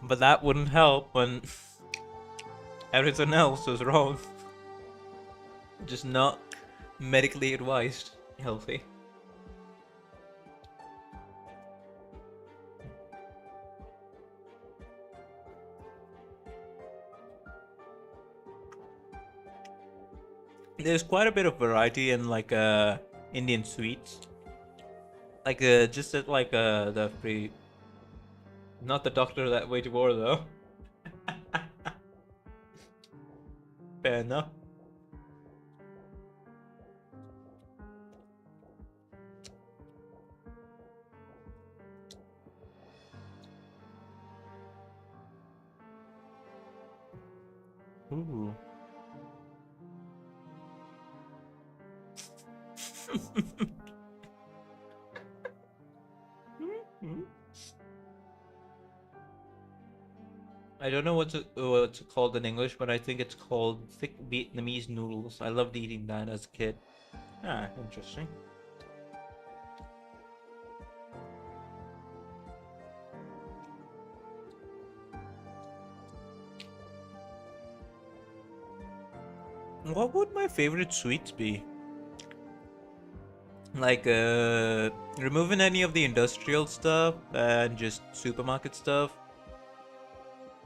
But that wouldn't help when everything else was wrong. Just not medically advised healthy. There's quite a bit of variety in like Indian sweets. Like just at like the free, not the doctor that way to war though. Fair enough. Ooh. I don't know what's called in English, but I think it's called thick Vietnamese noodles. I loved eating that as a kid. Ah, interesting. What would my favorite sweets be? Like, removing any of the industrial stuff and just supermarket stuff.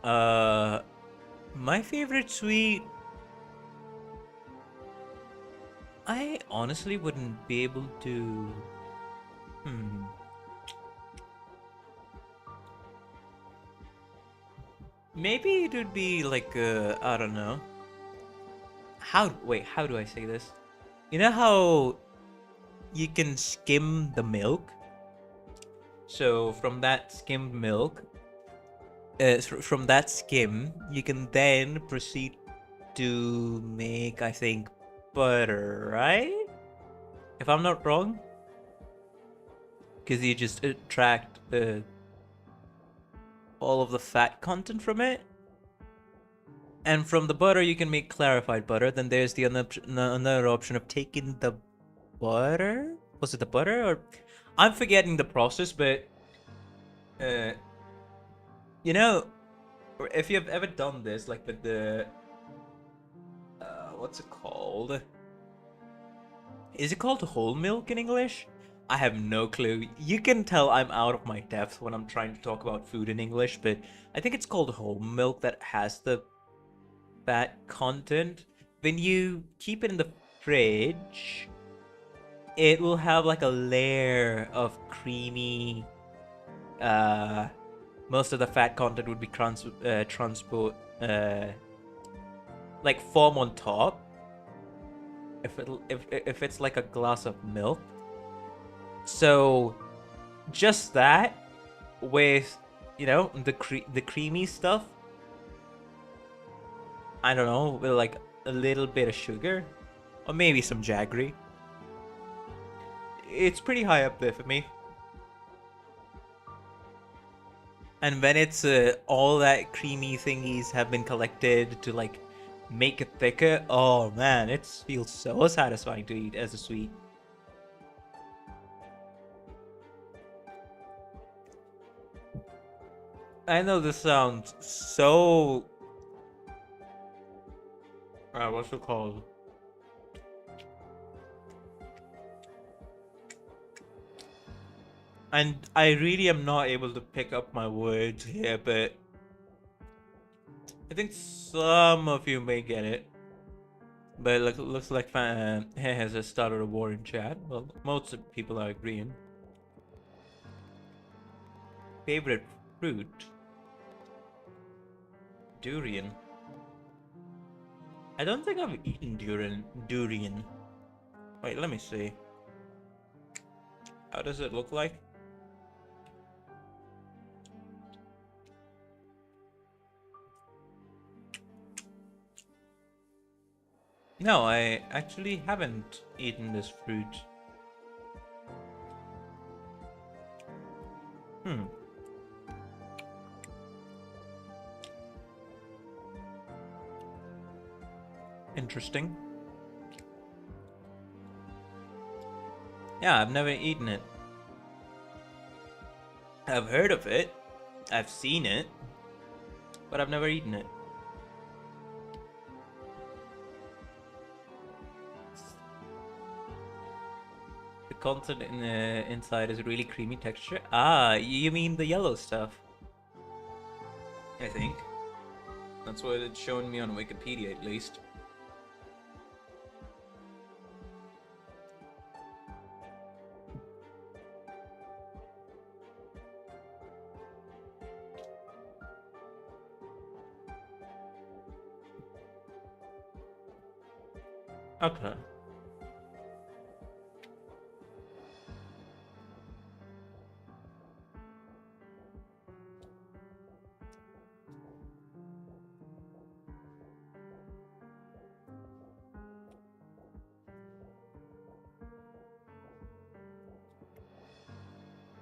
My favorite sweet... I honestly wouldn't be able to... Maybe it would be like, I don't know. How do I say this? You know how you can skim the milk? So from that skimmed milk, from that skim, you can then proceed to make, I think, butter, right? If I'm not wrong? Because you just extract all of the fat content from it. And from the butter, you can make clarified butter. Then there's the another option of taking the butter. Was it the butter or? I'm forgetting the process, but you know, if you've ever done this, like with the what's it called? Is it called whole milk in English? I have no clue. You can tell I'm out of my depth when I'm trying to talk about food in English, but I think it's called whole milk that has the fat content. When you keep it in the fridge, it will have like a layer of creamy most of the fat content would be transport like form on top if it's like a glass of milk. So just that with, you know, the creamy stuff, I don't know, with like a little bit of sugar or maybe some jaggery, it's pretty high up there for me. And when it's all that creamy thingies have been collected to like make it thicker, oh man, it feels so satisfying to eat as a sweet. I know this sounds so what's it called? And I really am not able to pick up my words here, but I think some of you may get it. But looks like Hair has started a war in chat. Well, most of the people are agreeing. Favorite fruit? Durian. I don't think I've eaten durian. Wait, let me see. How does it look like? No, I actually haven't eaten this fruit. Interesting. Yeah, I've never eaten it. I've heard of it. I've seen it. But I've never eaten it. The content in the inside is really creamy texture. Ah, you mean the yellow stuff? I think. That's what it's showing me on Wikipedia, at least. Okay.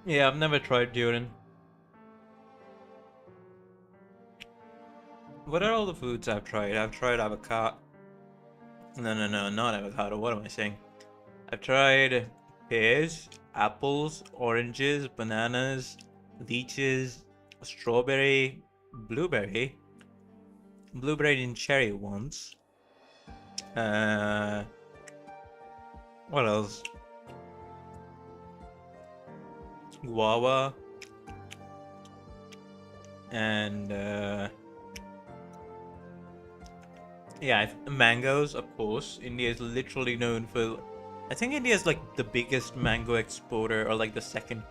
Yeah, I've never tried durian. What are all the foods I've tried? I've tried avocado. No, not avocado. What am I saying? I've tried pears, apples, oranges, bananas, lychees, strawberry, blueberry and cherry once. What else? Guava. And yeah, mangoes, of course. India is literally known for... I think India is like the biggest mango exporter, or like the second.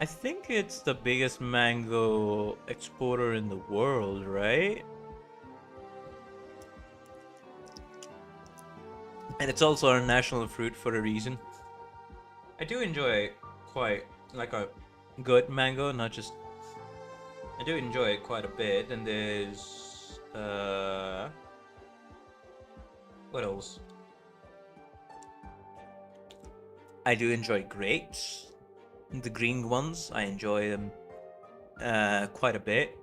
I think it's the biggest mango exporter in the world, right? And it's also our national fruit for a reason. I do enjoy quite like a good mango, not just... I do enjoy it quite a bit. And there's what else? I do enjoy grapes. The green ones, I enjoy them quite a bit.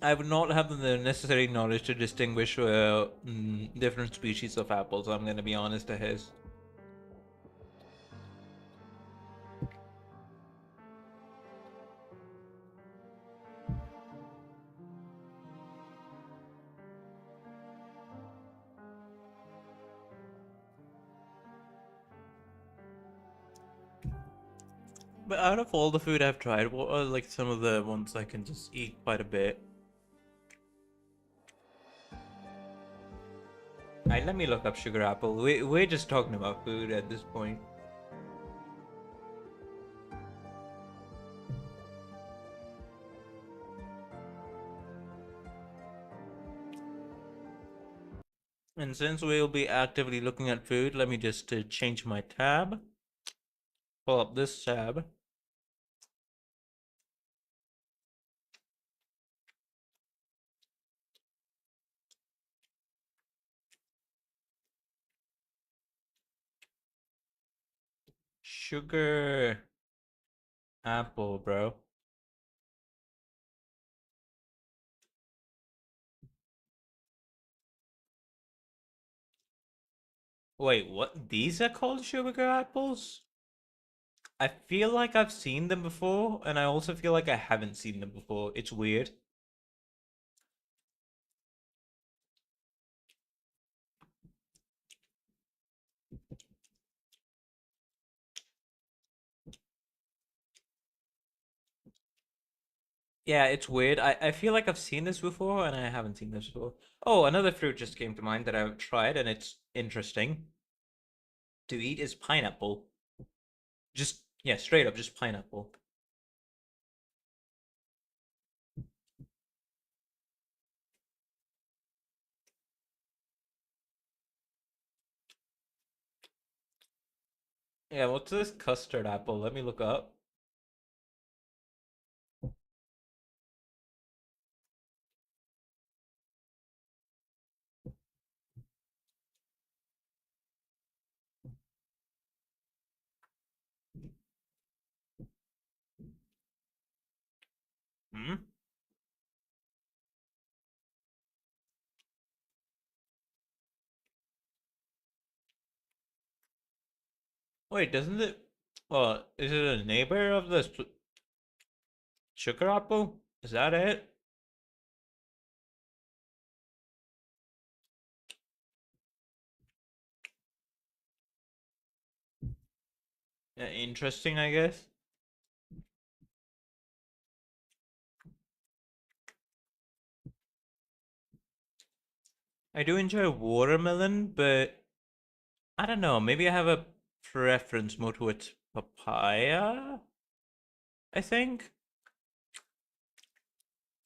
I would not have the necessary knowledge to distinguish different species of apples. I'm gonna be honest to his. But out of all the food I've tried, what are like some of the ones I can just eat quite a bit? Alright, let me look up sugar apple. We're just talking about food at this point. And since we'll be actively looking at food, let me just change my tab. Pull up this tab. Sugar apple, bro. Wait, what? These are called sugar apples? I feel like I've seen them before, and I also feel like I haven't seen them before. It's weird. Yeah, it's weird. I feel like I've seen this before, and I haven't seen this before. Oh, another fruit just came to mind that I've tried, and it's interesting to eat is pineapple. Just, yeah, straight up, just pineapple. Yeah, what's this custard apple? Let me look up. Hmm? Wait, doesn't it? Is it a neighbor of the sugar apple? Is that it? Yeah, interesting, I guess. I do enjoy watermelon, but I don't know. Maybe I have a preference more towards papaya. I think.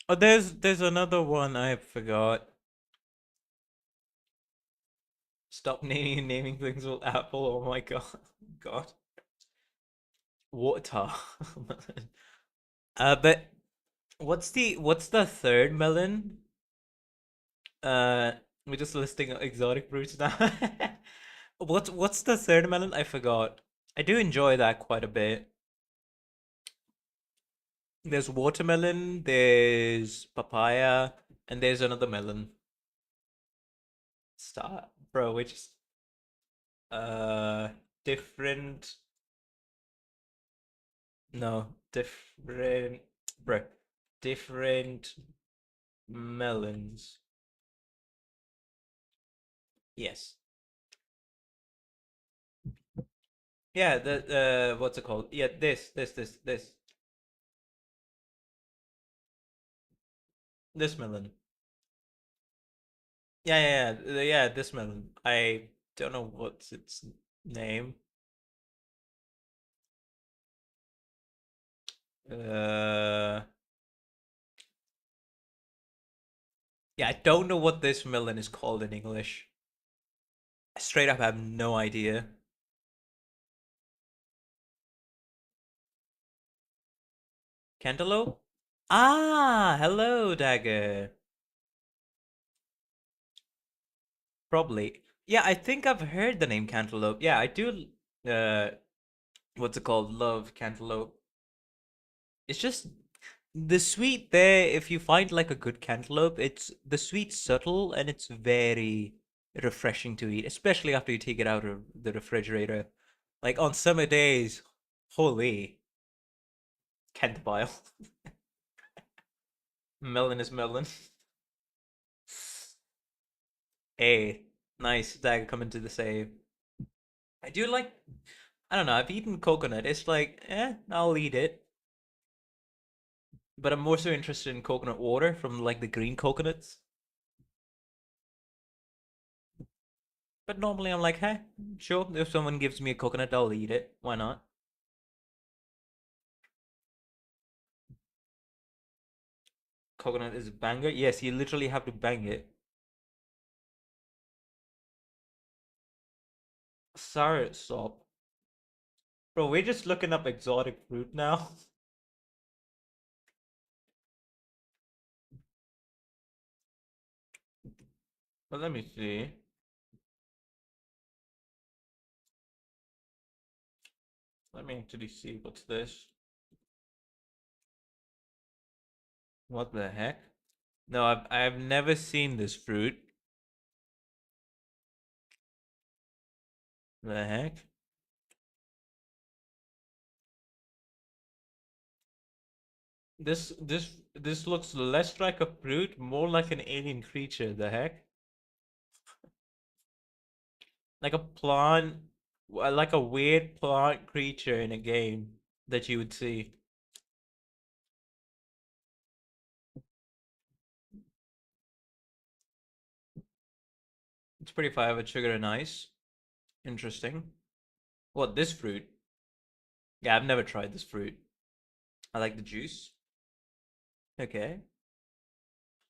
Oh, there's another one I forgot. Stop naming things with apple. Oh my god, god. Water. But what's the third melon? Uh, we're just listing exotic fruits now. What's the third melon? I forgot. I do enjoy that quite a bit. There's watermelon, there's papaya, and there's another melon. Start, bro, which uh different no, different bro. Different melons. Yes. Yeah, the what's it called? Yeah, this melon. Yeah, this melon. I don't know what's its name. Uh, yeah, I don't know what this melon is called in English. I straight up have no idea. Cantaloupe? Ah, hello, Dagger. Probably. Yeah, I think I've heard the name cantaloupe. Yeah, I do. What's it called? Love cantaloupe. It's just The sweet there, if you find like a good cantaloupe, it's the sweet's subtle and it's very refreshing to eat, especially after you take it out of the refrigerator. Like on summer days, holy Kent melon is melon. Hey, nice Dag coming to the save. I do like, I don't know, I've eaten coconut. It's like, I'll eat it. But I'm more so interested in coconut water from like the green coconuts. But normally I'm like, hey, sure, if someone gives me a coconut, I'll eat it. Why not? Coconut is a banger. Yes, you literally have to bang it. Sour sop. Bro, we're just looking up exotic fruit now. But let me see. Let me actually see what's this. What the heck? No, I've never seen this fruit. The heck? This looks less like a fruit, more like an alien creature. The heck? Like a plant, like a weird plant creature in a game that you would see. It's pretty fire with sugar and ice. Interesting. What, this fruit? Yeah, I've never tried this fruit. I like the juice. Okay.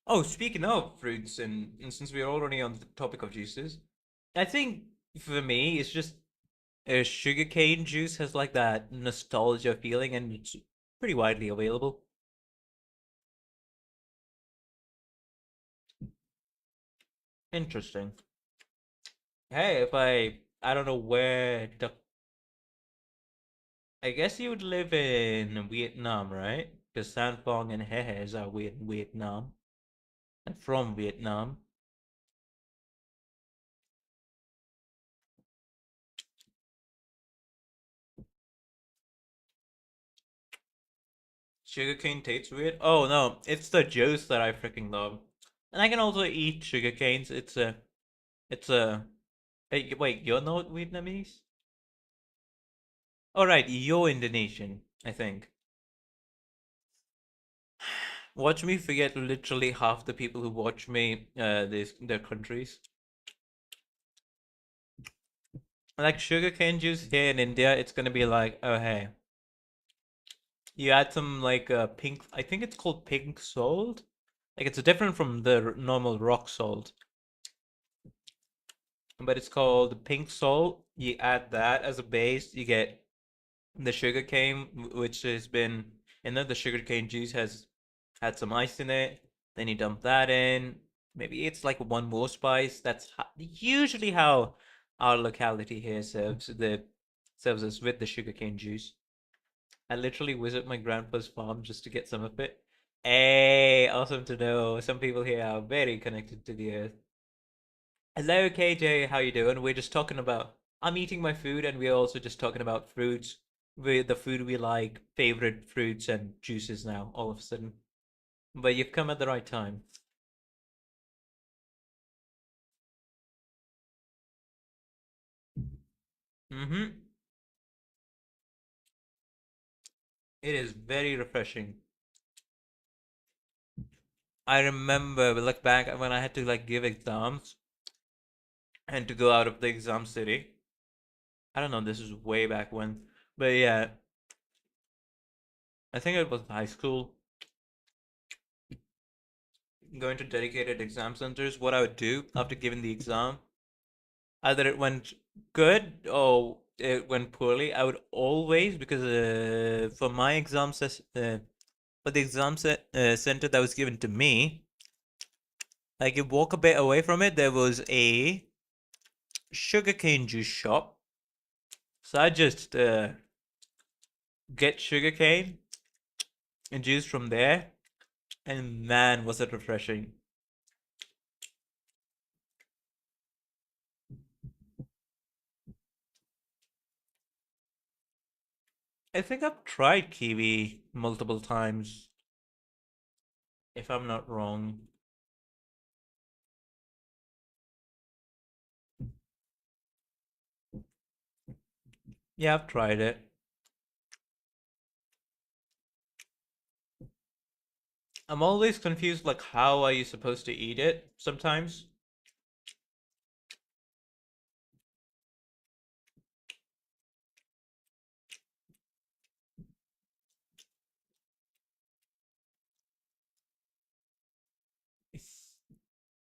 Oh, speaking of fruits, and since we're already on the topic of juices, I think for me, it's just sugarcane juice has like that nostalgia feeling, and it's pretty widely available. Interesting. Hey, if I don't know where the I guess you would live in Vietnam, right? Because Sanfong and Hehes are Vietnam and from Vietnam. Sugarcane tastes weird. Oh no, it's the juice that I freaking love, and I can also eat sugarcanes. It's a. Hey, wait, you're not Vietnamese? All right, you're Indonesian, I think. Watch me forget literally half the people who watch me. Their countries. Like sugarcane juice here in India, it's gonna be like, oh hey, you add some like pink. I think it's called pink salt. Like it's different from the normal rock salt, but it's called pink salt. You add that as a base. You get the sugar cane, which has been, and then the sugar cane juice has had some ice in it. Then you dump that in. Maybe it's like one more spice. That's usually how our locality here serves us with the sugarcane juice. I literally visit my grandpa's farm just to get some of it. Hey, awesome to know. Some people here are very connected to the earth. Hello, KJ. How you doing? We're just talking about. I'm eating my food, and we're also just talking about fruits. With the food we like, favorite fruits and juices now. All of a sudden, but you've come at the right time. Mm-hmm. It is very refreshing. I remember, look back when I had to like give exams and to go out of the exam city. I don't know. This is way back when, but yeah, I think it was high school. Going to dedicated exam centers. What I would do after giving the exam, either it went good or it went poorly. I would always, because for my for the center that was given to me, like you walk a bit away from it, there was a sugarcane juice shop. So I just get sugarcane juice from there, and man, was it refreshing. I think I've tried kiwi multiple times, if I'm not wrong. Yeah, I've tried it. I'm always confused, like, how are you supposed to eat it sometimes?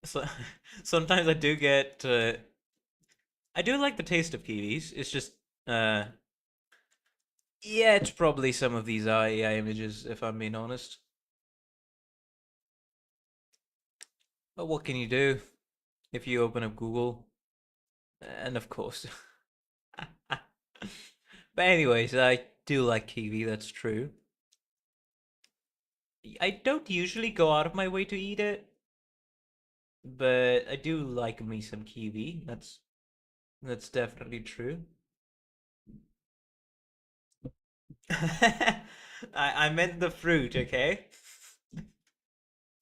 So, sometimes I do get, I do like the taste of kiwis. It's just, uh, yeah, it's probably some of these are AI images, if I'm being honest. But what can you do if you open up Google? And of course. But anyways, I do like kiwi, that's true. I don't usually go out of my way to eat it, but I do like me some kiwi. That's definitely true. I meant the fruit, okay?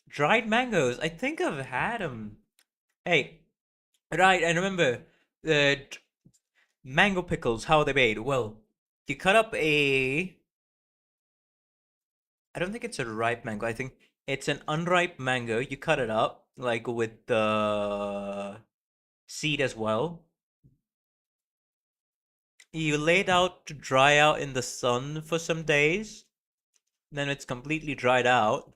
Dried mangoes. I think I've had them. Hey, right, I remember the mango pickles, how they made. Well, you cut up a. I don't think it's a ripe mango. I think it's an unripe mango. You cut it up, like with the seed as well. You lay it out to dry out in the sun for some days. Then it's completely dried out.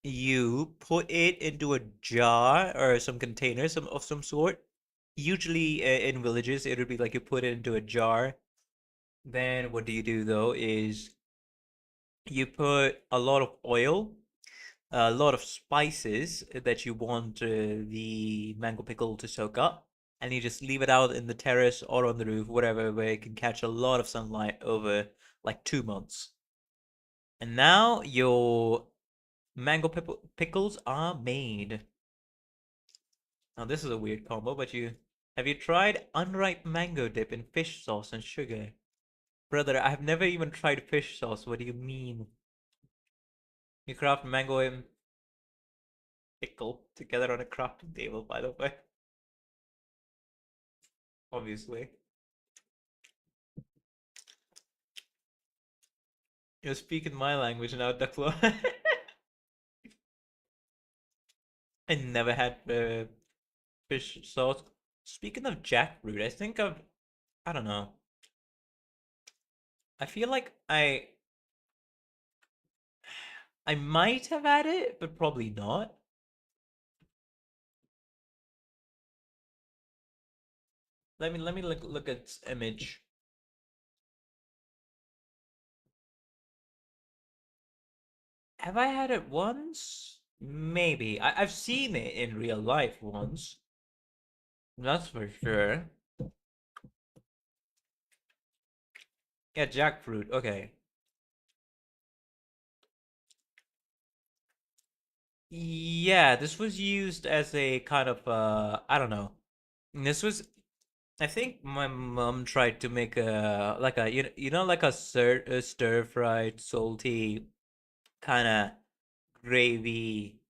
You put it into a jar or some container of some sort. Usually in villages, it would be like you put it into a jar. Then what do you do though is you put a lot of oil, a lot of spices that you want the mango pickle to soak up, and you just leave it out in the terrace or on the roof, whatever, where it can catch a lot of sunlight over like 2 months. And now your mango pickles are made. Now this is a weird combo, but have you tried unripe mango dip in fish sauce and sugar? Brother, I've never even tried fish sauce. What do you mean? You craft mango and pickle together on a crafting table, by the way. Obviously. You're speaking my language now, Ducklo. I never had fish sauce. Speaking of jackfruit, I don't know. I feel like I might have had it, but probably not. Let me look at its image. Have I had it once? Maybe. I've seen it in real life once. That's for sure. Yeah, jackfruit. Okay. Yeah, this was used as a kind of I don't know. This was I think my mom tried to make a like a like a stir fried salty kind of gravy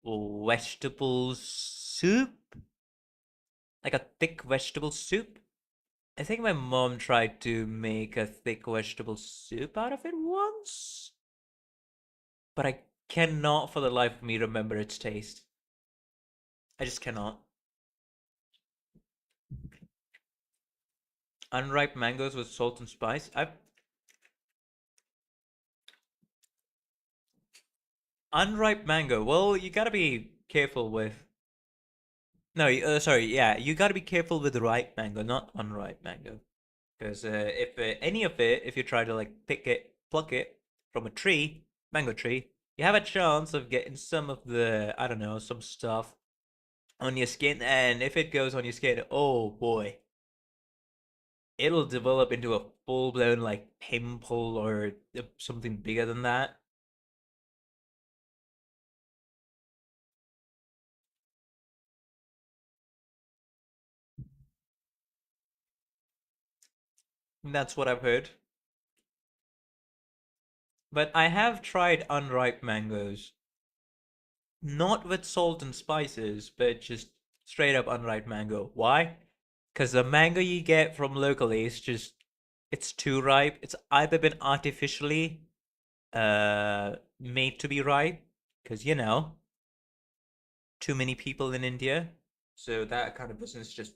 vegetable soup, like a thick vegetable soup. I think my mom tried to make a thick vegetable soup out of it once, but I cannot for the life of me remember its taste. I just cannot. Unripe mangoes with salt and spice. I've unripe mango. Well, you gotta be careful with. No, sorry. Yeah, you gotta be careful with ripe mango, not unripe mango. Because if any of it, if you try to like pluck it from a tree, mango tree, you have a chance of getting some of the, I don't know, some stuff on your skin. And if it goes on your skin, oh boy, it'll develop into a full blown like pimple or something bigger than that. That's what I've heard. But I have tried unripe mangoes. Not with salt and spices, but just straight up unripe mango. Why? Because the mango you get from locally is just, it's too ripe. It's either been artificially made to be ripe, because too many people in India. So that kind of business just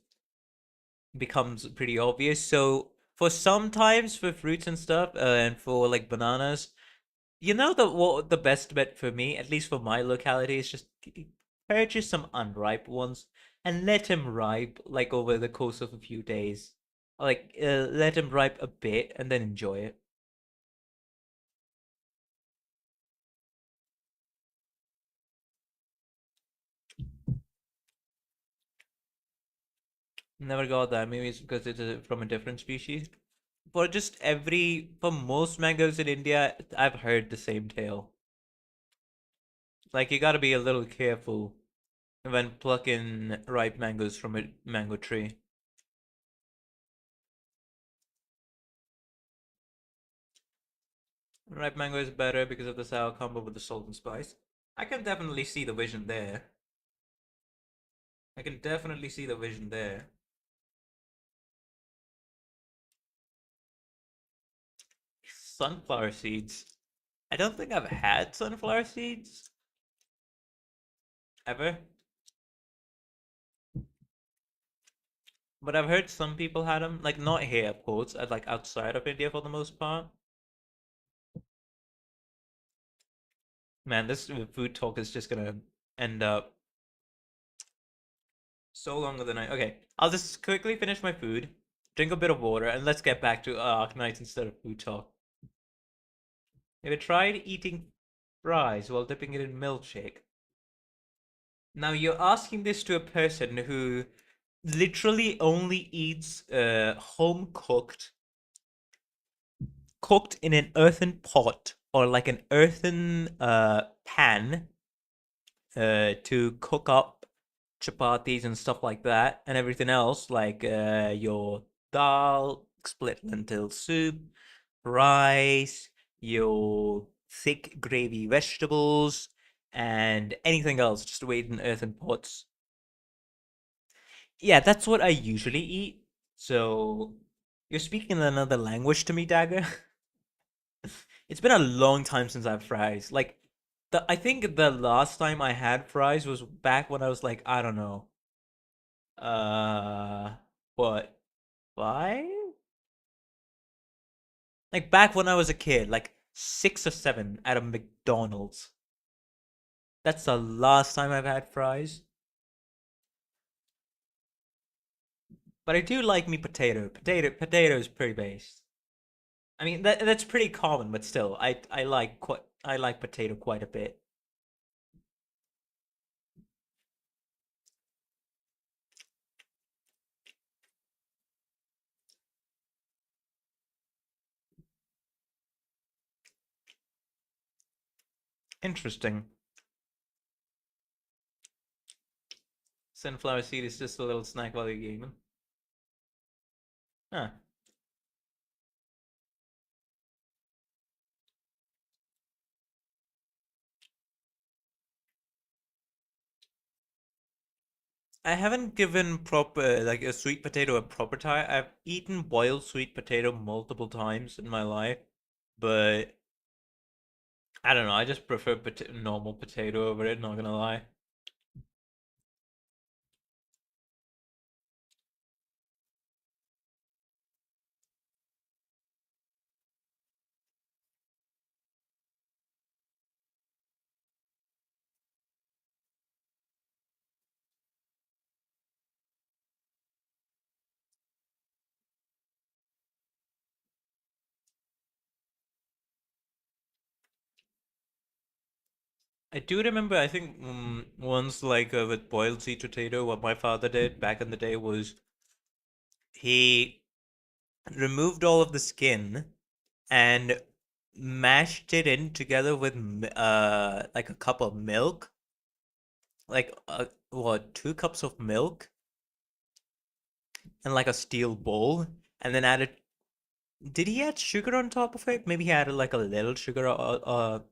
becomes pretty obvious. So for sometimes for fruits and stuff, and for like bananas, what the best bet for me, at least for my locality, is just purchase some unripe ones and let them ripe like over the course of a few days. Like let them ripe a bit and then enjoy it. Never got that. Maybe it's because it's from a different species. For most mangoes in India, I've heard the same tale. Like you gotta be a little careful when plucking ripe mangoes from a mango tree. Ripe mango is better because of the sour combo with the salt and spice. I can definitely see the vision there. I can definitely see the vision there. Sunflower seeds. I don't think I've had sunflower seeds ever, but I've heard some people had them. Like not here, of course, like outside of India for the most part. Man, this food talk is just gonna end up so longer than I. Okay, I'll just quickly finish my food, drink a bit of water, and let's get back to Arknights instead of food talk. Have you tried eating fries while dipping it in milkshake? Now you're asking this to a person who literally only eats home cooked in an earthen pot or like an earthen pan to cook up chapatis and stuff like that, and everything else like your dal, split lentil soup, rice, your thick gravy vegetables, and anything else just weighed in earthen pots. Yeah, that's what I usually eat. So you're speaking another language to me, Dagger. It's been a long time since I've fries. Like I think the last time I had fries was back when I was like, I don't know. Uh what? 5? Like back when I was a kid, like 6 or 7 at a McDonald's. That's the last time I've had fries. But I do like me potato. Potato is pretty based. I mean that's pretty common, but still, I like potato quite a bit. Interesting. Sunflower seed is just a little snack while you're gaming. Huh. I haven't given proper like a sweet potato a proper try. I've eaten boiled sweet potato multiple times in my life, but I don't know. I just prefer normal potato over it. Not gonna lie. I do remember. I think once like with boiled sweet potato, what my father did back in the day was he removed all of the skin and mashed it in together with like a cup of milk, like what 2 cups of milk, and like a steel bowl, and then added Did he add sugar on top of it? Maybe he added like a little sugar on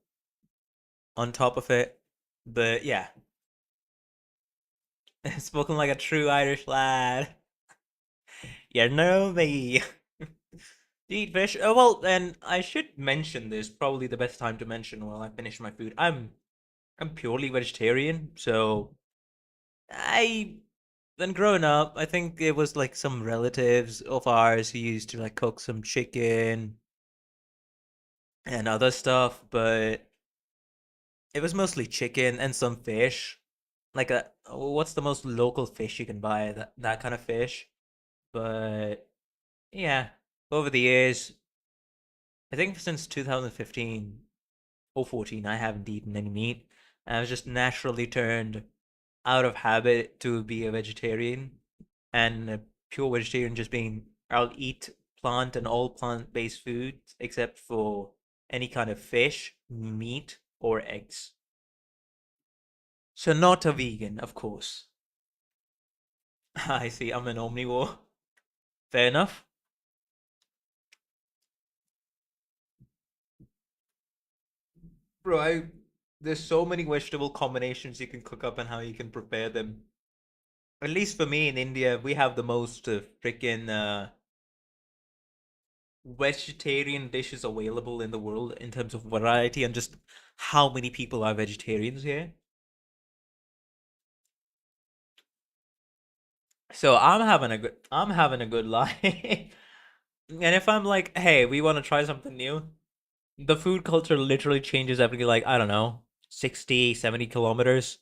top of it. But yeah, spoken like a true Irish lad. You know me. Eat fish. Oh well, and I should mention this. Probably the best time to mention while I finish my food. I'm purely vegetarian, so I then growing up, I think it was like some relatives of ours who used to like cook some chicken and other stuff, but it was mostly chicken and some fish. Like a what's the most local fish you can buy? That kind of fish. But yeah, over the years, I think since 2015 or 14, I haven't eaten any meat. I was just naturally turned out of habit to be a vegetarian, and a pure vegetarian just being I'll eat plant and all plant-based foods except for any kind of fish, meat, or eggs. So not a vegan, of course. I see. I'm an omnivore. Fair enough. Bro, there's so many vegetable combinations you can cook up and how you can prepare them. At least for me in India, we have the most freaking vegetarian dishes available in the world in terms of variety and just how many people are vegetarians here. So I'm having a good life. And if I'm like, hey, we want to try something new, the food culture literally changes every like, I don't know, 60, 70 kilometers.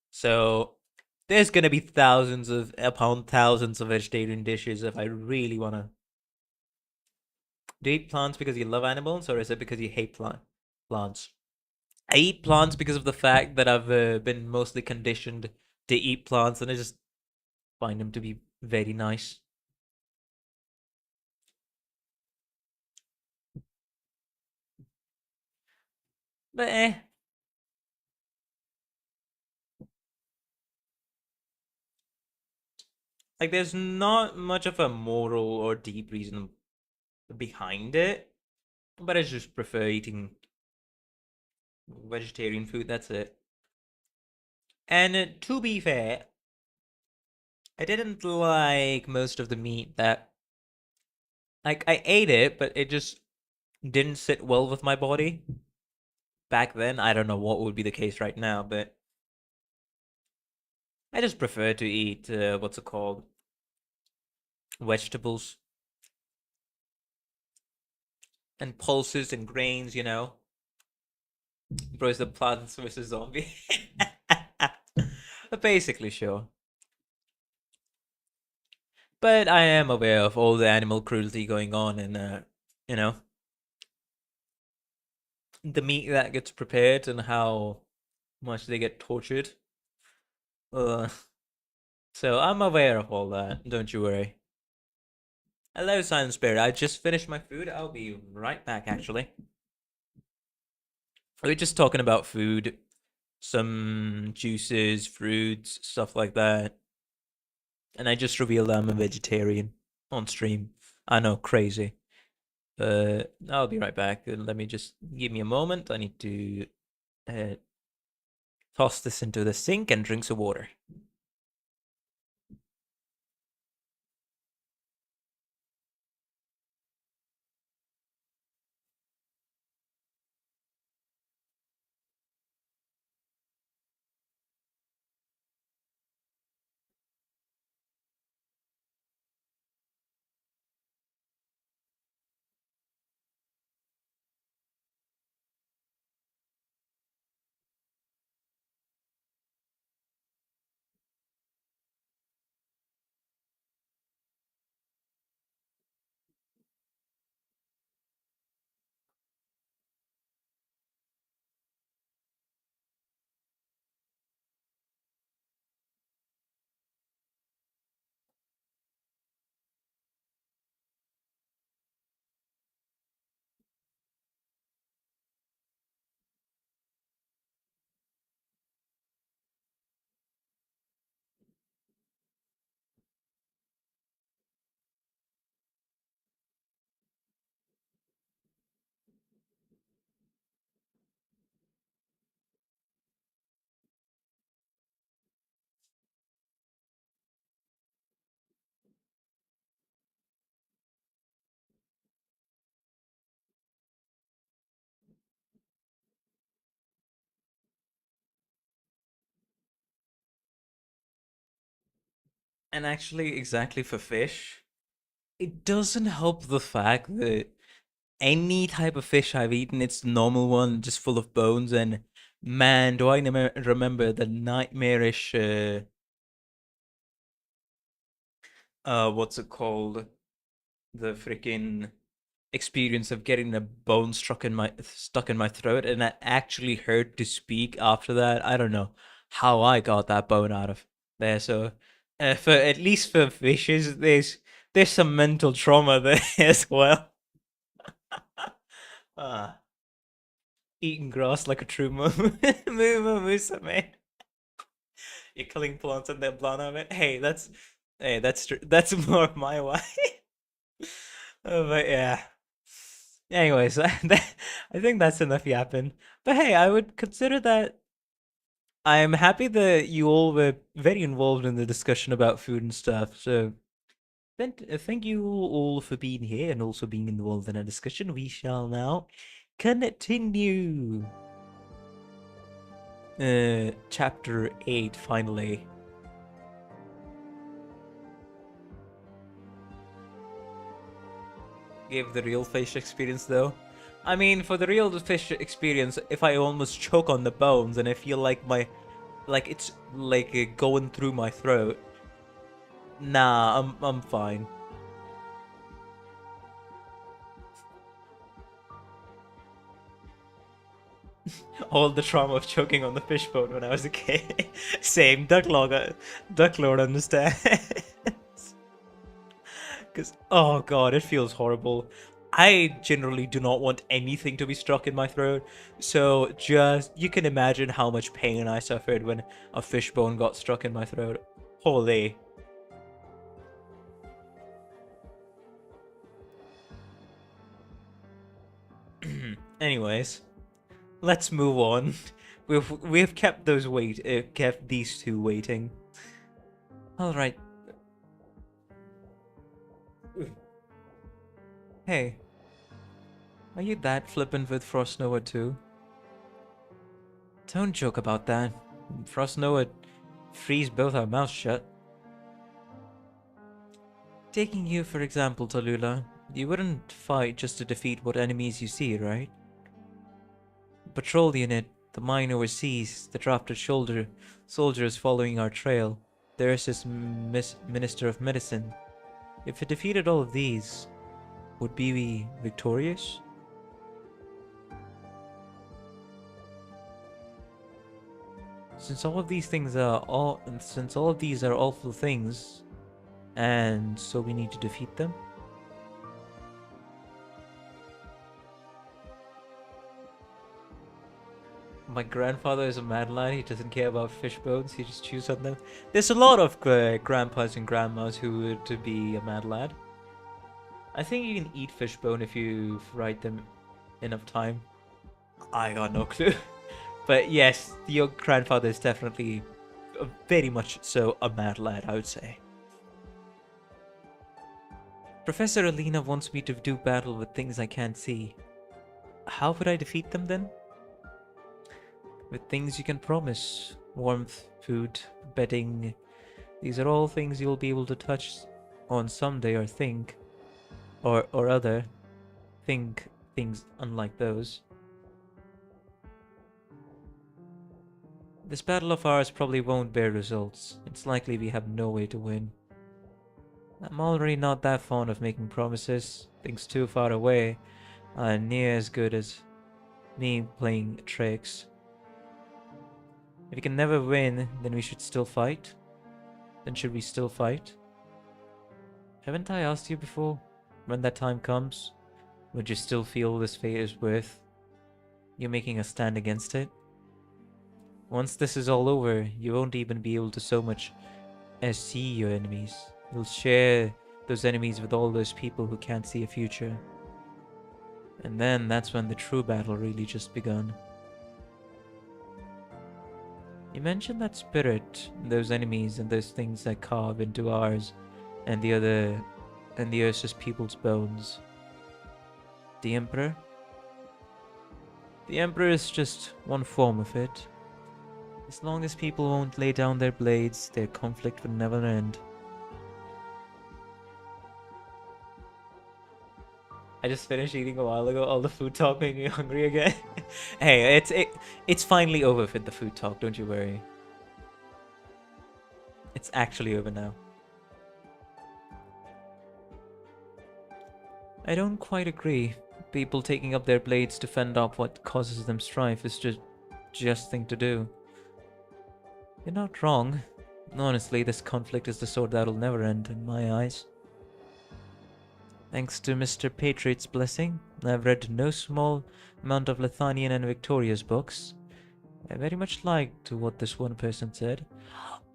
So there's gonna be thousands of upon thousands of vegetarian dishes if I really wanna. Do you eat plants because you love animals, or is it because you hate plants? I eat plants because of the fact that I've been mostly conditioned to eat plants, and I just find them to be very nice. But like there's not much of a moral or deep reason behind it, but I just prefer eating vegetarian food. That's it. And to be fair, I didn't like most of the meat that like I ate it, but it just didn't sit well with my body back then. I don't know what would be the case right now, but I just prefer to eat what's it called? Vegetables and pulses and grains, you know. Bro, it's the Plants vs. Zombie. Basically, sure. But I am aware of all the animal cruelty going on and, you know, the meat that gets prepared and how much they get tortured. Uh, so I'm aware of all that. Don't you worry. Hello, Silent Spirit. I just finished my food. I'll be right back, actually. We're just talking about food, some juices, fruits, stuff like that. And I just revealed I'm a vegetarian on stream. I know, crazy. I'll be right back. Let me just give me a moment. I need to uh, toss this into the sink and drink some water. And actually, exactly for fish, it doesn't help the fact that any type of fish I've eaten, it's the normal one, just full of bones. And man, do I remember the nightmarish, what's it called? The freaking experience of getting a bone stuck in my throat, and that actually hurt to speak after that. I don't know how I got that bone out of there. So, for at least for fishes, there's some mental trauma there as well. Ah, eating grass like a true musa, man. You're killing plants and then blown of it. That's more of my way. But yeah. Anyways, I think that's enough yapping. But hey, I would consider that I'm happy that you all were very involved in the discussion about food and stuff. So thank you all for being here and also being involved in a discussion. We shall now continue. Chapter 8, finally. Give the real fish experience though. I mean, for the real fish experience, if I almost choke on the bones and I feel like it's like going through my throat, nah, I'm fine. All the trauma of choking on the fish bone when I was a kid. Same, Duck Lord understands. Because, oh god, it feels horrible. I generally do not want anything to be stuck in my throat, so you can imagine how much pain I suffered when a fish bone got stuck in my throat. Holy. Anyways, let's move on. We've kept kept these two waiting. All right. Hey, are you that flippant with Frost Noah too? Don't joke about that. Frost Noah freeze both our mouths shut. Taking you for example, Talulah, you wouldn't fight just to defeat what enemies you see, right? Patrol unit, the mine overseas, the drafted soldiers following our trail, the Ursus Minister of Medicine. If we defeated all of these, would we victorious? Since all of these are awful things, and so we need to defeat them? My grandfather is a mad lad. He doesn't care about fish bones. He just chews on them. There's a lot of grandpas and grandmas who would be a mad lad. I think you can eat fish bone if you fry them enough time. I got no clue. But yes, your grandfather is definitely very much so a mad lad, I would say. Professor Alina wants me to do battle with things I can't see. How would I defeat them then? With things you can promise. Warmth, food, bedding. These are all things you'll be able to touch on someday or think. Or other. Think things unlike those. This battle of ours probably won't bear results. It's likely we have no way to win. I'm already not that fond of making promises. Things too far away are near as good as me playing tricks. If we can never win, then we should still fight? Then should we still fight? Haven't I asked you before? When that time comes, would you still feel this fate is worth you making a stand against it? Once this is all over, you won't even be able to so much as see your enemies. You'll share those enemies with all those people who can't see a future. And then that's when the true battle really just begun. You mentioned that spirit, those enemies and those things that carve into ours and the Ursus people's bones. The Emperor? The Emperor is just one form of it. As long as people won't lay down their blades, their conflict will never end. I just finished eating a while ago. All the food talk made me hungry again. Hey, it's finally over with the food talk. Don't you worry. It's actually over now. I don't quite agree. People taking up their blades to fend off what causes them strife is just thing to do. You're not wrong. Honestly, this conflict is the sort that'll never end in my eyes. Thanks to Mr. Patriot's blessing, I've read no small amount of Lithanian and Victoria's books. I very much liked what this one person said.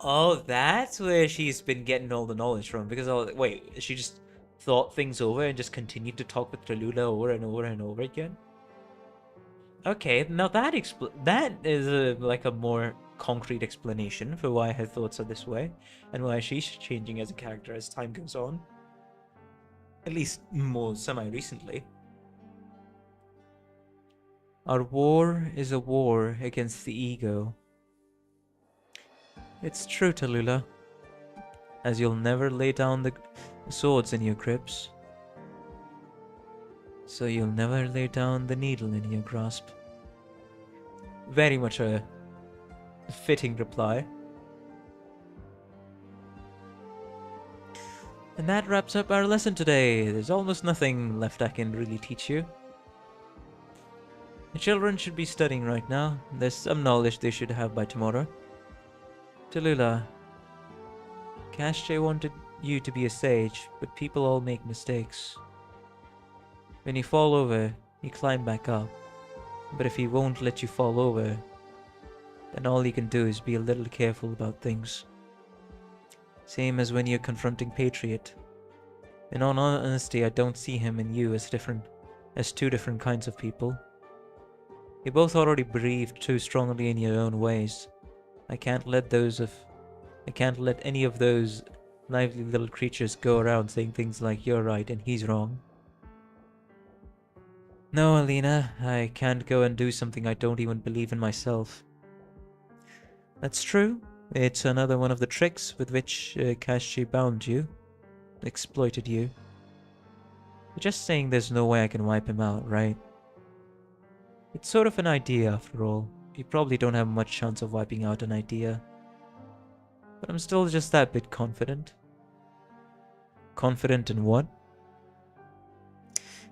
Oh, that's where she's been getting all the knowledge from. Because, wait, she just thought things over and just continued to talk with Talulah over and over and over again? Okay, now that is like a more concrete explanation for why her thoughts are this way, and why she's changing as a character as time goes on. At least more semi-recently. Our war is a war against the ego. It's true, Talulah. As you'll never lay down the swords in your grips, so you'll never lay down the needle in your grasp. Very much a fitting reply. And that wraps up our lesson today. There's almost nothing left I can really teach you. The children should be studying right now. There's some knowledge they should have by tomorrow. Talulah, Kashche wanted you to be a sage, but people all make mistakes. When you fall over, you climb back up. But if he won't let you fall over, then all you can do is be a little careful about things. Same as when you're confronting Patriot. In all honesty, I don't see him and you as two different kinds of people. You both already believe too strongly in your own ways. I can't let any of those lively little creatures go around saying things like you're right and he's wrong. No, Alina, I can't go and do something I don't even believe in myself. That's true. It's another one of the tricks with which Kashche bound you, exploited you. You're just saying there's no way I can wipe him out, right? It's sort of an idea after all. You probably don't have much chance of wiping out an idea. But I'm still just that bit confident. Confident in what?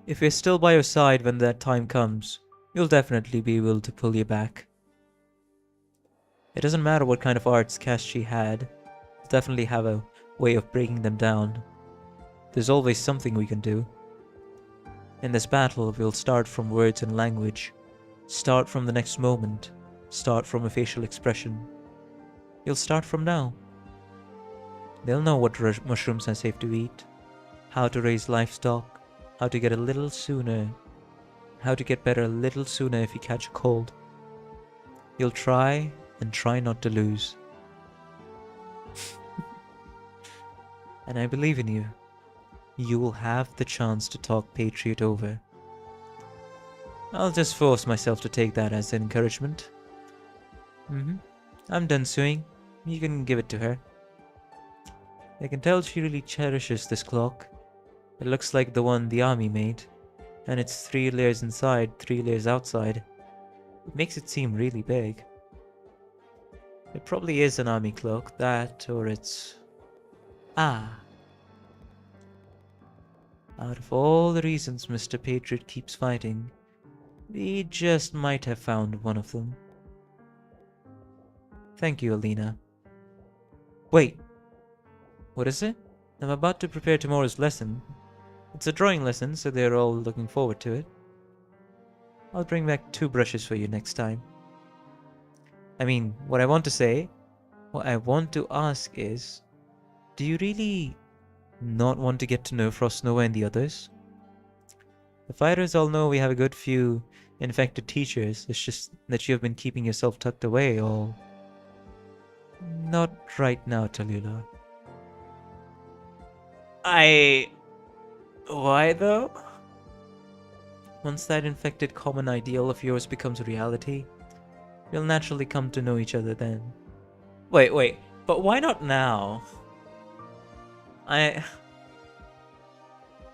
If we're still by your side when that time comes, you'll definitely be able to pull you back. It doesn't matter what kind of arts Kashche had, we'll definitely have a way of breaking them down. There's always something we can do. In this battle, we'll start from words and language. Start from the next moment. Start from a facial expression. You'll start from now. They'll know what mushrooms are safe to eat, how to raise livestock, how to get better a little sooner if you catch a cold. You'll try and try not to lose. And I believe in you. You will have the chance to talk Patriot over. I'll just force myself to take that as an encouragement. I'm done suing. You can give it to her. I can tell she really cherishes this clock. It looks like the one the army made. And it's 3 layers inside, 3 layers outside. It makes it seem really big. It probably is an army cloak, that, or it's... Ah. Out of all the reasons Mr. Patriot keeps fighting, we just might have found one of them. Thank you, Alina. Wait. What is it? I'm about to prepare tomorrow's lesson. It's a drawing lesson, so they're all looking forward to it. I'll bring back 2 brushes for you next time. I mean, what I want to ask is, do you really not want to get to know Frostnova and the others? The fighters all know we have a good few infected teachers. It's just that you have been keeping yourself tucked away all... Not right now, Talulah. Why though? Once that infected common ideal of yours becomes a reality, you'll naturally come to know each other then. Wait, but why not now? I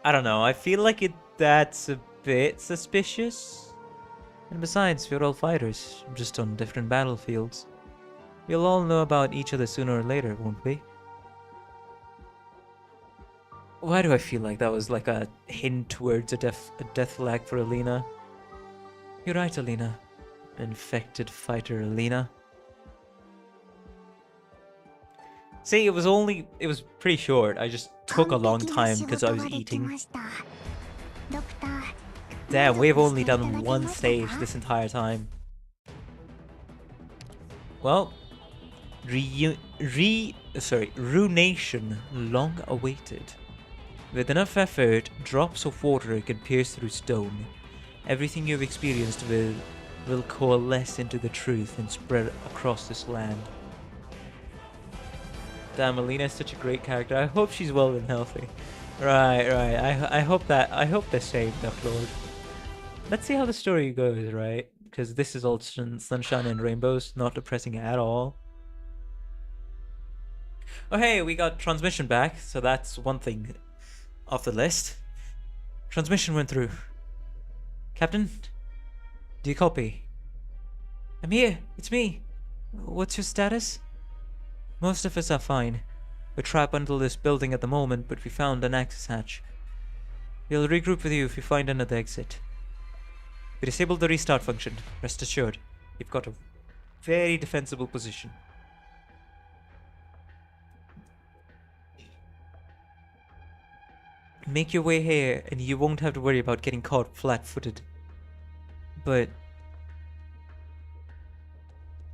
don't know, I feel like That's a bit suspicious. And besides, we're all fighters, just on different battlefields. We'll all know about each other sooner or later, won't we? Why do I feel like that was like a hint towards a death flag for Alina? You're right, Alina. Infected fighter Alina. See, it was pretty short. I just took a long time because I was eating. Damn, we've only done one stage this entire time. Well, ruination long awaited. With enough effort, drops of water can pierce through stone. Everything you've experienced will coalesce into the truth and spread across this land. Damn, Alina is such a great character. I hope she's well and healthy. Right. I hope they're saved, Duck Lord. Let's see how the story goes, right? Because this is all sunshine and rainbows, not depressing at all. Oh hey, we got transmission back, so that's one thing off the list. Transmission went through. Captain? Do you copy? I'm here, it's me. What's your status? Most of us are fine. We're trapped under this building at the moment, but we found an access hatch. We'll regroup with you if we find another exit. We disabled the restart function. Rest assured, you've got a very defensible position. Make your way here, and you won't have to worry about getting caught flat-footed. But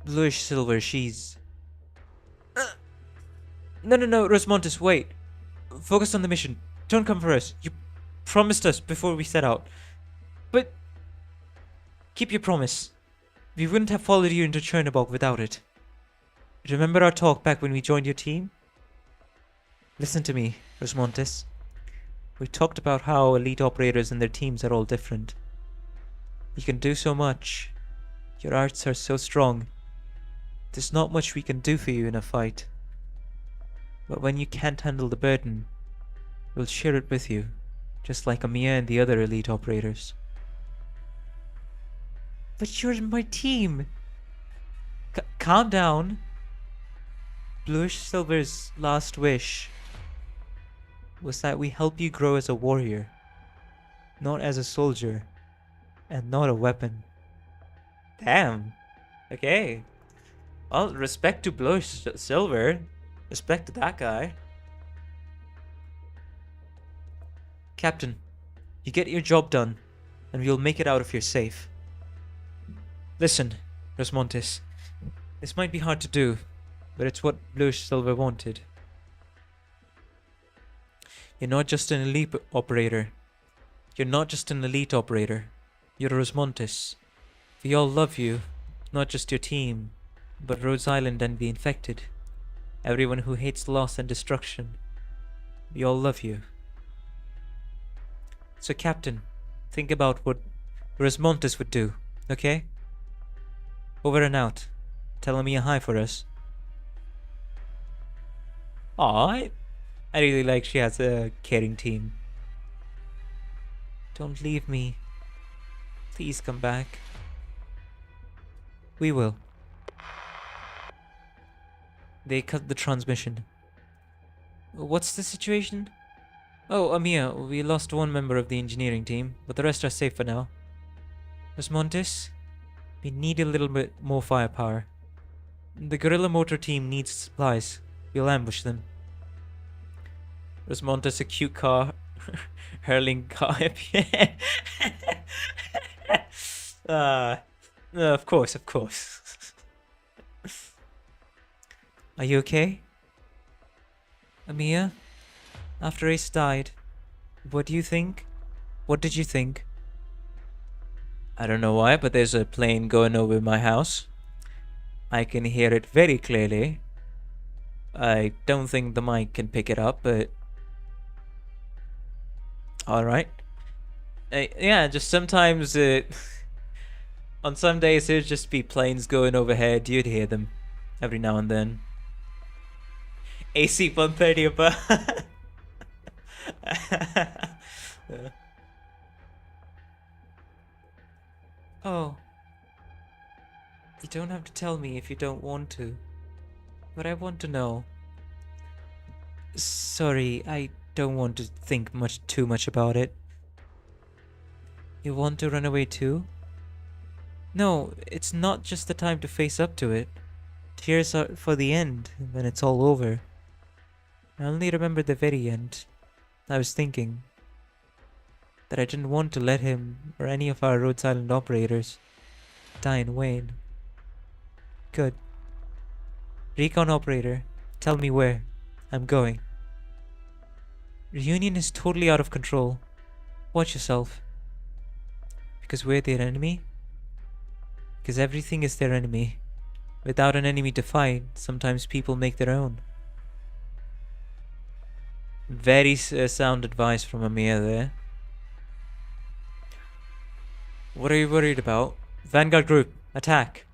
Bluish Silver, she's... No, Rosmontis, wait. Focus on the mission. Don't come for us. You promised us before we set out. But keep your promise. We wouldn't have followed you into Chernobog without it. Remember our talk back when we joined your team? Listen to me, Rosmontis. We talked about how elite operators and their teams are all different. You can do so much. Your arts are so strong. There's not much we can do for you in a fight. But when you can't handle the burden, we'll share it with you, just like Amia and the other elite operators. But you're in my team! Calm down. Bluish Silver's last wish was that we help you grow as a warrior, not as a soldier, and not a weapon. Damn. Okay. Well, respect to Bluish Silver. Respect to that guy. Captain, you get your job done, and we'll make it out of here safe. Listen, Rosmontis, this might be hard to do, but it's what Bluish Silver wanted. You're not just an elite operator. You're not just an elite operator. You're Rosmontis. We all love you, not just your team, but Rhodes Island and the infected. Everyone who hates loss and destruction. We all love you. So, Captain, think about what Rosmontis would do, okay? Over and out. Tell him a hi for us. Aw, I really like she has a caring team. Don't leave me. Please come back. We will. They cut the transmission. What's the situation? Oh, Amia, we lost one member of the engineering team, but the rest are safe for now. Rosmontis, we need a little bit more firepower. The guerrilla motor team needs supplies. We'll ambush them. Rosmontis, a cute car. Hurling car. Of course. Are you okay? Amia? After Ace died, what do you think? What did you think? I don't know why, but there's a plane going over my house. I can hear it very clearly. I don't think the mic can pick it up, but... Alright. Yeah, just sometimes on some days there'd just be planes going overhead. You'd hear them every now and then. AC 130 above. Oh. You don't have to tell me if you don't want to. But I want to know. Sorry, I don't want to think too much about it. You want to run away too? No, it's not just the time to face up to it. Tears are for the end, when it's all over. I only remember the very end. I was thinking that I didn't want to let him or any of our Rhodes Island operators die in vain. Good. Recon operator, tell me where. I'm going. Reunion is totally out of control. Watch yourself. Because we're their enemy? Because everything is their enemy. Without an enemy to fight, sometimes people make their own. Very sound advice from Amir there. What are you worried about? Vanguard group, attack.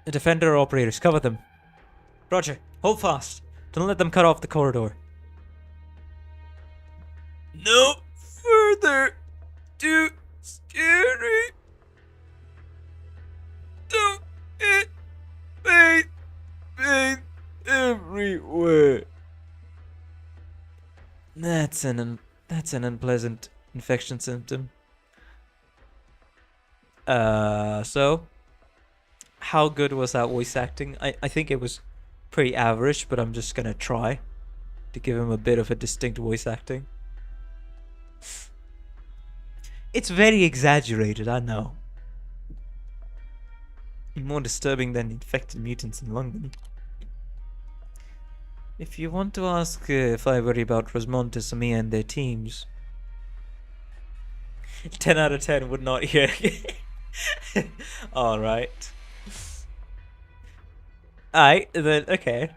The defender operators, cover them. Roger, hold fast. Don't let them cut off the corridor. No further. Too scary. Don't it pain everywhere. That's an unpleasant infection symptom. So how good was that voice acting? I think it was pretty average, but I'm just gonna try to give him a bit of a distinct voice acting. It's very exaggerated, I know. More disturbing than infected mutants in London. If you want to ask if I worry about Rosmonte, Samia and their teams, 10 out of 10 would not hear. Alright. Alright, then, okay.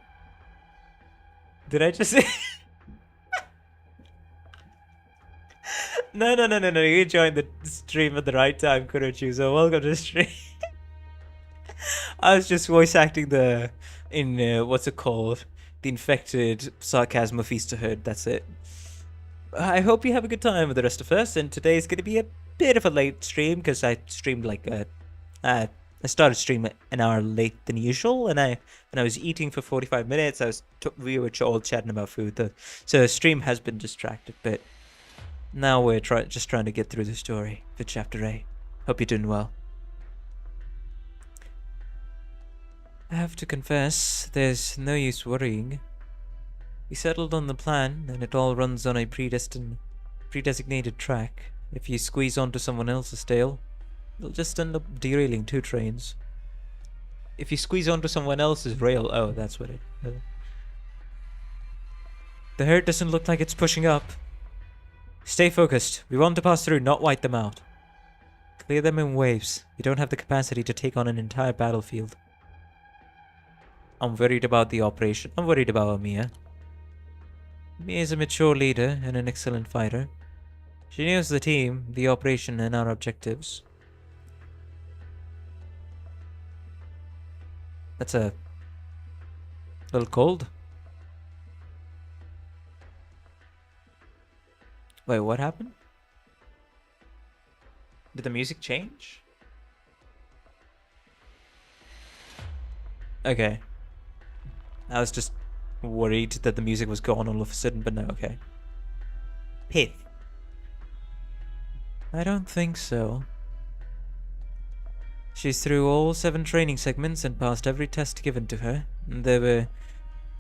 Did I just say... No, you joined the stream at the right time, Kurochu, so welcome to the stream. I was just voice acting what's it called? The infected sarcasm Mephisto heard, that's it. I hope you have a good time with the rest of us, and today's going to be a bit of a late stream, because I streamed I started streaming an hour late than usual, and when I was eating for 45 minutes, we were all chatting about food, so the stream has been distracted, but now we're just trying to get through the story for Chapter 8. Hope you're doing well. I have to confess, there's no use worrying. We settled on the plan, and it all runs on a predesignated track. If you squeeze onto someone else's tail, you'll just end up derailing 2 trains. If you squeeze onto someone else's rail, oh, that's what it... The herd doesn't look like it's pushing up. Stay focused. We want to pass through, not wipe them out. Clear them in waves. We don't have the capacity to take on an entire battlefield. I'm worried about the operation. I'm worried about Amia. Amia is a mature leader and an excellent fighter. She knows the team, the operation, and our objectives. That's a little cold. Wait, what happened? Did the music change? Okay. I was just worried that the music was gone all of a sudden, but no, okay. Pith. I don't think so. She's through all 7 training segments and passed every test given to her. There were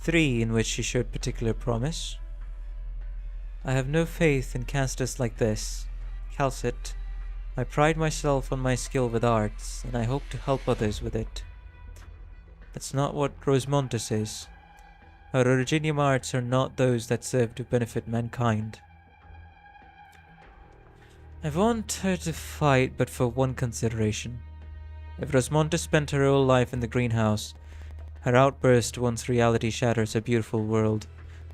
3 in which she showed particular promise. I have no faith in casters like this. Calcit. I pride myself on my skill with arts, and I hope to help others with it. That's not what Rosmonte is. Her Originium arts are not those that serve to benefit mankind. I want her to fight, but for one consideration. If Rosmonte spent her whole life in the greenhouse, her outburst once reality shatters a beautiful world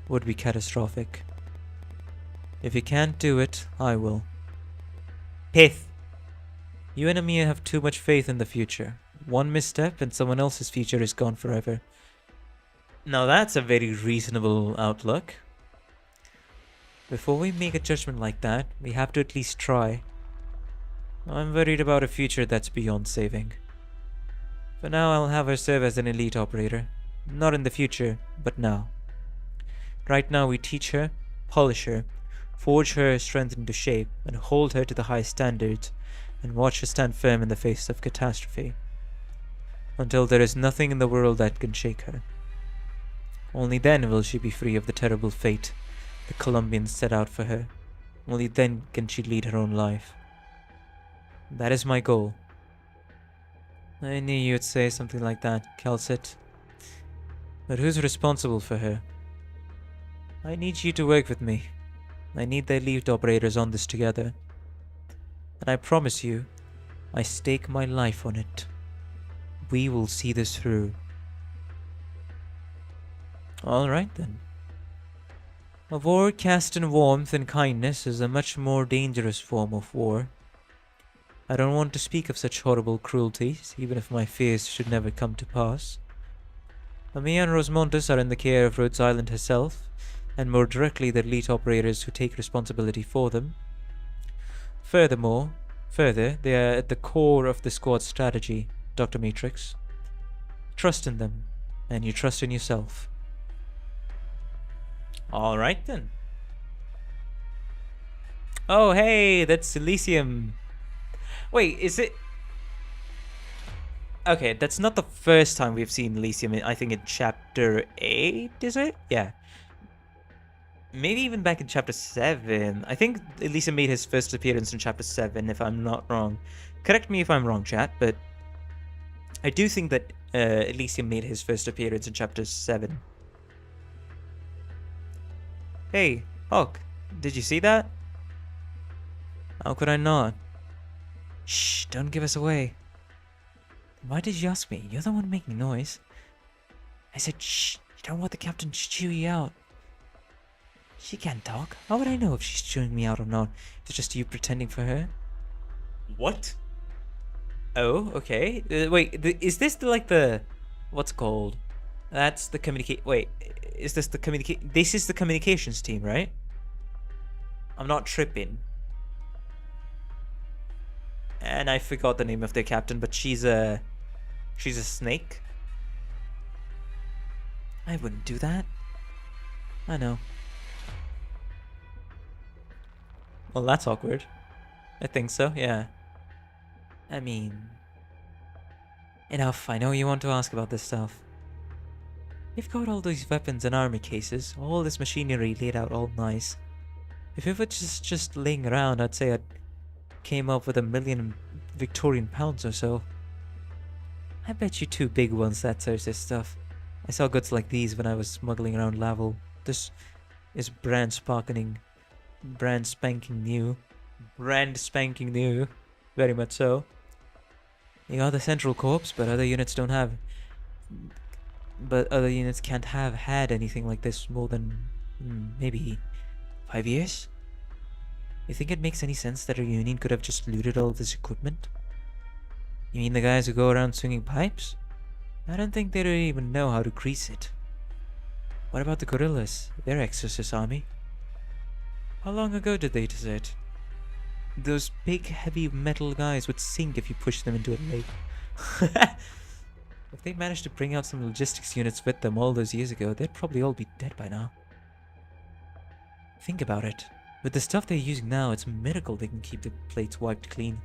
would be catastrophic. If you can't do it, I will. Pith! You and Amia have too much faith in the future. One misstep and someone else's future is gone forever. Now that's a very reasonable outlook. Before we make a judgment like that, we have to at least try. I'm worried about a future that's beyond saving. For now, I'll have her serve as an elite operator. Not in the future, but now. Right now, we teach her, polish her, forge her strength into shape, and hold her to the high standards, and watch her stand firm in the face of catastrophe. Until there is nothing in the world that can shake her. Only then will she be free of the terrible fate the Colombians set out for her. Only then can she lead her own life. That is my goal. I knew you'd say something like that, Calcit. But who's responsible for her? I need you to work with me. I need the elite operators on this together. And I promise you, I stake my life on it. We will see this through. Alright then. A war cast in warmth and kindness is a much more dangerous form of war. I don't want to speak of such horrible cruelties, even if my fears should never come to pass. Amia and Rosmontus are in the care of Rhodes Island herself, and more directly the elite operators who take responsibility for them. Further, they are at the core of the squad's strategy, Dr. Matrix. Trust in them, and you trust in yourself. Alright then. Oh hey, that's Elysium. Wait, is it... Okay, that's not the first time we've seen Elysium, I think in chapter 8, is it? Yeah. Maybe even back in chapter 7. I think Elysium made his first appearance in chapter 7, if I'm not wrong. Correct me if I'm wrong, chat, but I do think that Elysium made his first appearance in chapter 7. Hey, Hawk, did you see that? How could I not? Shh, don't give us away. Why did you ask me? You're the one making noise. I said shh, you don't want the captain to chew you out. She can't talk. How would I know if she's chewing me out or not? It's just you pretending for her. What? Oh, okay. Wait, is this the what's it called? That's the wait, is this the this is the communications team, right? I'm not tripping. And I forgot the name of their captain, but she's a snake. I wouldn't do that. I know. Well, that's awkward. I think so, yeah. I mean... Enough, I know you want to ask about this stuff. You've got all these weapons and army cases, all this machinery laid out all nice. If it was just laying around, I'd say I'd came up with 1 million Victorian pounds or so. I bet you 2 big ones that Cersei stuff. I saw goods like these when I was smuggling around Laval. This is brand spanking new. Very much so. You got the Central Corps, but other units don't have... But other units can't have had anything like this more than... maybe... 5 years? You think it makes any sense that a union could have just looted all this equipment? You mean the guys who go around swinging pipes? I don't think they don't even know how to grease it. What about the guerrillas? Their exorcist army? How long ago did they desert? Those big heavy metal guys would sink if you pushed them into a lake. If they managed to bring out some logistics units with them all those years ago, they'd probably all be dead by now. Think about it. With the stuff they're using now, it's a miracle they can keep the plates wiped clean.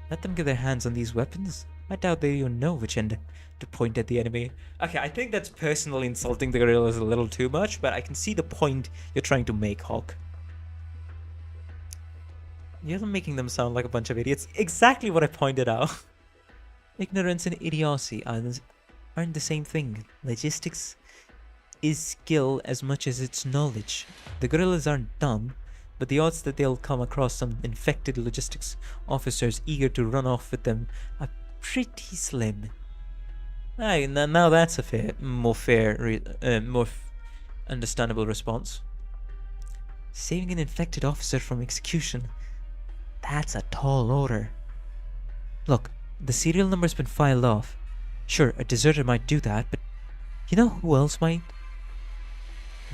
Let them get their hands on these weapons. I doubt they even know which end to point at the enemy. Okay, I think that's personally insulting the guerrillas a little too much, but I can see the point you're trying to make, Hawk. You're making them sound like a bunch of idiots. Exactly what I pointed out. Ignorance and idiocy aren't the same thing. Logistics is skill as much as it's knowledge. The guerrillas aren't dumb, but the odds that they'll come across some infected logistics officers eager to run off with them are pretty slim. Aye, now that's a more understandable response. Saving an infected officer from execution, that's a tall order. Look, the serial number's been filed off. Sure, a deserter might do that, but you know who else might?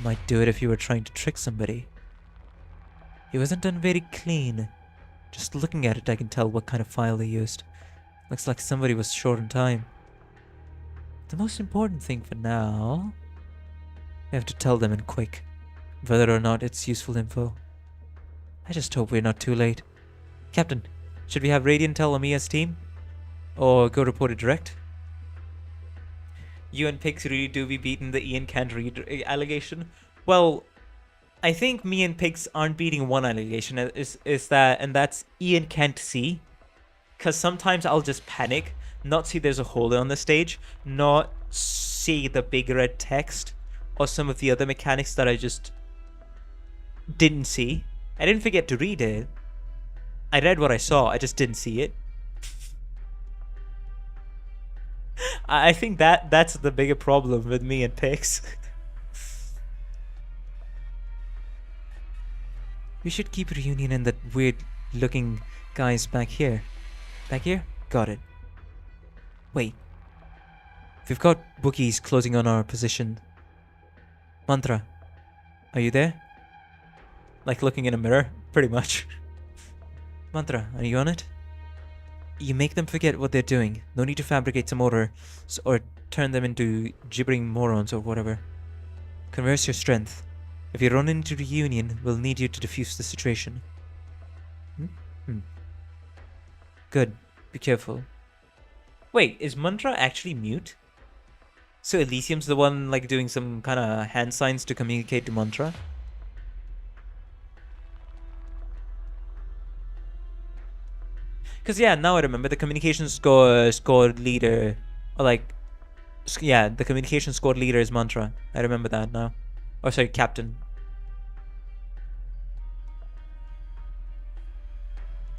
Might do it if you were trying to trick somebody. It wasn't done very clean. Just looking at it, I can tell what kind of file they used. Looks like somebody was short on time. The most important thing for now... I have to tell them and quick. Whether or not it's useful info. I just hope we're not too late. Captain, should we have Radiant tell Amiya's team? Or go report it direct? You and Pix really do be beating the Ian can't read allegation? Well, I think me and Pix aren't beating one allegation, is that, and that's Ian can't see. Because sometimes I'll just panic, not see there's a hole on the stage, not see the big red text, or some of the other mechanics that I just didn't see. I didn't forget to read it. I read what I saw, I just didn't see it. I think that's the bigger problem with me and Pix. We should keep Reunion and that weird looking guys back here. Back here? Got it. Wait. We've got bookies closing on our position. Mantra, are you there? Like looking in a mirror, pretty much. Mantra, are you on it? You make them forget what they're doing. No need to fabricate some order or turn them into gibbering morons or whatever. Converse your strength. If you run into Reunion, we'll need you to defuse the situation. Good. Be careful. Wait, is Mantra actually mute? So Elysium's the one like doing some kind of hand signs to communicate to Mantra? Because, yeah, now I remember the communication squad leader, or like, yeah, the communication squad leader is Mantra. I remember that now. Oh, sorry, Captain.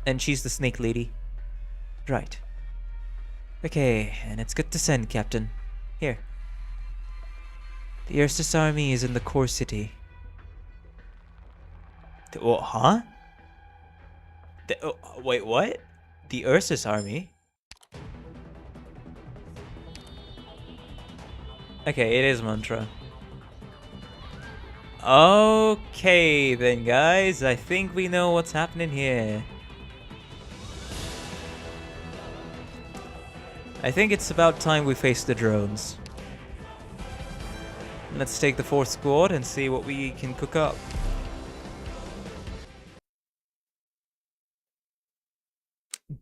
And she's the snake lady. Right. Okay, and it's good to send, Captain. Here. The Ursus army is in the core city. Oh, huh? Wait, what? The Ursus army? Okay, it is Mantra. Okay then, guys. I think we know what's happening here. I think it's about time we face the drones. Let's take the 4th squad and see what we can cook up.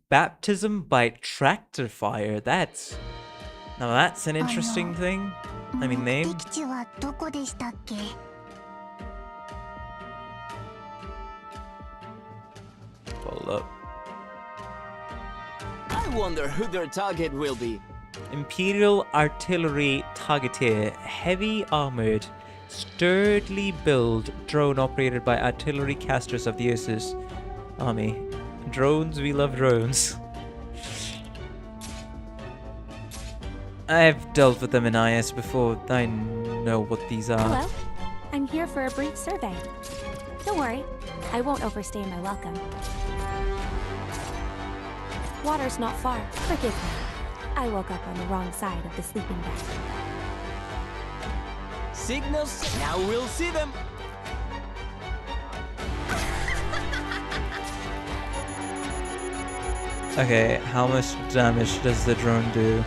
Baptism by tractor fire. That's an interesting thing. I mean, name. Hold up. I wonder who their target will be. Imperial artillery targeteer, heavy armored, sturdily built drone operated by artillery casters of the Ursus army. Drones, we love drones. I've dealt with them in IS before. I know what these are. Hello. I'm here for a brief survey. Don't worry, I won't overstay my welcome. Water's not far. Forgive me. I woke up on the wrong side of the sleeping bag. Signals, now we'll see them. Okay, how much damage does the drone do?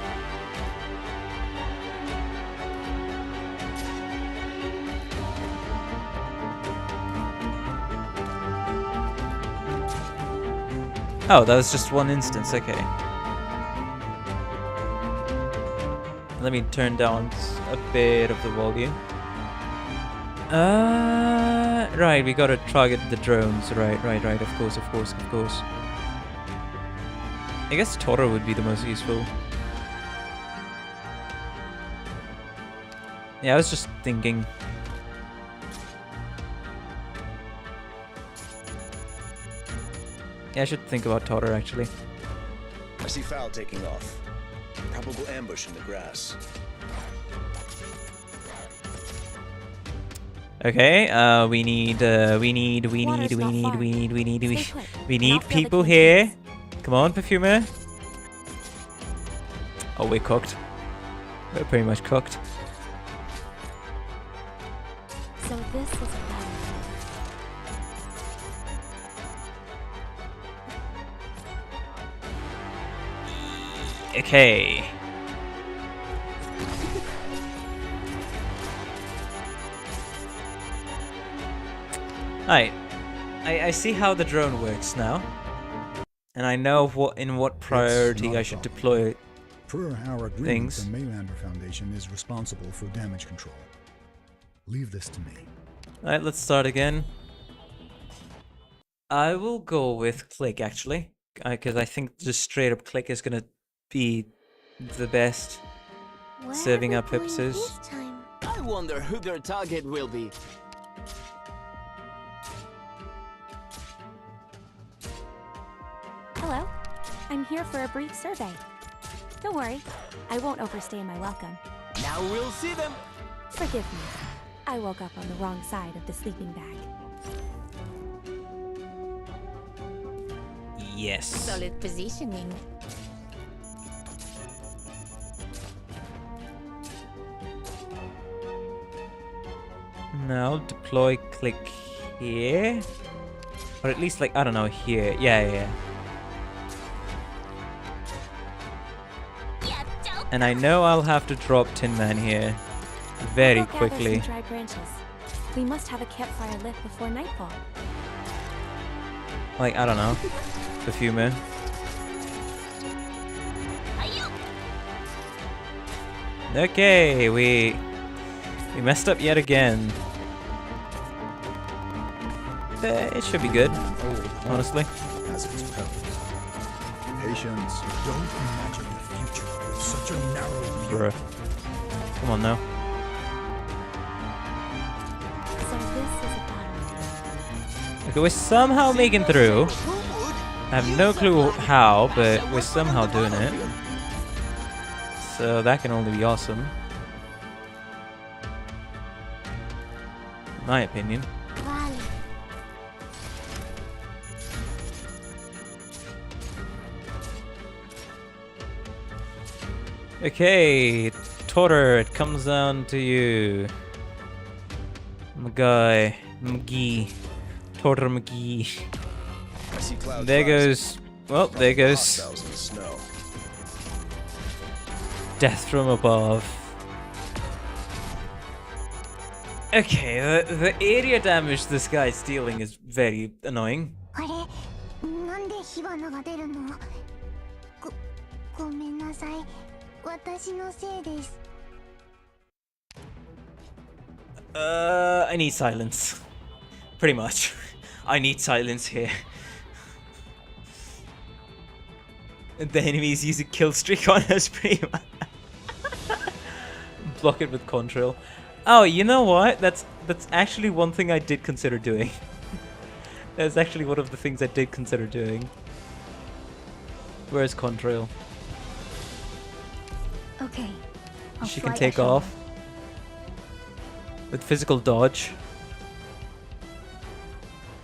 Oh, that was just one instance, okay. Let me turn down a bit of the volume. Right, we gotta target the drones. Right, of course. I guess Toro would be the most useful. Yeah, I was just thinking. Yeah, I should think about Toro actually. I see Fowl taking off. Probable ambush in the grass. Okay, we need people here. Come on, Perfumer. Oh, we're cooked. We're pretty much cooked. So this is a battle. Okay. Alright. I see how the drone works now. And I know what priority I should deploy. Per our agreement, Things. the Maylander Foundation is responsible for damage control. Leave this to me. Alright, let's start again. I will go with click actually. Because I think just straight up click is gonna be the best. Where Serving are up we going purposes. this time? I wonder who their target will be. Hello. I'm here for a brief survey. Don't worry, I won't overstay my welcome. Now we'll see them. Forgive me. I woke up on the wrong side of the sleeping bag. Yes. Solid positioning. Now deploy click here. Or at least like, I don't know, here. Yeah. And I know I'll have to drop Tin Man here very I'll go gather quickly. some dry branches. We must have a campfire lit before nightfall. Like, I don't know, a few more. Okay, we messed up yet again. It should be good, honestly. Has its perils. Patience. Don't imagine the future with such a narrow view. Bruh. Come on now. So this is a battle. Okay, we're somehow making through. I have no clue how, but we're somehow doing it. So that can only be awesome. In my opinion. Okay, Totter, it comes down to you. My guy, McGee. Totter McGee. I see clouds There rising. goes. Well, there goes Hostiles in the snow. death from above. Okay, the area damage this guy's dealing is very annoying. あれなんで火花が出るのごめんなさい私のせいです I need silence. Pretty much. I need silence here. The enemies use a kill streak on us pretty much. Block it with control. Oh, you know what? That's actually one thing I did consider doing. That's actually one of the things I did consider doing. Where's Contrail? Okay She can take off. With physical dodge.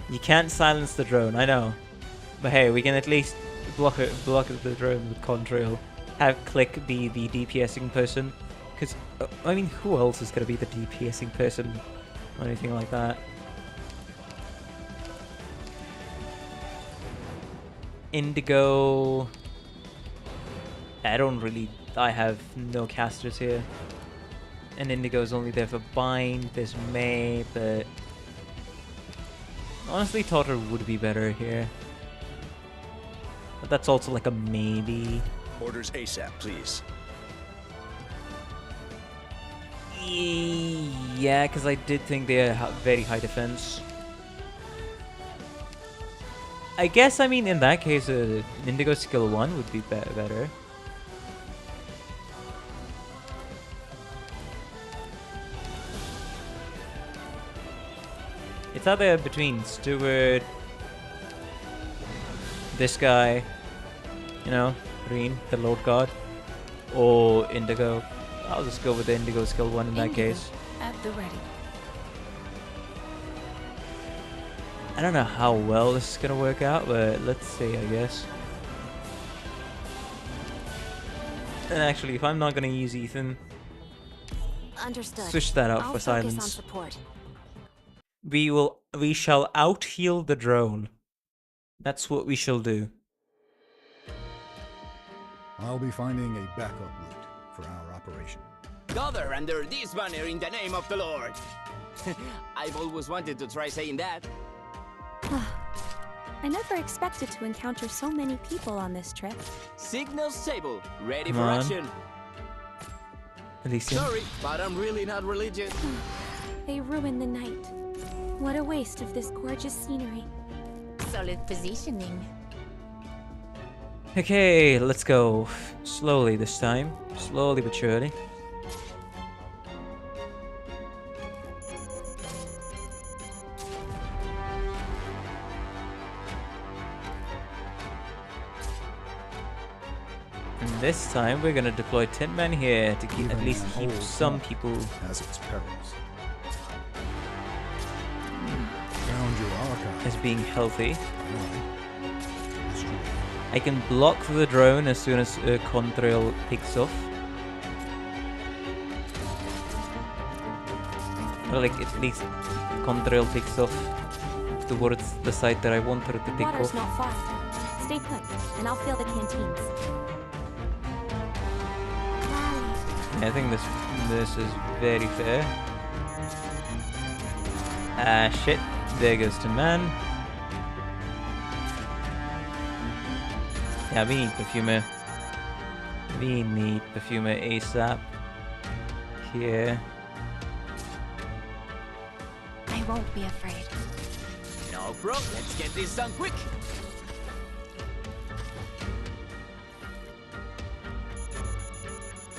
You can't silence the drone, I know. But hey, we can at least block the drone with Contrail. Have Click be the DPSing person. Because, I mean, who else is going to be the DPSing person? Or anything like that. Indigo... I have no casters here. And Indigo's only there for bind, there's May, but... Honestly, Totter would be better here. But that's also like a maybe. Orders ASAP, please. Yeah, because I did think they had very high defense. I guess, I mean, in that case, Indigo skill 1 would be better. It's either between Steward, this guy, you know, Green, the Lord God, or Indigo. I'll just go with the Indigo skill 1 in that case. At the ready. I don't know how well this is gonna work out, but let's see, I guess. And actually, if I'm not gonna use Ethan, Understood. switch that out I'll for focus on silence. support. We shall out-heal the drone. That's what we shall do. I'll be finding a backup route for our operation. Gather under this banner in the name of the Lord. I've always wanted to try saying that. I never expected to encounter so many people on this trip. Signal stable, ready Come for on. action. Elysium. Sorry, but I'm really not religious. They ruined the night. What a waste of this gorgeous scenery. Solid positioning. Okay, let's go. Slowly this time. Slowly but surely. And this time we're gonna deploy 10 men here to keep, at Even least an keep old some hawk people. has its perils. Found your archive. As being healthy. Alright. Destroy it. I can block the drone as soon as contrail picks off. Or like at least contrail picks off towards the side that I want her to pick Water's off. not far. Stay put, and I'll fill the canteens. Yeah, I think this is very fair. Ah shit. There goes 10 man. Yeah, we need perfumer. We need perfumer ASAP. Here. I won't be afraid. No problem. Let's get this done quick.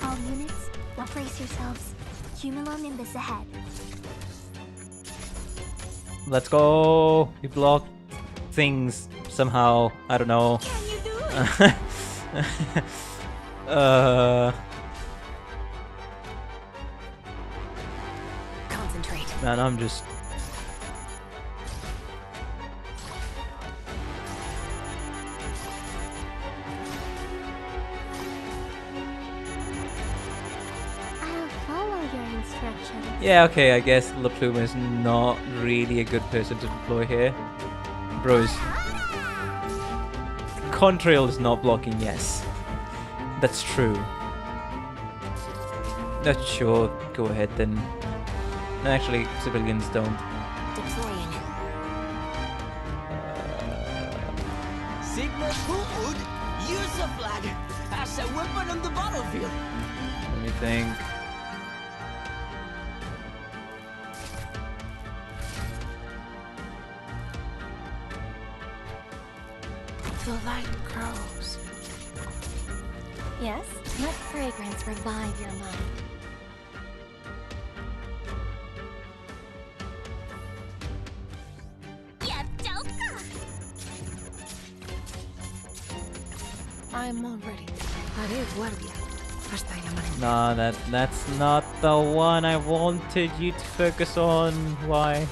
All units, well, brace yourselves. Cumulonimbus ahead. Let's go. We blocked things somehow. I don't know. Can you do it? Concentrate. Man, I'm just. I'll follow your instructions. Yeah, okay, I guess La Plume is not really a good person to deploy here. Bros. Contrail is not blocking, yes. That's true. That's sure, go ahead then. No, actually, civilians don't. Deploying. Signal who would use a flag as a weapon on the battlefield. Let me think. The light grows. Yes? Let fragrance revive your mind. I'm all ready. Haré guardia. Hasta el amanecer. Nah, that's not the one I wanted you to focus on. Why?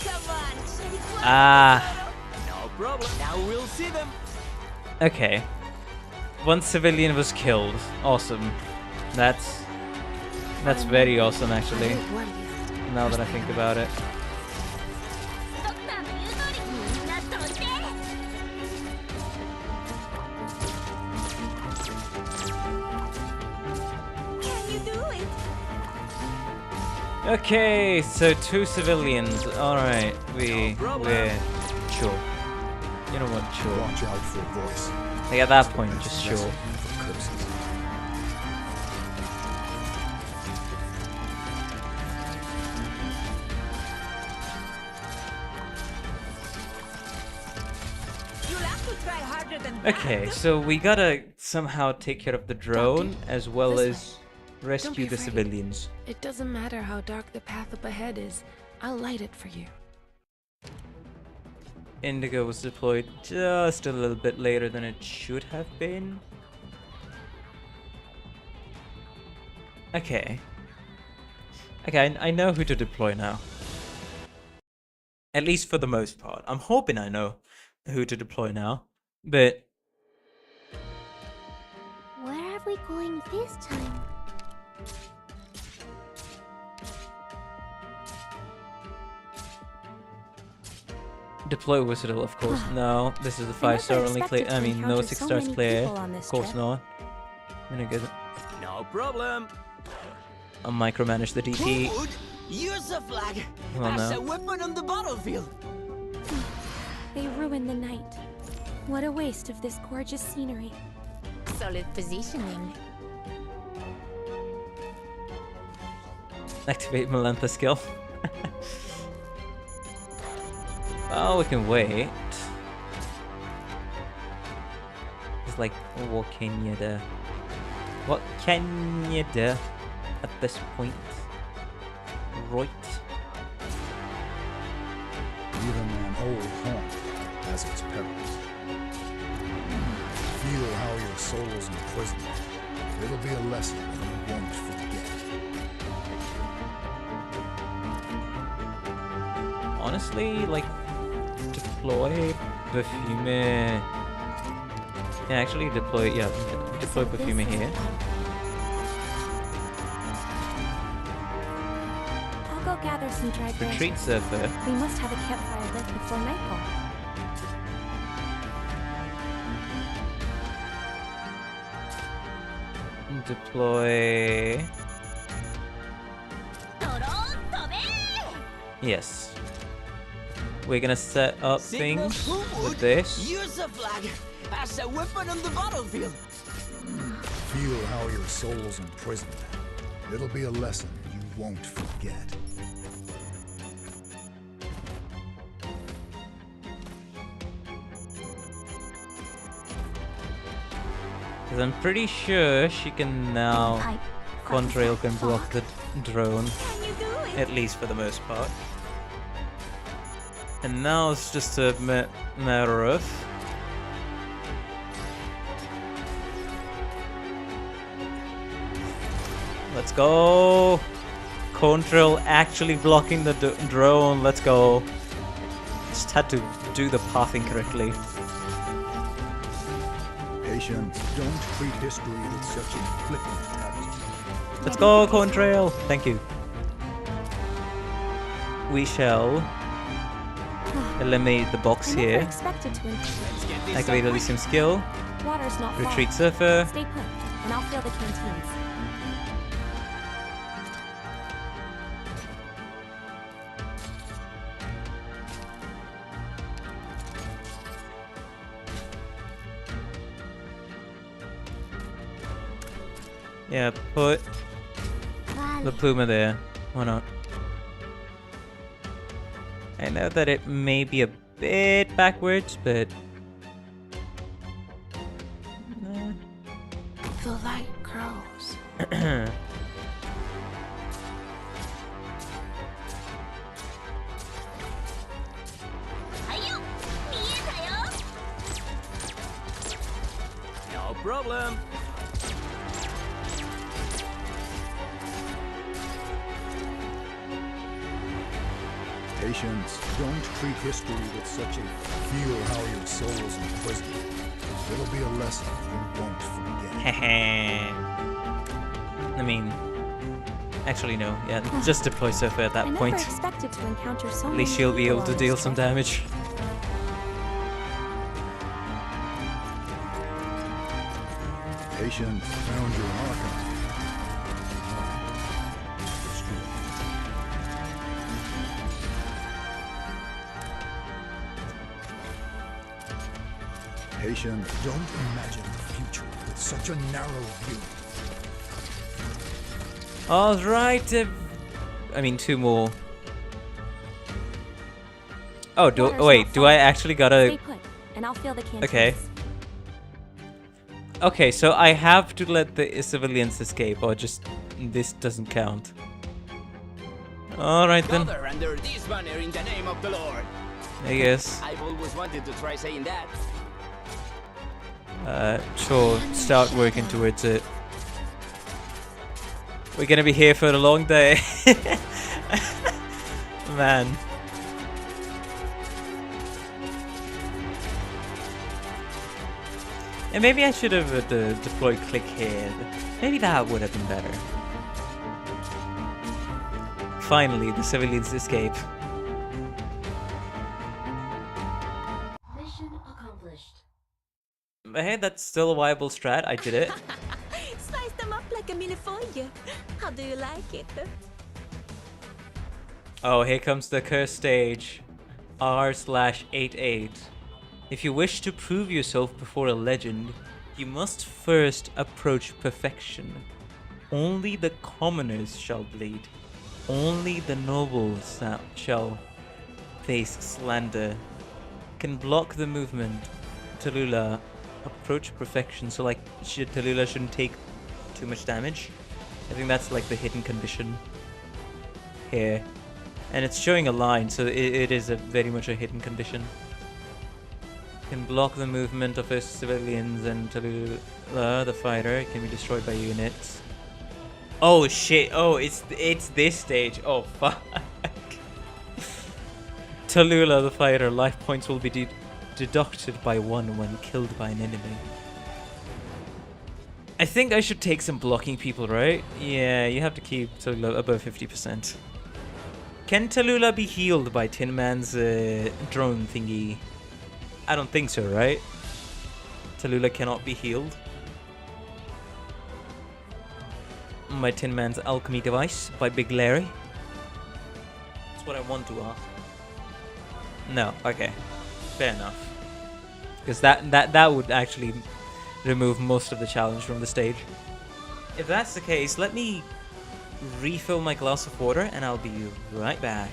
Come on, Ah, No problem. Now we'll see them. okay. One civilian was killed. Awesome. That's very awesome actually. Haré guardia. Now that I think about it. Can you do it? Okay, so 2 civilians. Alright, we're sure. You know what, sure. Watch out for voice. Like at that point, That's just a sure. recipe for curses. You'll have to try harder than that. Okay, so we gotta somehow take care of the drone as well This as rescue be the afraid. civilians. It doesn't matter how dark the path up ahead is. I'll light it for you. Indigo was deployed just a little bit later than it should have been. Okay. Okay, I know who to deploy now. At least for the most part. I'm hoping I know who to deploy now. But Where are we going this time? Deploy Whistle, of course. No, this is a I never 5-star only expected player. to I mean, no encounter 6 so stars many player. people on Of this course trip. not. I'm gonna get No problem. I'll micromanage the DP. Who would use a flag Well, as no. a weapon on the battlefield? They ruined the night. What a waste of this gorgeous scenery. Solid positioning. Activate Melantha skill. Oh, we can wait. It's like, what can you do? What can you do at this point? Right. Even an old haunt has its perils. Feel how your soul's imprisoned. It'll be a lesson you won't forget. Honestly, like, deploy Perfume. Yeah, actually deploy Perfume here. I'll go gather some dry branches. Retreat Surfer. We must have a campfire lit before nightfall. Deploy. Yes. We're gonna set up Signal things who with would this. use a flag as a weapon on the battlefield. Feel how your soul's imprisoned. It'll be a lesson you won't forget. Because I'm pretty sure she can now. Contrail can block the drone. At least for the most part. And now it's just a matter of. Let's go! Contrail actually blocking the drone. Let's go. Just had to do the pathing correctly. Patience, don't treat history with such a flippant attitude. Let's go, Contrail! Thank you. We shall eliminate the box I never here. expected to encounter. Let's get this Activate done Elysium skill. Water's not far. Retreat Surfer. Stay put, and I'll fill the canteens. Yeah, put the Puma there. Why not? I know that it may be a bit backwards, but The light grows. No problem. Patience, don't treat history with such a feel how your soul's imprisoned. It'll be a lesson you won't forget. I mean, actually no. Yeah, just deploy Surfer at I that never point. expected to encounter so At many least she'll be people able to on deal this some trip. damage. Patience found your Arknight. Patience, don't imagine the future with such a narrow view. Alright, I mean, 2 more. Oh, Water's wait, not do far. I actually gotta... Stay put, and I'll fill the canteens. Okay. Okay, so I have to let the civilians escape, or just this doesn't count. Alright then, Gather under this banner in the name of the Lord. I guess. I've always wanted to try saying that. Sure, start working towards it. We're gonna be here for a long day. Man. And maybe I should have deployed click here. Maybe that would have been better. Finally, the civilians escape. But hey, that's still a viable strat. I did it. Slice them up like a minifolie. How do you like it? Oh, here comes the curse stage. R/88. If you wish to prove yourself before a legend, you must first approach perfection. Only the commoners shall bleed. Only the nobles shall face slander. Can block the movement. Talulah, approach perfection. So like, Talulah shouldn't take too much damage. I think that's like the hidden condition here. And it's showing a line, so it is very much a hidden condition. Can block the movement of his civilians, and Talulah, the fighter, can be destroyed by units. Oh shit! Oh, it's this stage. Oh fuck! Talulah, the fighter, life points will be deducted by 1 when killed by an enemy. I think I should take some blocking people, right? Yeah, you have to keep Talulah above 50%. Can Talulah be healed by Tin Man's drone thingy? I don't think so, right? Talulah cannot be healed. By Tin Man's alchemy device by Big Larry. That's what I want to ask. No, okay. Fair enough. Because that would actually remove most of the challenge from the stage. If that's the case, let me refill my glass of water and I'll be right back.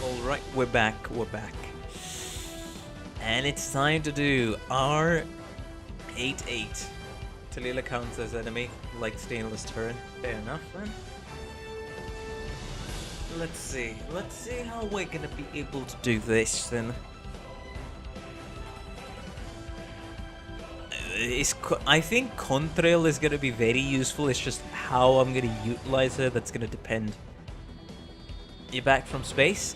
Alright, we're back. And it's time to do R88. Talulah counts as enemy, like Stainless turn. Fair enough, then. Let's see how we're gonna be able to do this, then. I think Contrail is gonna be very useful, it's just how I'm gonna utilize her that's gonna depend. You're back from space?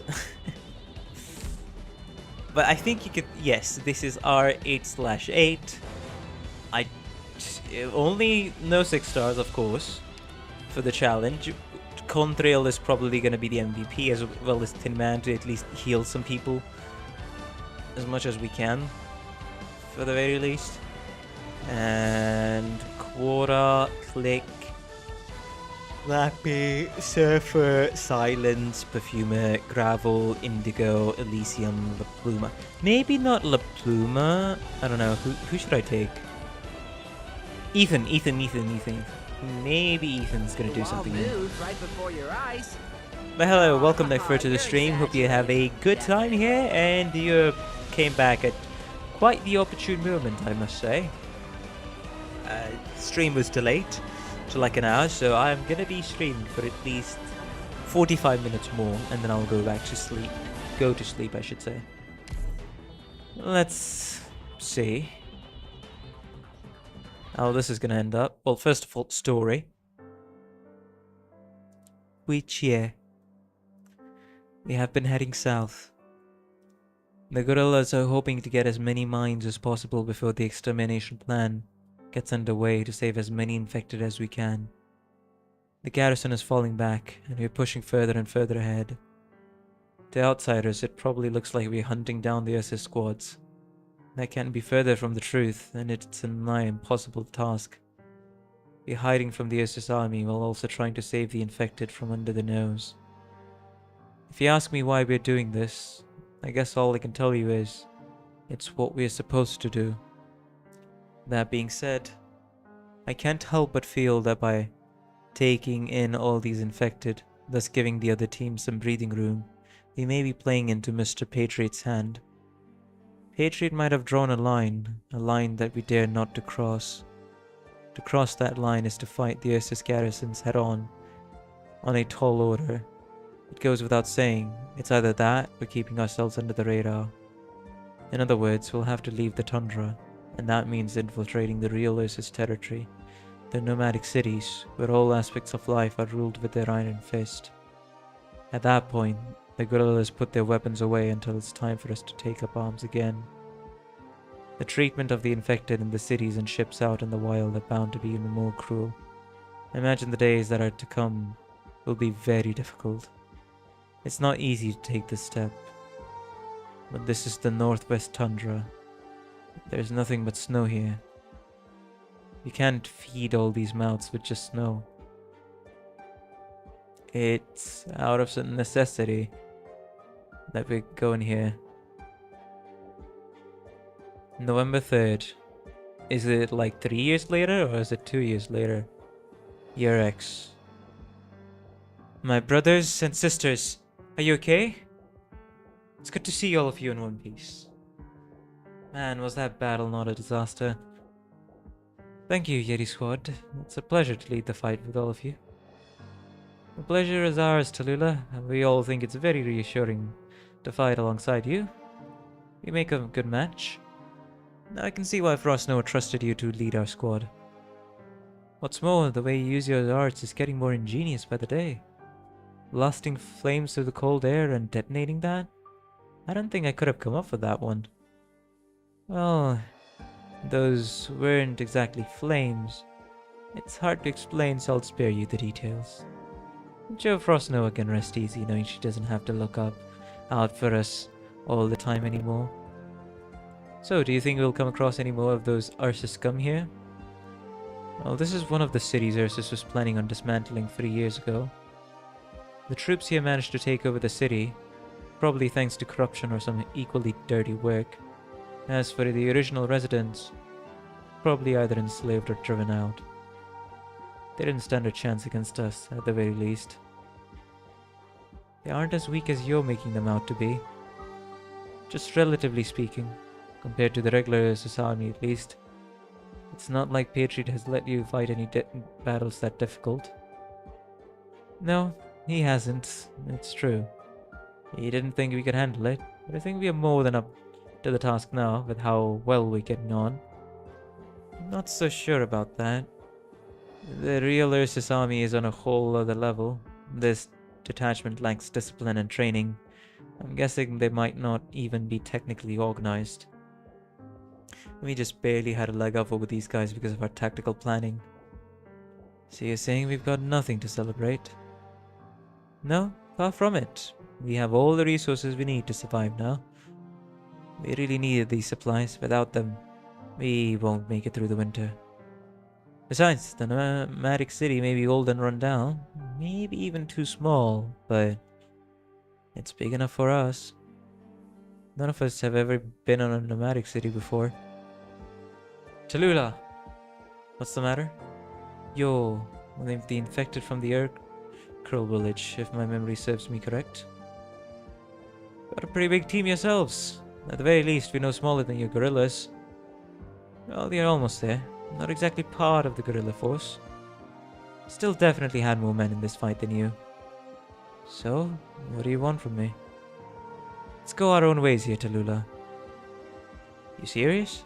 But I think you could... Yes, this is R8/8. Only no 6 stars, of course, for the challenge. Contrail is probably going to be the MVP, as well as Tin Man, to at least heal some people as much as we can, for the very least. And Quora, Click, Lappy, Surfer, Silence, Perfumer, Gravel, Indigo, Elysium, La Pluma. Maybe not La Pluma. I don't know. Who should I take? Ethan. Maybe Ethan's gonna do something new. Right before your eyes. But hello, welcome back to the stream. Hope you have a good time here, and you came back at quite the opportune moment, I must say. Stream was delayed to like an hour, so I'm gonna be streaming for at least 45 minutes more, and then I'll go back to sleep. Go to sleep, I should say. Let's see how this is gonna end up. Well, first of all, story. Which year? We have been heading south. The guerrillas are hoping to get as many mines as possible before the extermination plan gets underway to save as many infected as we can. The garrison is falling back, and we're pushing further and further ahead. To outsiders, it probably looks like we're hunting down the SS squads. That can't be further from the truth, and it's a nigh impossible task. We're hiding from the SS army while also trying to save the infected from under the nose. If you ask me why we're doing this, I guess all I can tell you is, it's what we're supposed to do. That being said, I can't help but feel that by taking in all these infected, thus giving the other team some breathing room, we may be playing into Mr. Patriot's hand. Patriot might have drawn a line that we dare not to cross. To cross that line is to fight the Ursus garrisons head-on, on a tall order. It goes without saying, it's either that or keeping ourselves under the radar. In other words, we'll have to leave the tundra, and that means infiltrating the real Ursus territory, the nomadic cities, where all aspects of life are ruled with their iron fist. At that point, the guerrillas put their weapons away until it's time for us to take up arms again. The treatment of the infected in the cities and ships out in the wild are bound to be even more cruel. I imagine the days that are to come will be very difficult. It's not easy to take this step, but this is the northwest tundra. There's nothing but snow here. You can't feed all these mouths with just snow. It's out of some necessity that we're going here. November 3rd. Is it like 3 years later or is it 2 years later? Year X. My brothers and sisters, are you okay? It's good to see all of you in one piece. Man, was that battle not a disaster. Thank you, Yeti Squad. It's a pleasure to lead the fight with all of you. The pleasure is ours, Talulah. We all think it's very reassuring to fight alongside you. You make a good match. I can see why Frostnow trusted you to lead our squad. What's more, the way you use your arts is getting more ingenious by the day. Blasting flames through the cold air and detonating that? I don't think I could have come up with that one. Well, those weren't exactly flames. It's hard to explain, so I'll spare you the details. Joe Frostnow can rest easy knowing she doesn't have to look out for us all the time anymore. So, do you think we'll come across any more of those Ursus scum here? Well, this is one of the cities Ursus was planning on dismantling 3 years ago. The troops here managed to take over the city, probably thanks to corruption or some equally dirty work. As for the original residents, probably either enslaved or driven out. They didn't stand a chance against us, at the very least. They aren't as weak as you're making them out to be. Just relatively speaking, compared to the regular Ursus army at least. It's not like Patriot has let you fight any battles that difficult. No, he hasn't, it's true. He didn't think we could handle it, but I think we are more than up to the task now with how well we're getting on. I'm not so sure about that. The real Ursus army is on a whole other level. This detachment lacks discipline and training. I'm guessing they might not even be technically organized. We just barely had a leg up over these guys because of our tactical planning. So you're saying we've got nothing to celebrate? No, far from it. We have all the resources we need to survive now. We really needed these supplies. Without them, we won't make it through the winter. Besides, the nomadic city may be old and run down, maybe even too small, but it's big enough for us. None of us have ever been on a nomadic city before. Talulah! What's the matter? You're one of the infected from the Arknights village, if my memory serves me correct. Got a pretty big team yourselves. At the very least, we're no smaller than your guerrillas. Well, you're almost there. Not exactly part of the guerrilla force. Still definitely had more men in this fight than you. So, what do you want from me? Let's go our own ways here, Talulah. You serious?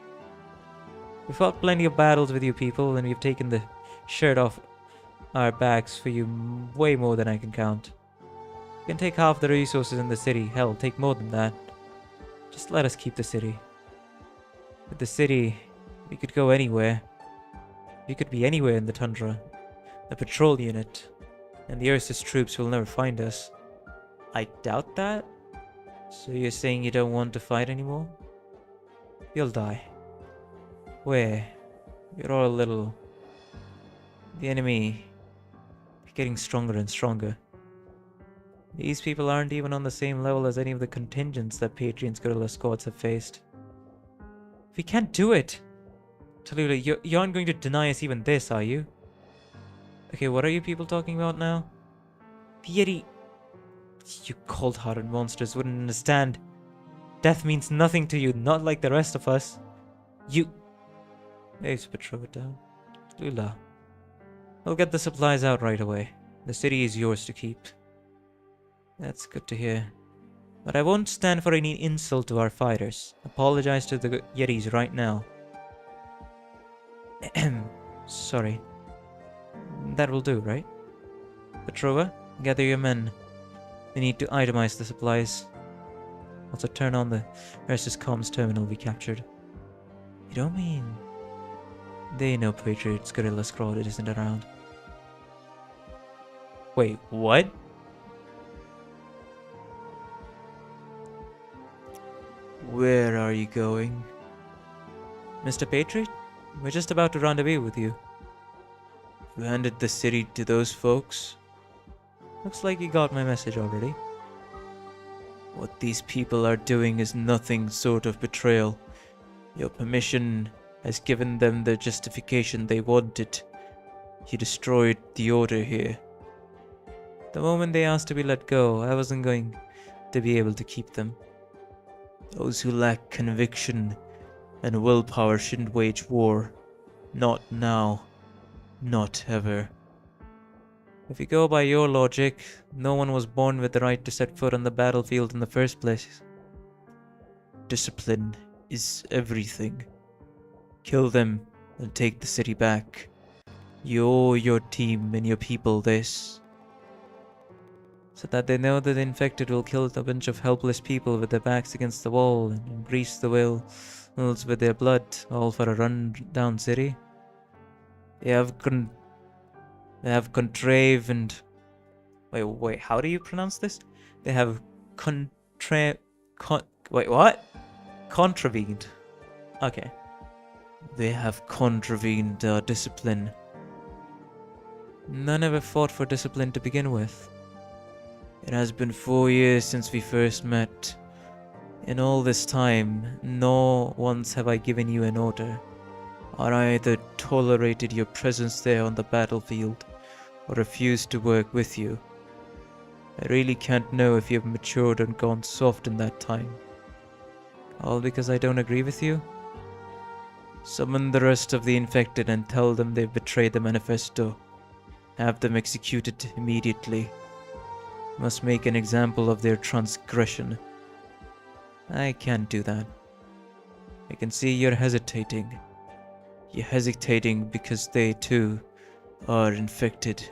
We fought plenty of battles with you people, and we've taken the shirt off our backs for you way more than I can count. You can take half the resources in the city. Hell, take more than that. Just let us keep the city. With the city, we could go anywhere. We could be anywhere in the tundra. A patrol unit. And the Ursus troops will never find us. I doubt that. So you're saying you don't want to fight anymore? You'll die. Where? You're all a little... The enemy is getting stronger and stronger. These people aren't even on the same level as any of the contingents that Patrion's guerrilla squads have faced. We can't do it! Talulah, you aren't going to deny us even this, are you? Okay, what are you people talking about now? The Yeti... You cold-hearted monsters wouldn't understand. Death means nothing to you, not like the rest of us. You... Ace betrothed down. Talulah. I'll get the supplies out right away. The city is yours to keep. That's good to hear. But I won't stand for any insult to our fighters. Apologize to the Yetis right now. Sorry. That will do, right? Petrova, gather your men. We need to itemize the supplies. Also turn on the Versus comms terminal we captured. You don't mean... They know Patriots Guerrilla Scroll isn't around. Wait, what? Where are you going? Mr. Patriot? We're just about to rendezvous with you. You handed the city to those folks? Looks like you got my message already. What these people are doing is nothing short of betrayal. Your permission has given them the justification they wanted. You destroyed the order here. The moment they asked to be let go, I wasn't going to be able to keep them. Those who lack conviction and willpower shouldn't wage war. Not now. Not ever. If you go by your logic, no one was born with the right to set foot on the battlefield in the first place. Discipline is everything. Kill them and take the city back. You owe your team and your people this. So that they know that the infected will kill a bunch of helpless people with their backs against the wall and grease the wheels with their blood, all for a run-down city. They have contrived and... Wait, how do you pronounce this? They have wait, what? Contravened. Okay. They have contravened our discipline. None ever fought for discipline to begin with. It has been 4 years since we first met. In all this time, nor once have I given you an order, or either tolerated your presence there on the battlefield, or refused to work with you. I really can't know if you've matured and gone soft in that time. All because I don't agree with you? Summon the rest of the infected and tell them they've betrayed the Manifesto. Have them executed immediately. Must make an example of their transgression. I can't do that. I can see you're hesitating. You're hesitating because they too are infected.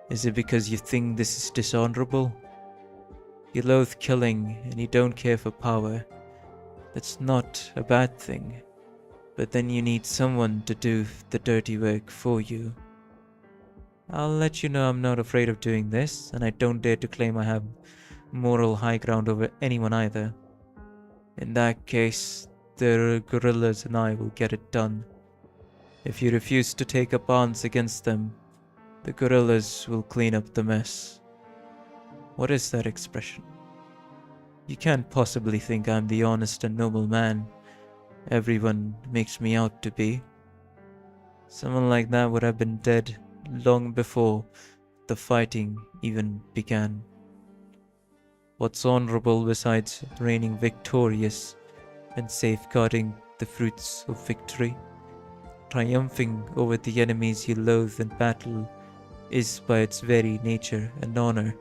Is it because you think this is dishonorable? You loathe killing and you don't care for power. That's not a bad thing. But then you need someone to do the dirty work for you. I'll let you know I'm not afraid of doing this, and I don't dare to claim I have moral high ground over anyone either. In that case, the guerrillas and I will get it done. If you refuse to take up arms against them, the guerrillas will clean up the mess. What is that expression? You can't possibly think I'm the honest and noble man everyone makes me out to be. Someone like that would have been dead long before the fighting even began. What's honorable besides reigning victorious and safeguarding the fruits of victory? Triumphing over the enemies you loathe in battle is by its very nature an honor,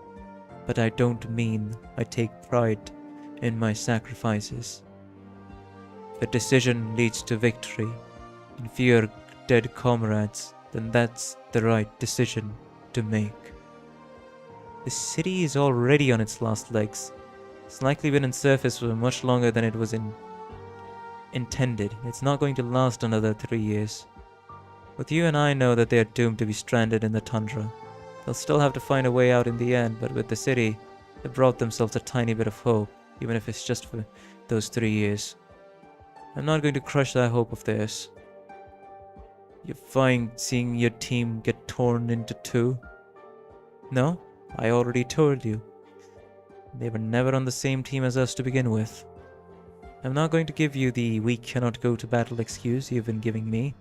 but I don't mean I take pride in my sacrifices. If a decision leads to victory, and fewer dead comrades, then that's the right decision to make. The city is already on its last legs. It's likely been in surface for much longer than it was intended. It's not going to last another 3 years. Both you and I know that they are doomed to be stranded in the tundra. They'll still have to find a way out in the end, but with the city, they brought themselves a tiny bit of hope, even if it's just for those 3 years. I'm not going to crush that hope of theirs. You're fine seeing your team get torn into two? No, I already told you. They were never on the same team as us to begin with. I'm not going to give you the we cannot go to battle excuse you've been giving me.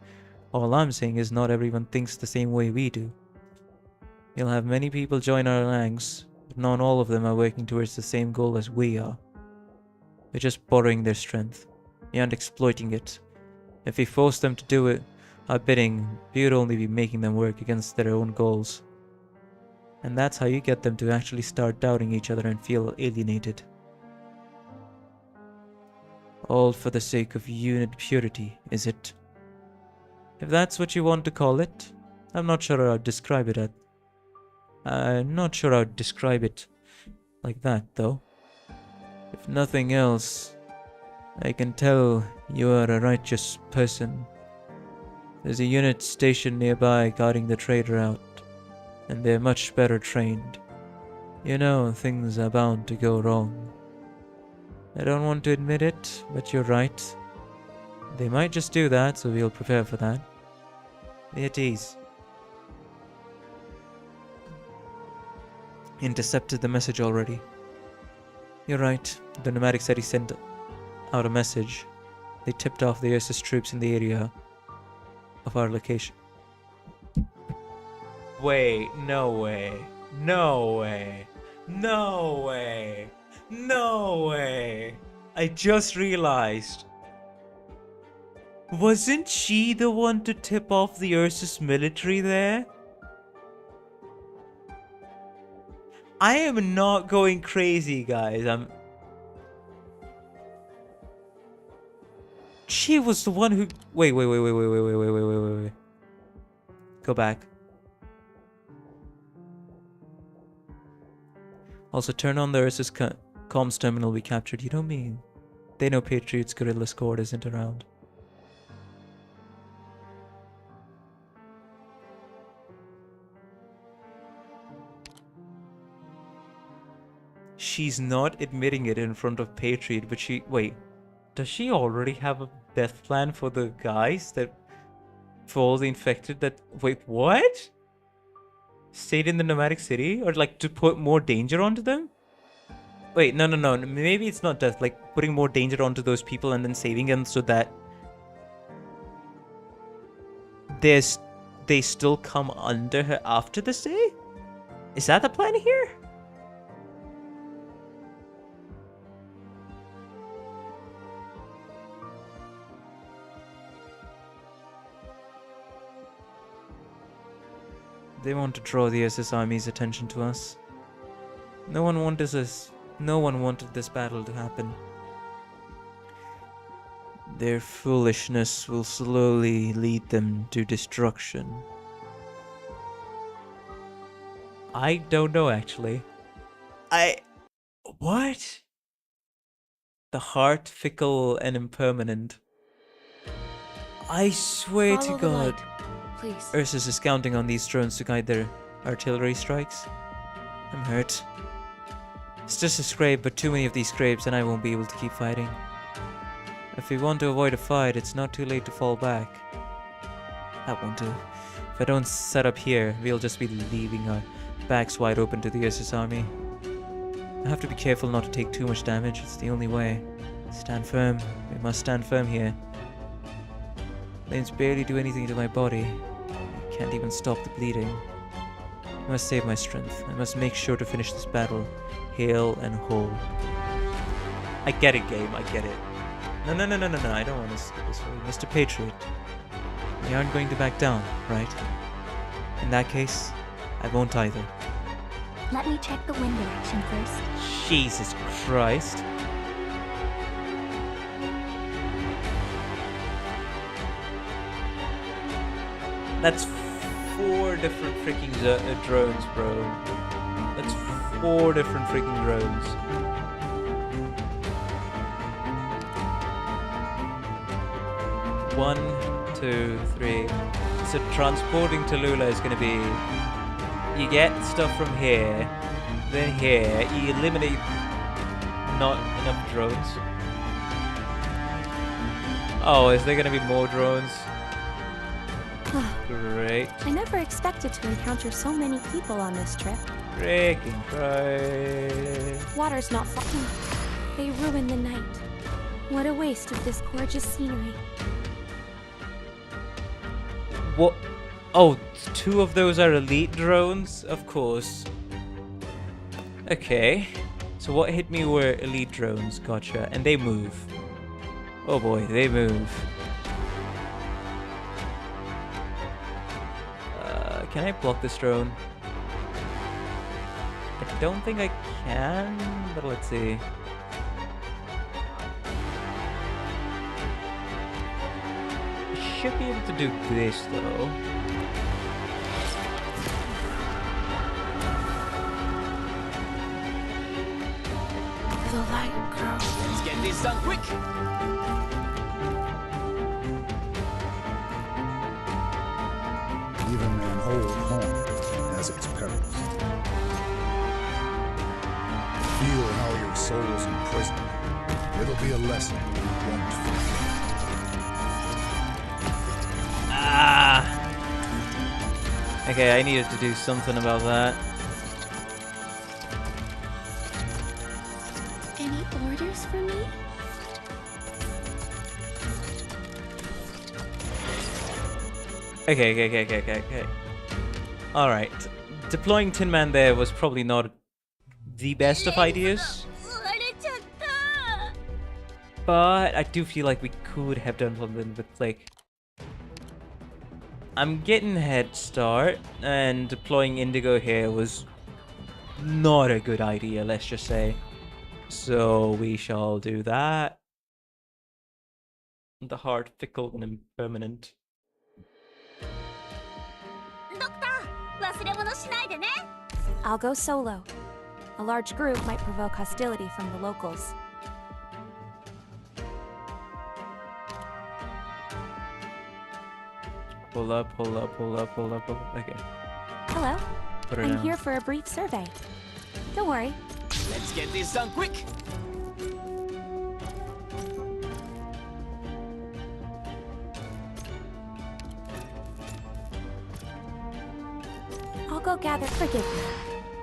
All I'm saying is not everyone thinks the same way we do. You'll have many people join our ranks, but not all of them are working towards the same goal as we are. We're just borrowing their strength. We aren't exploiting it. If we force them to do it, our bidding, we would only be making them work against their own goals. And that's how you get them to actually start doubting each other and feel alienated. All for the sake of unit purity, is it? If that's what you want to call it, I'm not sure I'd describe it like that, though. If nothing else, I can tell you are a righteous person. There's a unit stationed nearby guarding the trade route, and they're much better trained. You know, things are bound to go wrong. I don't want to admit it, but you're right. They might just do that, so we'll prepare for that. Be at ease. Intercepted the message already. You're right. The nomadic said he sent out a message. They tipped off the Ursus troops in the area of our location. Wait, no way. No way. No way. No way. I just realized. Wasn't she the one to tip off the Ursus military there? I am not going crazy, guys. She was the one who... Wait. Go back. Also, turn on the Ursus comms terminal we captured. You know me. They know Patriot's guerrilla squad isn't around. She's not admitting it in front of Patriot, but she... Wait. Does she already have a death plan for the guys that... For all the infected that... Wait, what? Stayed in the nomadic city? Or like to put more danger onto them? Wait, no. Maybe it's not death. Like putting more danger onto those people and then saving them so that... They still come under her after the stay? Is that the plan here? They want to draw the SS army's attention to us. No one wanted this battle to happen. Their foolishness will slowly lead them to destruction. I don't know, actually. What? The heart, fickle, and impermanent. I swear to Follow the God. light, please. Ursus is counting on these drones to guide their artillery strikes. I'm hurt. It's just a scrape, but too many of these scrapes and I won't be able to keep fighting. If we want to avoid a fight, it's not too late to fall back. That won't do. If I don't set up here, we'll just be leaving our backs wide open to the Ursus army. I have to be careful not to take too much damage. It's the only way. Stand firm. We must stand firm here. Lanes barely do anything to my body. I can't even stop the bleeding. I must save my strength. I must make sure to finish this battle, hale and whole. I get it, game. I get it. No. I don't want to skip this way. Mr. Patriot, we aren't going to back down, right? In that case, I won't either. Let me check the wind direction first. Jesus Christ. That's 4 different freaking drones, bro. That's 4 different freaking drones. One, 2, 3. So transporting Talulah is going to be... You get stuff from here, then here. You eliminate not enough drones. Oh, is there going to be more drones? Great. I never expected to encounter so many people on this trip. Freaking Christ. Water's not flowing. They ruin the night. What a waste of this gorgeous scenery. What? Oh, two of those are elite drones? Of course. Okay. So what hit me were elite drones. Gotcha. And they move. Oh boy, they move. Can I block this drone? I don't think I can, but let's see. I should be able to do this though. The light grows. Let's get this done quick. Even an old home has its perils. Feel how your soul's imprisoned. It'll be a lesson you won't forget. Ah! Okay, I needed to do something about that. Any orders for me? Okay. Alright. Deploying Tin Man there was probably not the best of ideas. But I do feel like we could have done something with, like... I'm getting head start, and deploying Indigo here was not a good idea, let's just say. So we shall do that. The heart, fickle and impermanent. I'll go solo. A large group might provoke hostility from the locals. Pull up. Okay. Hello. Put her I'm down. here for a brief survey. Don't worry. Let's get this done quick. I'll go gather. Forgive me.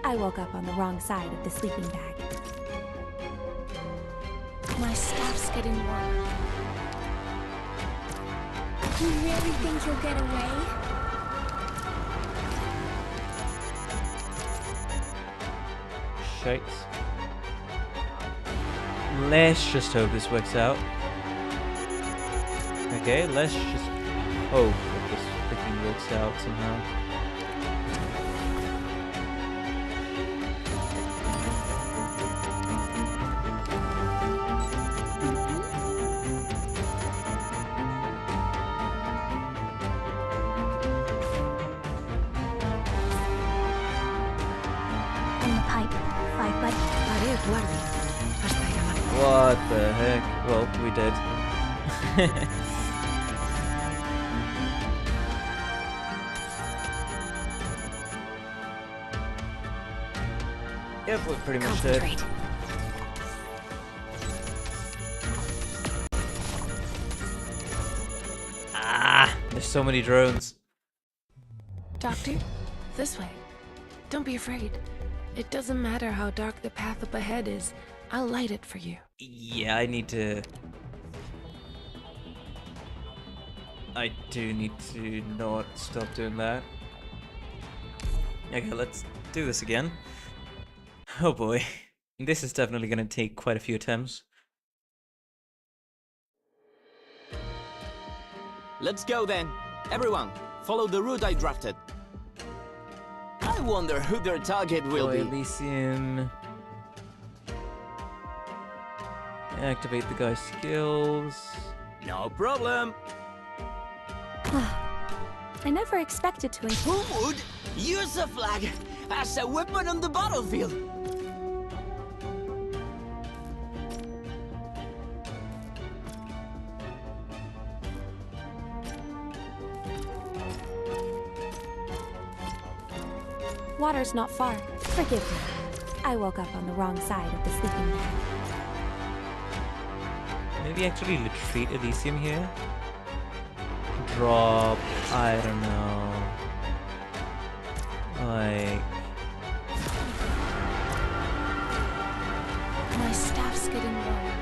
I woke up on the wrong side of the sleeping bag. My staff's getting warmer. You really think you'll get away? Shite. Let's just hope this works out. Okay, let's just hope that this freaking works out somehow. In the pipe. 5 by Haré guardia. Hasta ir a la... What the heck? Well, we did. Yep, we're pretty much dead. Concentrate. Ah, there's so many drones. Doctor, this way. Don't be afraid. It doesn't matter how dark the path up ahead is. I'll light it for you. Yeah, I do need to not stop doing that. Okay, let's do this again. Oh boy. This is definitely gonna take quite a few attempts. Let's go then. Everyone, follow the route I drafted. I wonder who their target will Boy, be. Elysium. Activate the guy's skills. No problem. I never expected to. Who would use a flag as a weapon on the battlefield? Water's not far. Forgive me. I woke up on the wrong side of the sleeping bag. Maybe actually retreat Elysium here. Drop, I don't know. Like, My staff's getting warmer.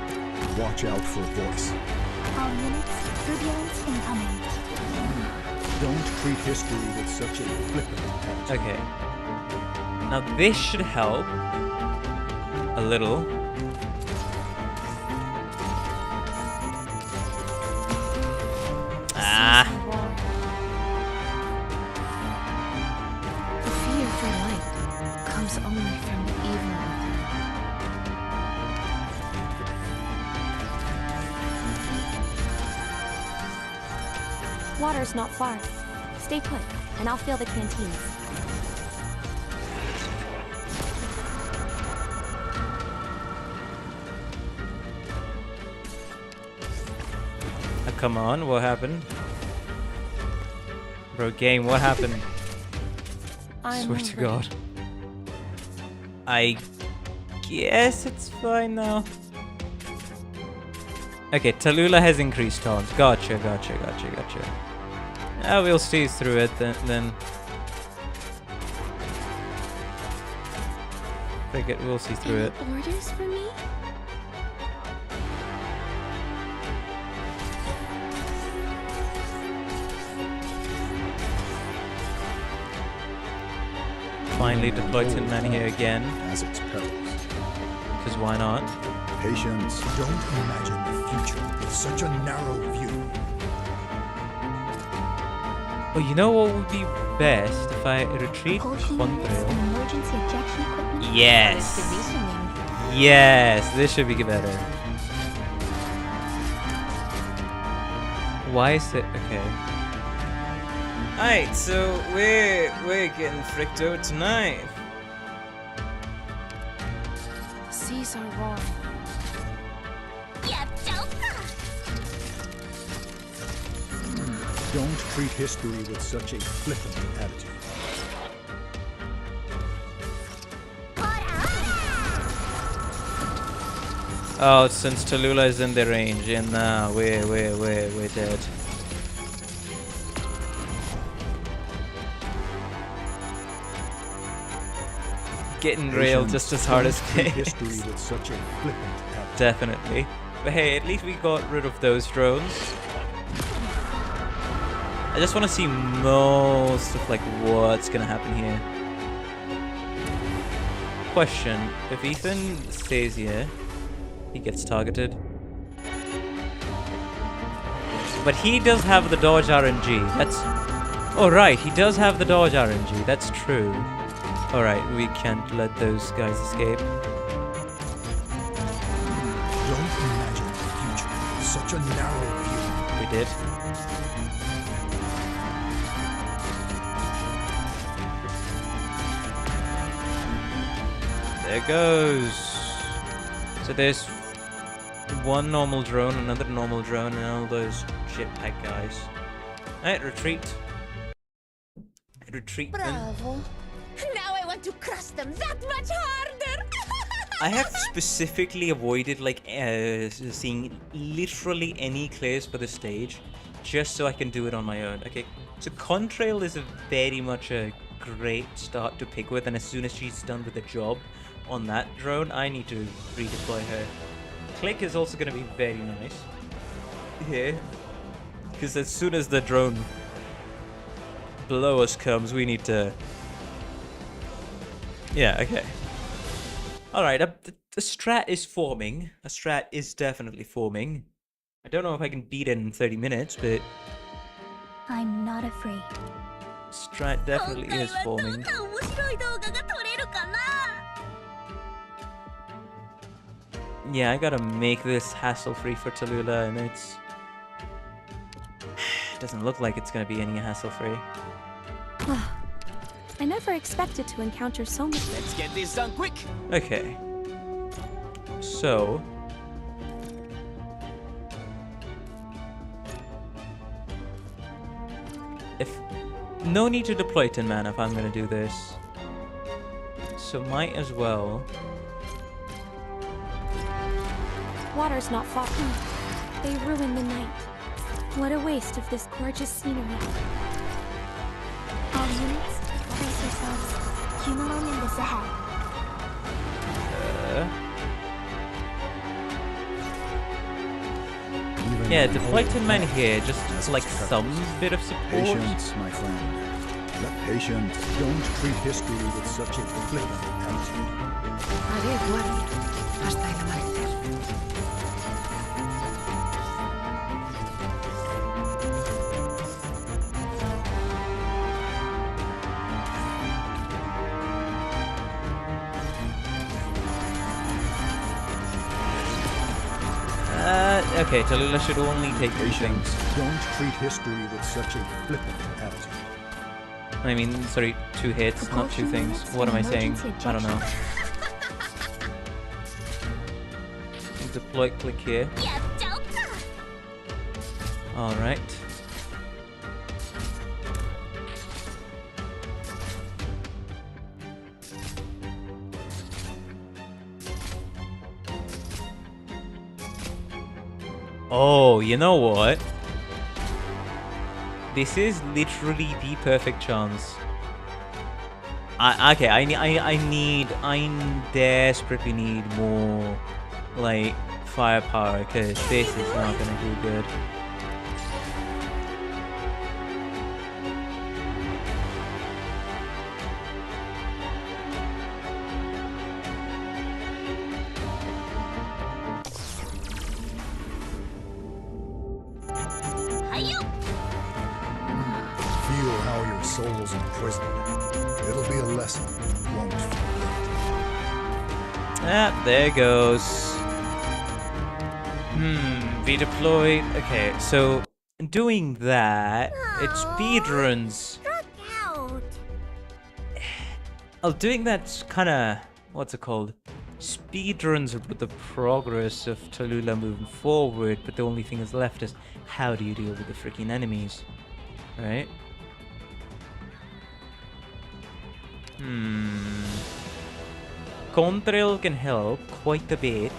Watch out for a voice. All units, turbulence incoming. Don't treat history with such a flippant attitude. Okay. Now this should help a little. Ah. The fear for light comes only from the evil within. Water's not far. Stay put, and I'll fill the canteens. Come on, what happened? Bro, game, what happened? Swear to God. I guess it's fine now. Okay, Talulah has increased taunts. Gotcha. We'll see through it then. Forget, we'll see through it. Any orders for me? Finally deployed Tin Man here again. As its perils. Because why not? Patience. Don't imagine the future with such a narrow view. Oh, you know what would be best if I retreat Contrail? Emergency ejection equipment. Yes. Yes, this should be better. Why is it okay? Alright, so we're getting fricked out tonight. Seas are warm. Don't treat history with such a flippant attitude. Oh, since Talulah is in the range, and now we're dead. Getting railed just as hard as history with such a flippant attitude. Definitely. But hey, at least we got rid of those drones. I just want to see most of like what's gonna happen here. Question: if Ethan stays here, he gets targeted. But he does have the dodge RNG. That's... Oh right, he does have the dodge RNG. That's true. Alright, we can't let those guys escape. Don't imagine the future with such a narrow view. We did. There goes. So there's one normal drone, another normal drone, and all those jetpack guys. Alright, retreat. Retreat then. Bravo. Now I want to crush them that much harder. I have specifically avoided like seeing literally any clears for the stage, just so I can do it on my own. Okay, so Contrail is very much a great start to pick with, and as soon as she's done with the job on that drone, I need to redeploy her. Click is also going to be very nice here, because as soon as the drone below us comes, we need to... Yeah, okay. Alright, the strat is forming. A strat is definitely forming. I don't know if I can beat it in 30 minutes, but... I'm not afraid. Strat definitely is forming. Yeah, I gotta make this hassle-free for Talulah, and it's... It doesn't look like it's gonna be any hassle-free. I never expected to encounter so much. Let's get this done quick. Okay. So... No need to deploy Tin Man if I'm gonna do this. So might as well... Water's not far. They ruin the night. What a waste of this gorgeous scenery. All units, brace yourselves. Cumulonimbus is ahead. Even Yeah, deploy 10 men here, just like some bit of support. Patience, my friend. Patience. Don't treat history with such a flippant attitude. Haré guardia hasta el amanecer. Okay, Talulah should only take two things. Don't treat history with such a flippant attitude. I mean, sorry, 2 hits, not 2 things. What am I saying? I don't know. Deploy, click here. Alright. Oh, you know what? This is literally the perfect chance. I desperately need more, like, firepower, because this is not gonna do good. Feel how your soul's imprisoned. It'll be a lesson you won't forget. Ah, there goes. We deployed. Okay, so doing that, it speedruns. Oh, doing that's kind of, what's it called? Speedruns with the progress of Talulah moving forward, but the only thing that's left is how do you deal with the freaking enemies, right? Contrail can help quite a bit.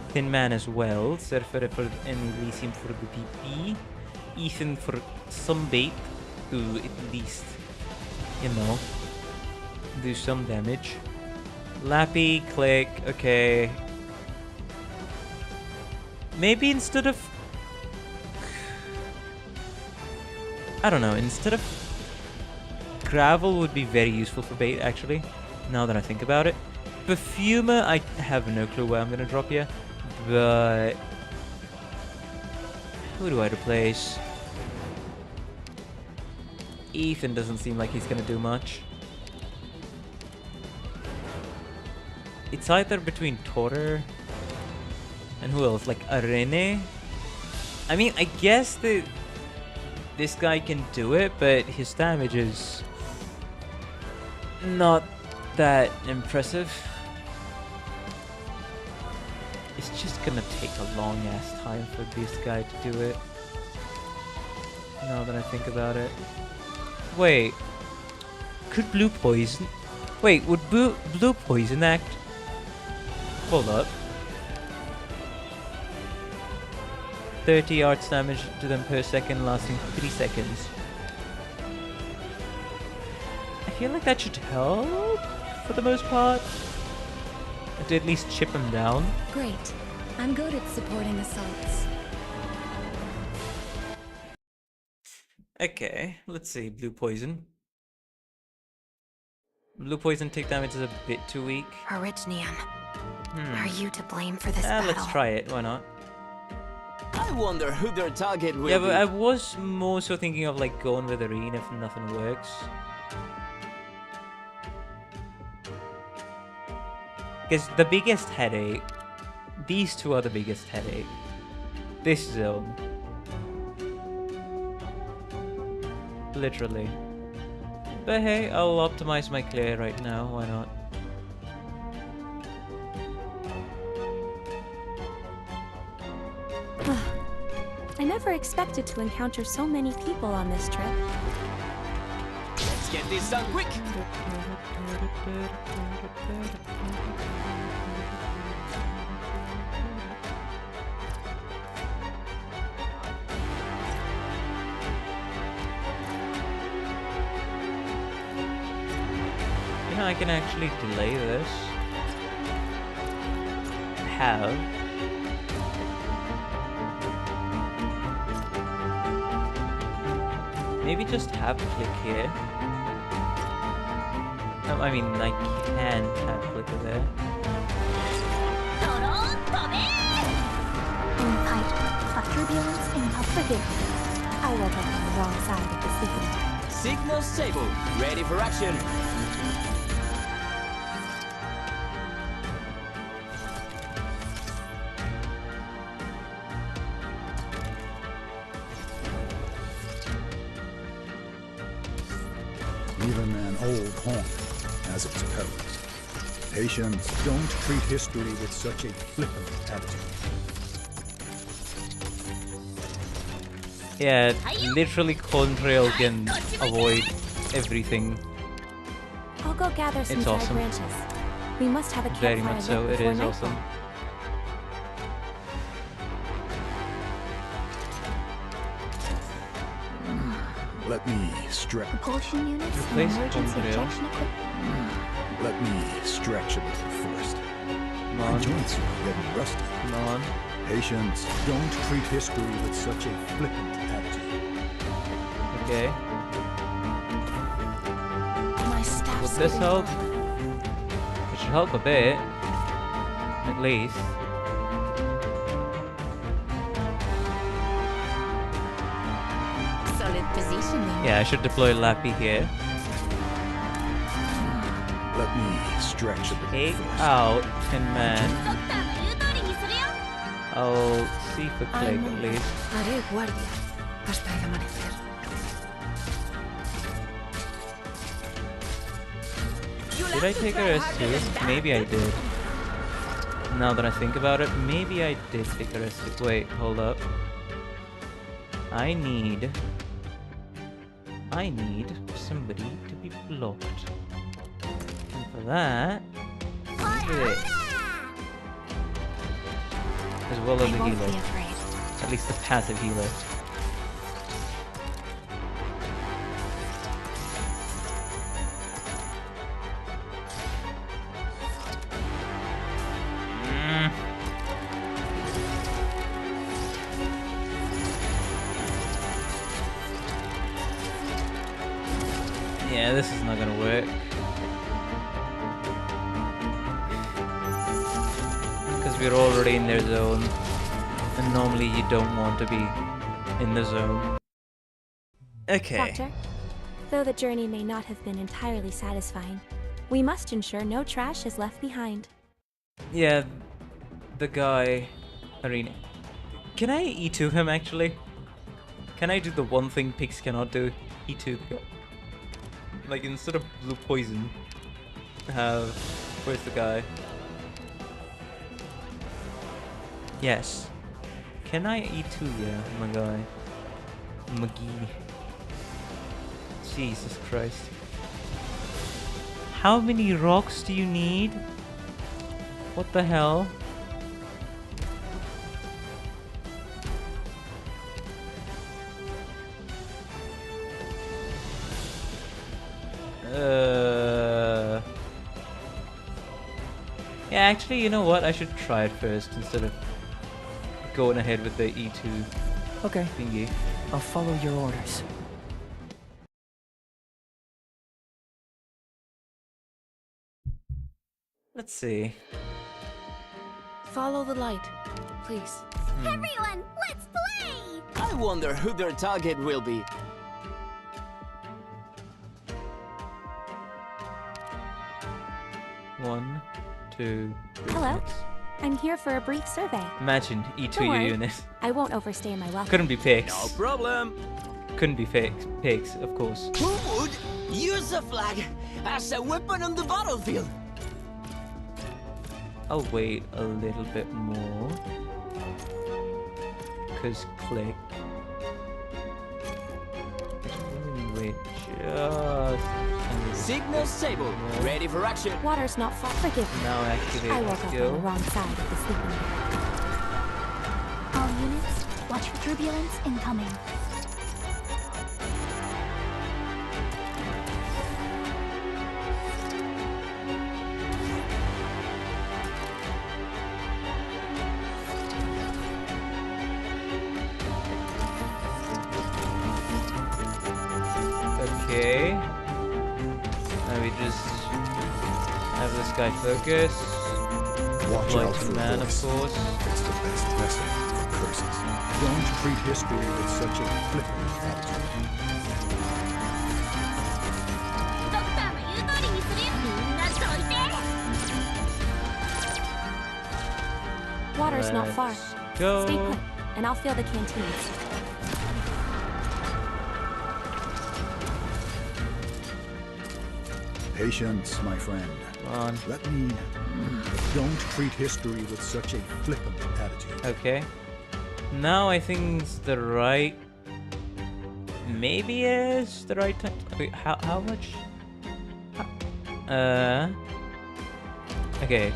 Thin Man as well. Surfer for and Elysium for the PP. Ethan for some bait to at least, you know, do some damage. Lappy, click, okay. Maybe instead of... I don't know, instead of... Gravel would be very useful for bait, actually, now that I think about it. Perfumer, I have no clue where I'm gonna drop you, but... Who do I replace? Ethan doesn't seem like he's gonna do much. It's either between Torer and who else? Like Arene? I mean, I guess this guy can do it, but his damage is not that impressive. It's just gonna take a long ass time for this guy to do it. Now that I think about it. Wait. Could Blue Poison... Wait, would Blue Poison act... Hold up. 30 arts damage to them per second, lasting 3 seconds. I feel like that should help for the most part. To at least chip them down. Great. I'm good at supporting assaults. Okay, let's see. Blue Poison. Blue Poison take damage is a bit too weak. Arachnium, are you to blame for this battle? Let's try it. Why not? I wonder who their target will Yeah, be. but I was more so thinking of like going with Arena if nothing works. Because the biggest headache, these two are the biggest headache. This zone. Literally. But hey, I'll optimize my clear right now, why not? I never expected to encounter so many people on this trip. Let's get this done quick. You know, I can actually delay this. Have. Maybe just have click here. No, I mean, I can't have clicker there. In tight, but turbulence in the forgive. I woke up on the wrong side of the sleeping bag. Signal stable. Ready for action. Even an old haunt has its perils. Patience, don't treat history with such a flippant attitude. Yeah, literally contrail can avoid everything. I'll go gather some It's dry awesome. branches. We must have a campfire Very much so, lit it before is nightfall. awesome. Let me stretch. Propulsion units and Replace emergency contrail. ejection equipment. Let me stretch a little first. Come My on, joints are getting rusty. come on. Patience, don't treat history with such a flippant attitude. Okay. My staff's Would this getting help? low. It should help a bit. At least. Solid positioning. Yeah, I should deploy Lappy here. Let me stretch a little Take first. out Tin Man. I'll see for Click at least. Haré guardia hasta el amanecer. Did I take a rest too? Maybe I did. Now that I think about it, maybe I did take a rest too. Wait, hold up. I need somebody to be blocked. And for that, this. As well as I a won't be healer. afraid. At least the passive healer. Yeah, this is not gonna work. Because we're already in their zone. And normally you don't want to be in the zone. Okay. Doctor, though the journey may not have been entirely satisfying, we must ensure no trash is left behind. Yeah, the guy... Arena. Can I E2 him actually? Can I do the one thing pigs cannot do? E2 the guy. Like instead of blue poison, have... Where's the guy? Yes. Can I E2 yeah, my guy? McGee. Jesus Christ. How many rocks do you need? What the hell? Yeah, actually, you know what? I should try it first instead of going ahead with the E2 Okay, thingy. I'll follow your orders. Let's see. Follow the light, please. Everyone, let's play! I wonder who their target will be. One, two, three. Hello. Next. I'm here for a brief survey. Imagine E2 Don't your worry. unit. I won't overstay my welcome. Couldn't be pigs. No problem. Couldn't be pigs, of course. Who would use a flag as a weapon on the battlefield? I'll wait a little bit more. Cause click. Wait just a Signal little stable. bit more. Ready for action. Water's not far. Forgive me. Now activate I the woke up on the skill. wrong side of the sleeping bag. All units, watch for turbulence incoming. Okay. Now we just have this guy focus. Watch Light out to for man, of voice. course. It's the best lesson for curses. Don't treat history with such a flippant attitude. Water's not far. Let's go. Stay put, and I'll fill the canteens. Patience, my friend. Come on. Let me... Don't treat history with such a flippant attitude. Okay. Now I think it's the right... Maybe it's the right time. Wait, how much? Okay.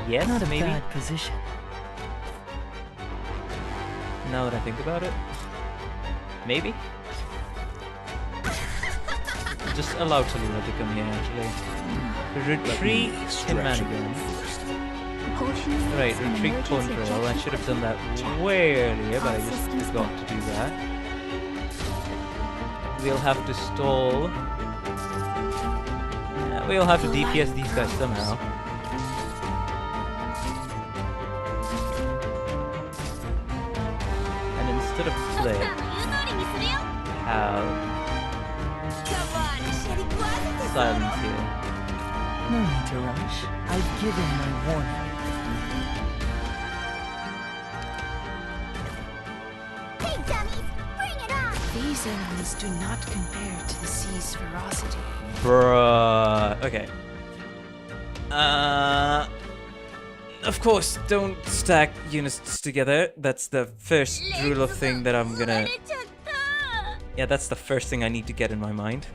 Yes, Not a maybe. bad position. Now that I think about it. Maybe. Just allow Talulah to come here, actually. Retreat shenanigans. Right, retreat control. I should have done that way earlier, but I just forgot to do that. We'll have to stall. Yeah, we'll have to DPS these guys somehow. And instead of flip, have silence here. No need to rush. I've given my warning. Hey, dummies! Bring it on! These enemies do not compare to the sea's ferocity. Bruh. Okay. Of course, don't stack units together. That's the first rule of thing that I'm gonna... Yeah, that's the first thing I need to get in my mind.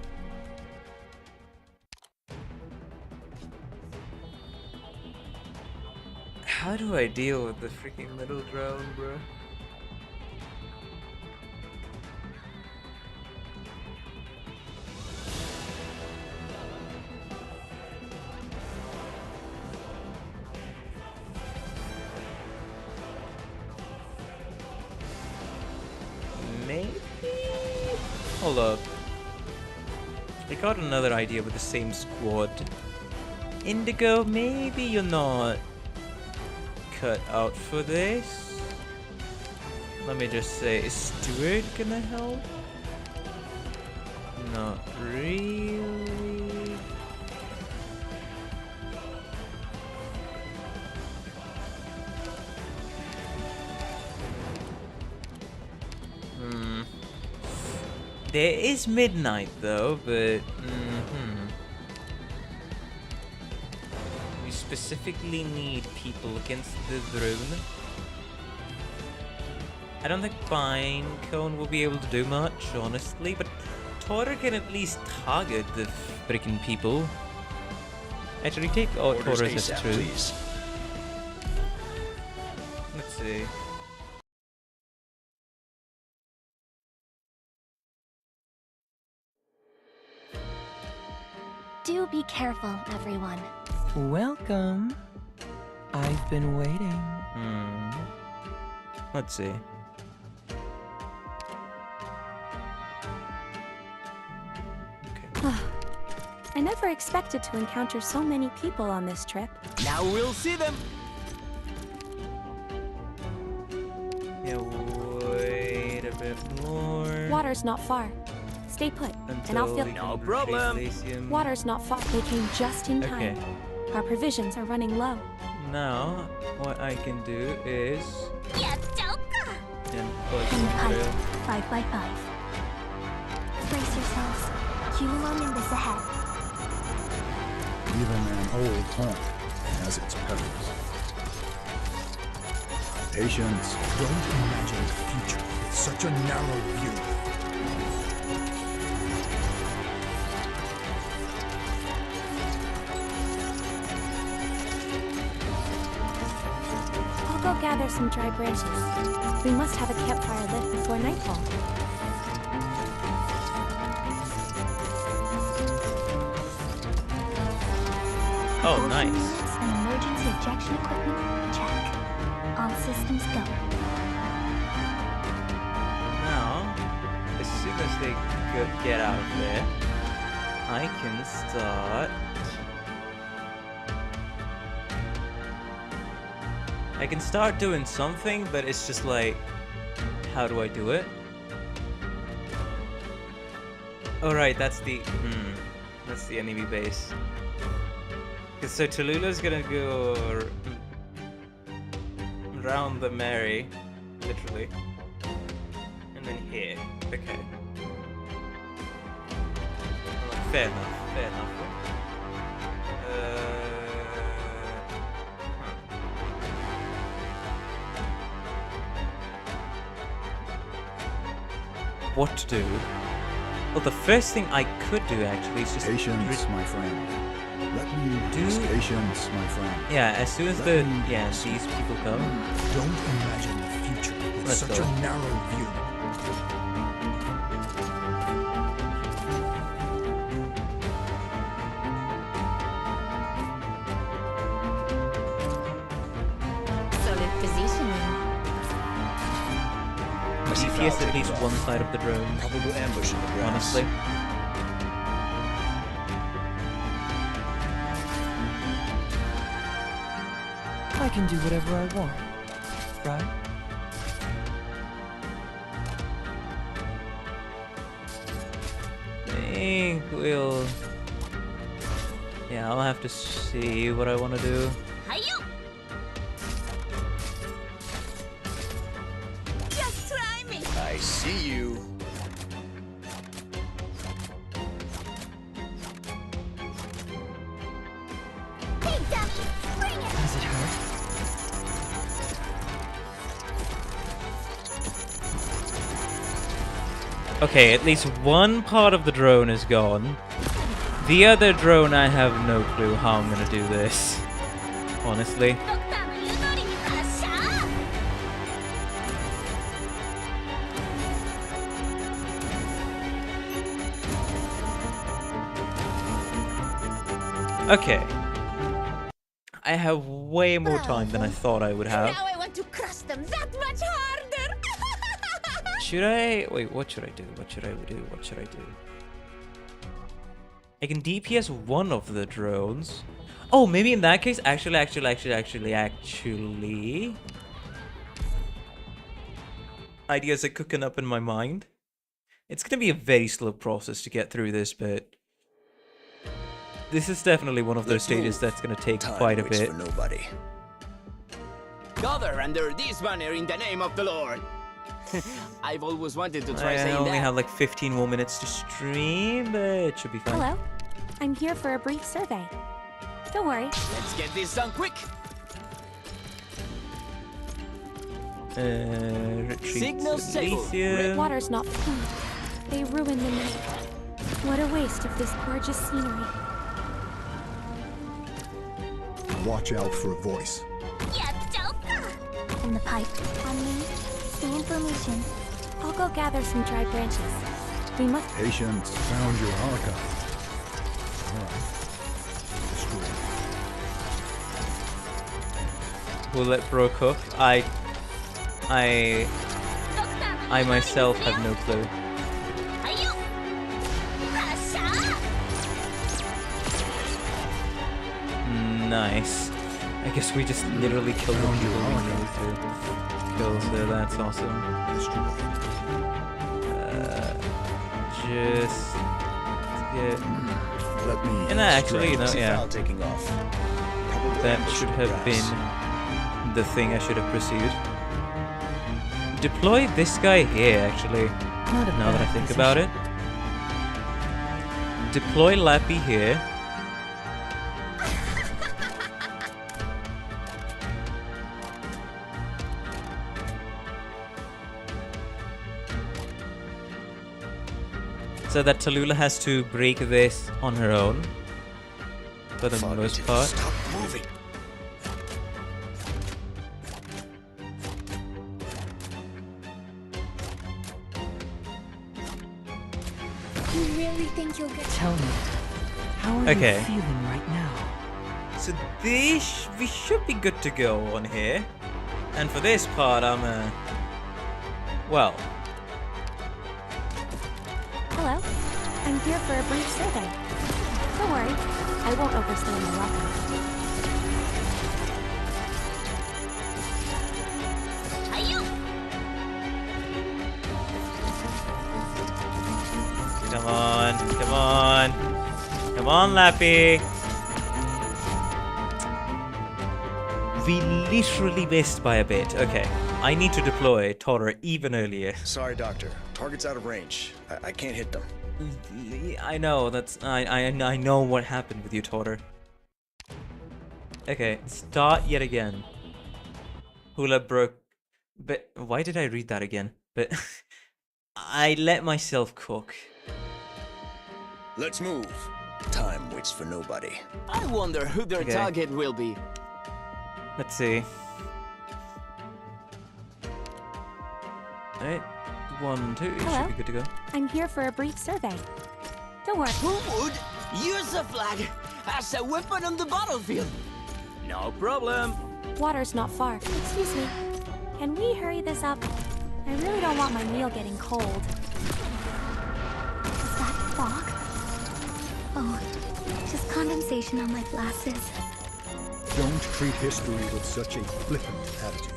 How do I deal with the freaking little drone, bro? Maybe? Hold up. I got another idea with the same squad. Indigo, maybe you're not cut out for this. Let me just say, is Stewart gonna help? Not really. There is midnight though, but we specifically need people against the drone. I don't think Bind Cone will be able to do much, honestly, but Tora can at least target the freaking people. Actually, take Tora's as true. Please. Let's see. Do be careful, everyone. Welcome. I've been waiting. Let's see. I never expected to encounter so many people on this trip. Now we'll see them. Yeah, wait a bit more. Water's not far. Stay put, and I'll fill. No problem. Water's not far. They came just in time. Okay. Our provisions are running low. Now, what I can do is... And push Pipe, through. 5 by 5. Brace yourselves. Cumulonimbus ahead. Even an old haunt has its perils. Patience. Don't imagine the future with such a narrow view. I'll go gather some dry branches. We must have a campfire lit before nightfall. Oh, nice. Units and emergency ejection equipment, check. All systems go. Now, actually get out of there, I can start. I can start doing something, but it's just like, how do I do it? Oh right, that's the enemy base. So Talulah's gonna go around the Mary, literally, and then here. Okay. Fair enough. Fair enough. What to do? Well, the first thing I could do actually is just Patience, my friend. Let me Do- patience, my friend. yeah. As soon as these people come, Don't imagine the future with Let's such go. a narrow view. Solid positioning. DPS at least one side of the drone. Probable ambush in the grass. Honestly, I can do whatever I want, right? I will. Yeah, I'll have to see what I want to do. Just try me. I see you. Hey, dummy, bring it. Does it hurt? Okay, at least one part of the drone is gone. The other drone, I have no clue how I'm gonna do this. Honestly. ドクターの言う通りに発射。 Okay. I have way more time than I thought I would have. Now I want to crush them that much harder. Should I? Wait, what should I do? What should I do? What should I do? I can DPS one of the drones. Oh, maybe in that case, actually. Ideas are cooking up in my mind. It's gonna be a very slow process to get through this, but this is definitely one of those stages that's gonna take Time quite a waits bit. for nobody. Gather under this banner in the name of the Lord. I've always wanted to try I saying only that. have like 15 more minutes to stream, but it should be fine. Hello. I'm here for a brief survey. Don't worry. Let's get this done quick. Retreat Signal to stable. Elysium. Water's not food. They ruin the night. What a waste of this gorgeous scenery. Watch out for a voice. やっちゃおっか。In the pipe. On me. Stay in formation. I'll go gather some dry branches. We must. Patience found your archive. Alright. Destroy. We'll let bro cook. I myself have no clue. はいよ。発射。 Nice. I guess we just literally killed the people we needed to kill, so that's awesome. Destroy. Just get. Let me. And actually, you know, See yeah, Foul taking off. Probable that ambush should in the have grass. been the thing I should have pursued. Deploy this guy here, actually. Not a Now that I bad think position. about it. Deploy Lappy here. So that Talulah has to break this on her own. For the most Foggy, part. Stop moving. You really think you'll get? Tell me, how are Okay. you feeling right now? So this, we should be good to go on here. And for this part, well, Hello. I'm here for a brief survey. Don't worry, I won't overstay my welcome. Come on, come on. Come on, Lappy. We literally missed by a bit. Okay, I need to deploy Totter even earlier. Sorry, Doctor. Target's out of range. I can't hit them. I know, I know what happened with you, Totter. Okay, start yet again. Hula broke... But why did I read that again? But I let myself cook. Let's move. Time waits for nobody. I wonder who their target will be. Let's see. Alright, 1, 2, Hello? should be good to go. I'm here for a brief survey. Don't worry. Who would use a flag as a weapon on the battlefield? No problem. Water's not far. Excuse me. Can we hurry this up? I really don't want my meal getting cold. Is that fog? Oh, just condensation on my glasses. Don't treat history with such a flippant attitude.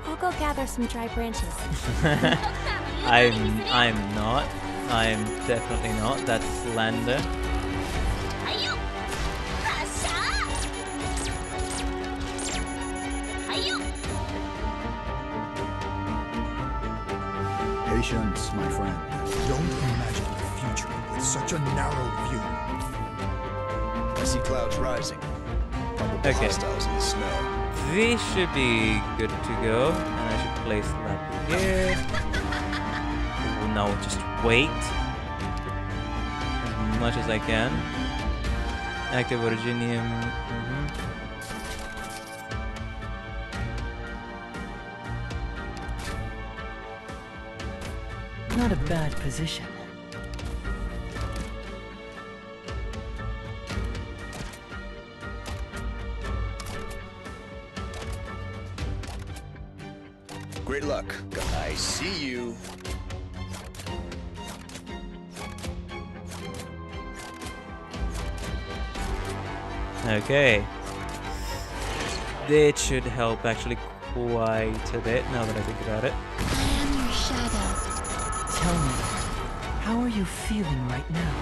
I'll go gather some dry branches. I'm not. I'm definitely not. That's slander. Patience, my friend. Don't imagine the future with such a narrow view. I see clouds rising. Probably Okay. hostiles in the snow. This should be good to go. And I should place that here. Oh, no, just wait. As much as I can. Active Originium. Not a bad position. Great luck. I see you. Okay. That should help actually quite a bit now that I think about it. I am your shadow. Tell me, how are you feeling right now?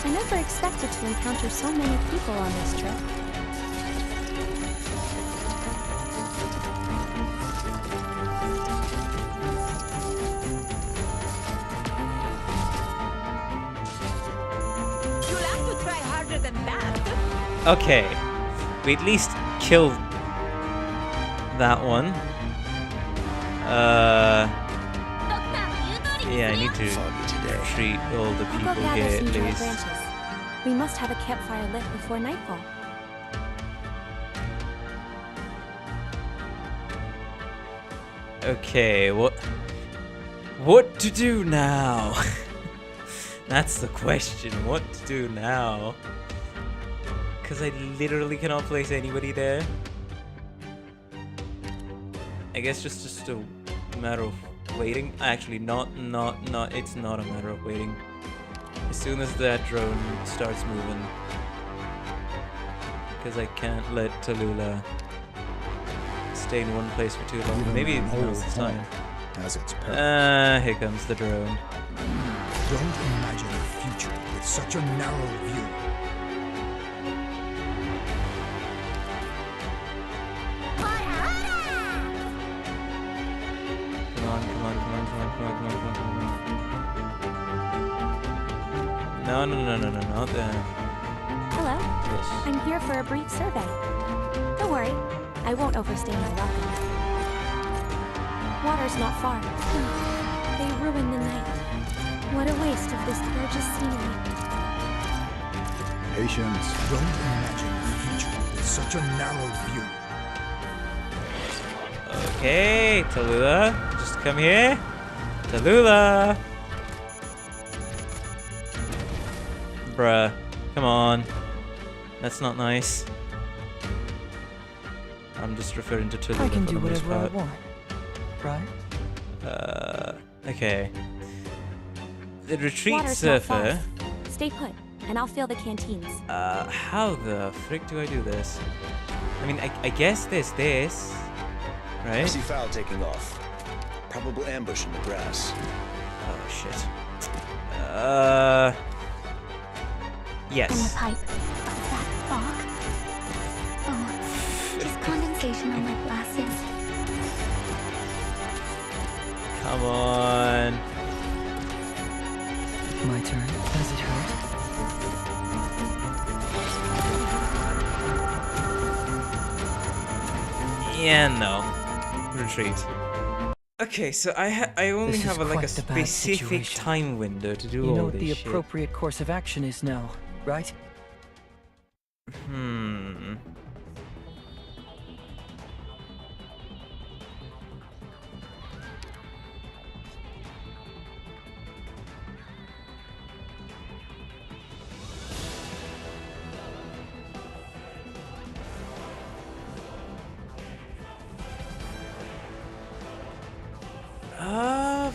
I never expected to encounter so many people on this trip. You'll have to try harder than that. Okay. We at least killed that one. Yeah, I need to treat all the I'll people go gather here some at dry least. branches. We must have a campfire lit before nightfall. Okay, what to do now? That's the question. What to do now? Because I literally cannot place anybody there. I guess just a matter of waiting. Actually, not. It's not a matter of waiting. As soon as that drone starts moving, because I can't let Talulah stay in one place for too long. Maybe now's the time. Has its perils. Here comes the drone. Don't imagine a future with such a narrow view. Come on. No, not there. Hello? Yes. I'm here for a brief survey. Don't worry, I won't overstay my welcome. Water's not far. They ruin the night. What a waste of this gorgeous scenery. Patience. Don't imagine a future with such a narrow view. Okay, Talulah, just come here. Talulah! Bruh. Come on. That's not nice. I'm just referring to Talulah I can for do the most whatever I part. want, right? Okay. The retreat Water's not surfer. fast. Stay put, and I'll fill the canteens. How the frick do I do this? I mean, I guess there's this, I right? see fowl taking off. Probable ambush in the grass. Oh shit. In the Yes. pipe of that fog. Oh, just condensation on my glasses. Come on. My turn. Does it hurt? Yeah, no. Retreat. Okay, so I only This is have like a quite the bad specific situation. time window to do You know all what this the shit. appropriate course of action is now, right? Hmm.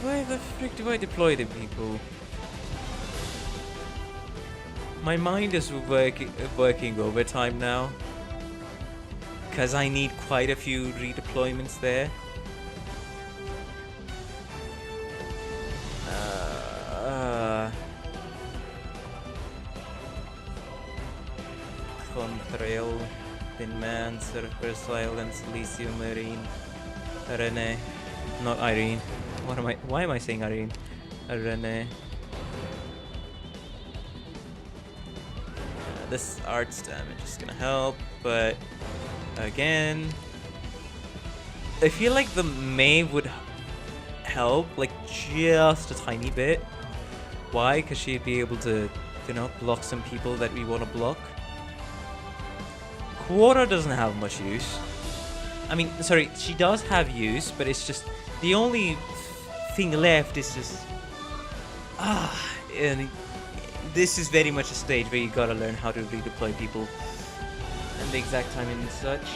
Where the frick do I deploy the people? My mind is working overtime now. Because I need quite a few redeployments there. Contrail, Pinman, Surfer Silence, Elysium Marine, Rene. Not Irene. Why am I saying Irene? Rene. This arts damage is gonna help, but again, I feel like the May would help, like just a tiny bit. Why? Because she'd be able to, you know, block some people that we want to block. Quarter doesn't have much use. I mean, sorry, she does have use, but it's just the only thing left is just and this is very much a stage where you gotta learn how to redeploy people and the exact timing and such.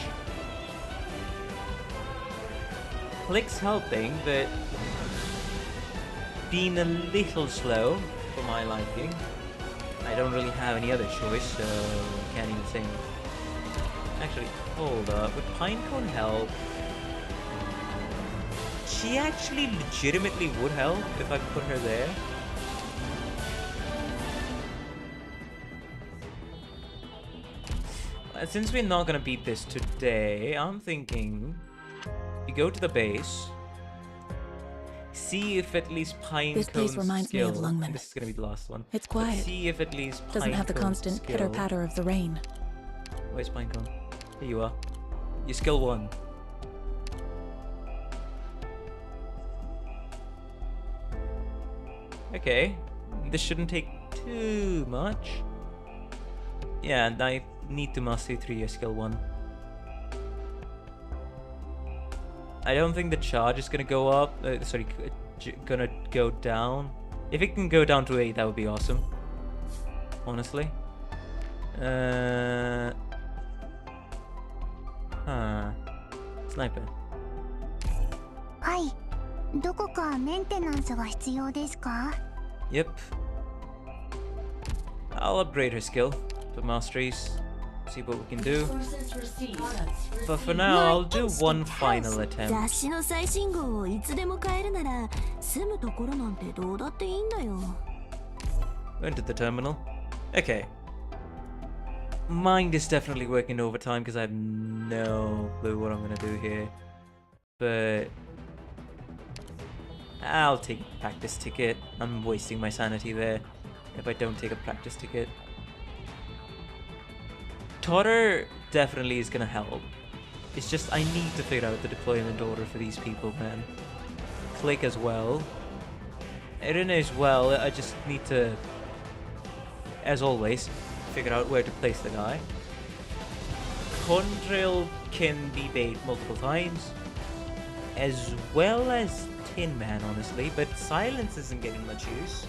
Click's helping, but being a little slow for my liking. I don't really have any other choice, so I can't even say. Actually, hold up. Would Pinecone help? She actually legitimately would help if I put her there. Since we're not gonna beat this today, I'm thinking you go to the base, see if at least Pinecone's This place reminds me of skill. Lungmen. This is gonna be the last one. It's But quiet. see if at least Doesn't have the Pinecone's constant skill- pitter-patter of the rain. Where's Pinecone? Here you are. Your skill 1. Okay, this shouldn't take too much. Yeah, and I need to master 3 your skill 1. I don't think the charge is gonna go up. Gonna go down. If it can go down to 8, that would be awesome. Honestly. Sniper. はい。どこかメンテナンスが必要ですか？ Yep. I'll upgrade her skill for masteries. See what we can do. But for now, I'll do one final 雑 attempt. 誌の最新号をいつでも買えるなら住むところなんてどうだっていいんだよ。 Went to the terminal. Okay. Mind is definitely working overtime because I have no clue what I'm gonna do here. But I'll take a practice ticket. I'm wasting my sanity there if I don't take a practice ticket. Totter definitely is gonna help. It's just I need to figure out the deployment order for these people, man. Click as well. Irina as well. I just need to, as always, figure out where to place the guy. Contrail can be bait multiple times, as well as Tin Man, honestly, but silence isn't getting much use.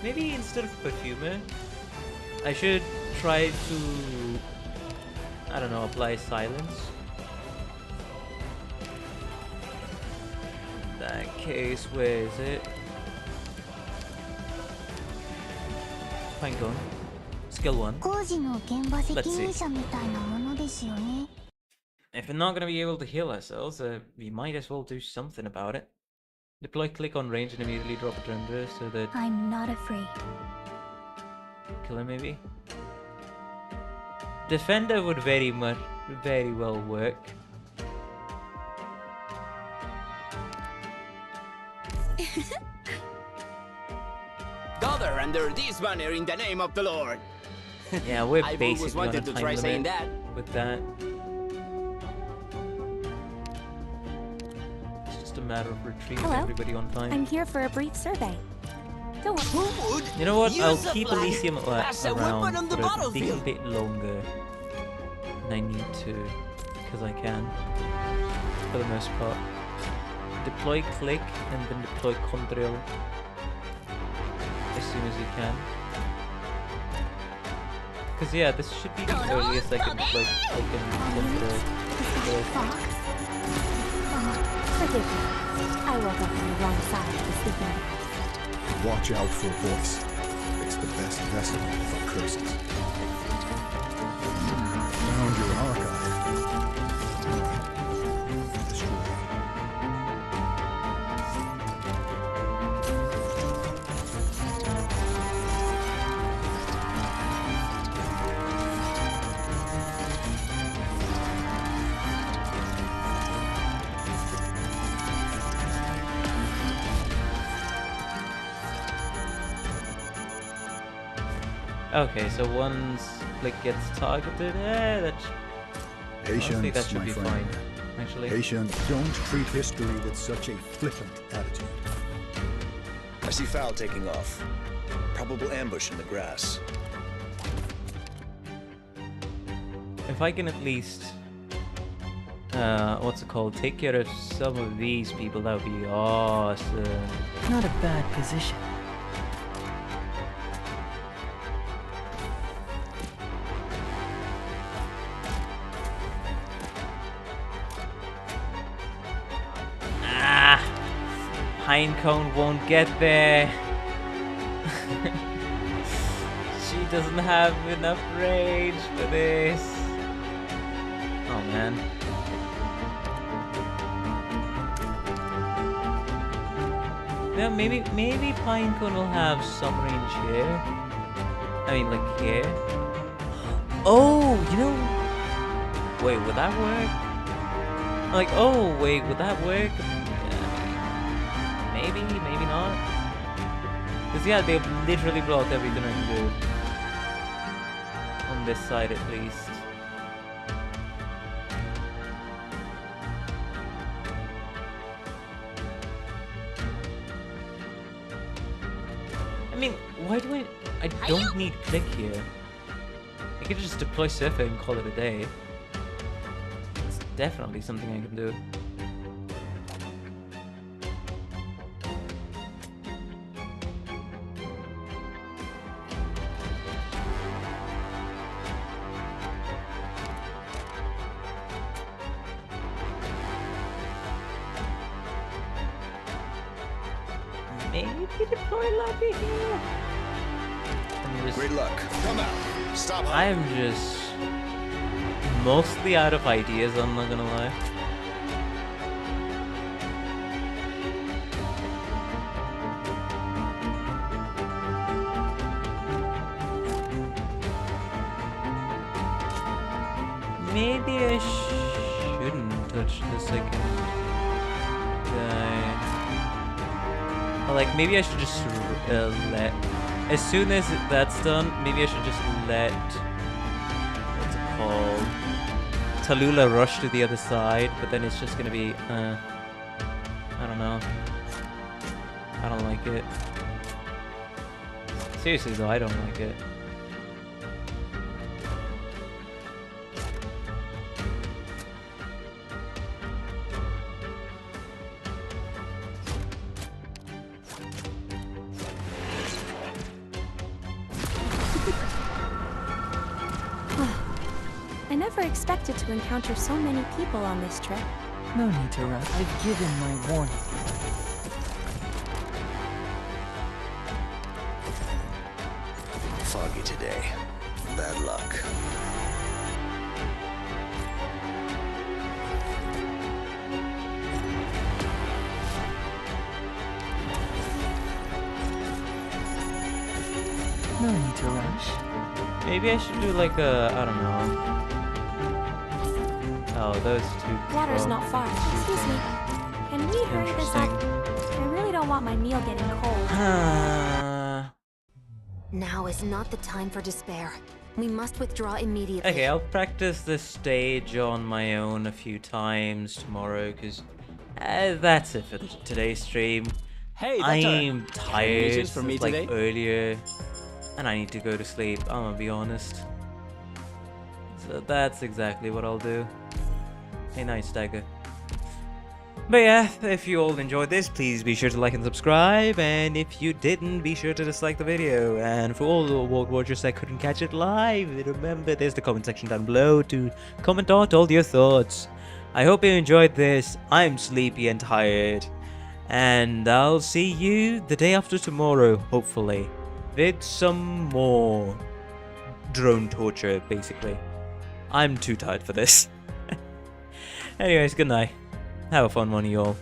Maybe instead of perfumer, I should try to, I don't know, apply silence. In that case, where is it? Pinecone. Skill 1. 工事の現場責 Let's see. 任者みたいなものですよね。 If we're not going to be able to heal ourselves, we might as well do something about it. Deploy click on range and immediately drop it under so that... I'm not afraid. Killer maybe? Defender would very well work. Gather under this banner in the name of the Lord. Yeah, we're I've basically always on a wanted to time try saying limit that. with that. It's just a matter of retrieving Hello. everybody on time. I'm here for a brief survey. Go on. Who would You know what? use I'll a keep flag Elysium as a weapon around on the for a battlefield? bit longer than I need to, because I can, for the most part. Deploy click and then deploy control as soon as you can. Because yeah, this should be the earliest I can deploy click and control. Fox? Oh, forgive me. I woke up on the wrong side of the sleeping bag. Watch out for voice. It's the best vessel for curses. Found your archive. Destroy. Okay, so once click gets targeted, honestly, that should my be friend. fine. Actually, Patience, don't treat history with such a flippant attitude. I see Fowl taking off. Probable ambush in the grass. if I can at least, what's it called, take care of some of these people, that would be awesome. Not a bad position. Ah, Pinecone won't get there. She doesn't have enough range for this. Oh man. Yeah, maybe Pinecone will have some range here. I mean, like here. Oh, you know. Wait, would that work? Like, oh wait, would that work? Maybe, maybe not. Cause yeah, they've literally blocked everything I can do. On this side at least. I mean, why do I don't need click here. I could just deploy Surfer and call it a day. It's definitely something I can do. Maybe deploy Lucky here. Great luck. Come out. Stop. I am just mostly out of ideas, I'm not gonna lie. Maybe I shouldn't touch the second guy. Or like, maybe I should just let... As soon as that's done, maybe I should just let... What's it called? Talulah rush to the other side, but then it's just gonna be... I don't know. I don't like it. Seriously though, I don't like it. never expected to encounter so many people on this trip. No need to rush. I've given my warning. Foggy today. Bad luck. No need to rush. Maybe I should do like a, I don't know. Oh, those two. Water's well, not far. Excuse me. Can we hurry this up? I really don't want my meal getting cold. Now is not the time for despair. We must withdraw immediately. Okay, I'll practice this stage on my own a few times tomorrow, because that's it for today's stream. Hey, Doctor. I'm tired missions for me since, like, today? earlier, and I need to go to sleep, I'm gonna be honest. So that's exactly what I'll do. Hey, nice dagger. But yeah, if you all enjoyed this, please be sure to like and subscribe, and if you didn't, be sure to dislike the video. And for all the award watchers that couldn't catch it live, remember there's the comment section down below to comment out all your thoughts. I hope you enjoyed this. I'm sleepy and tired, and I'll see you the day after tomorrow, hopefully, with some more drone torture, basically. I'm too tired for this. Anyways, good night. Have a fun one, you all.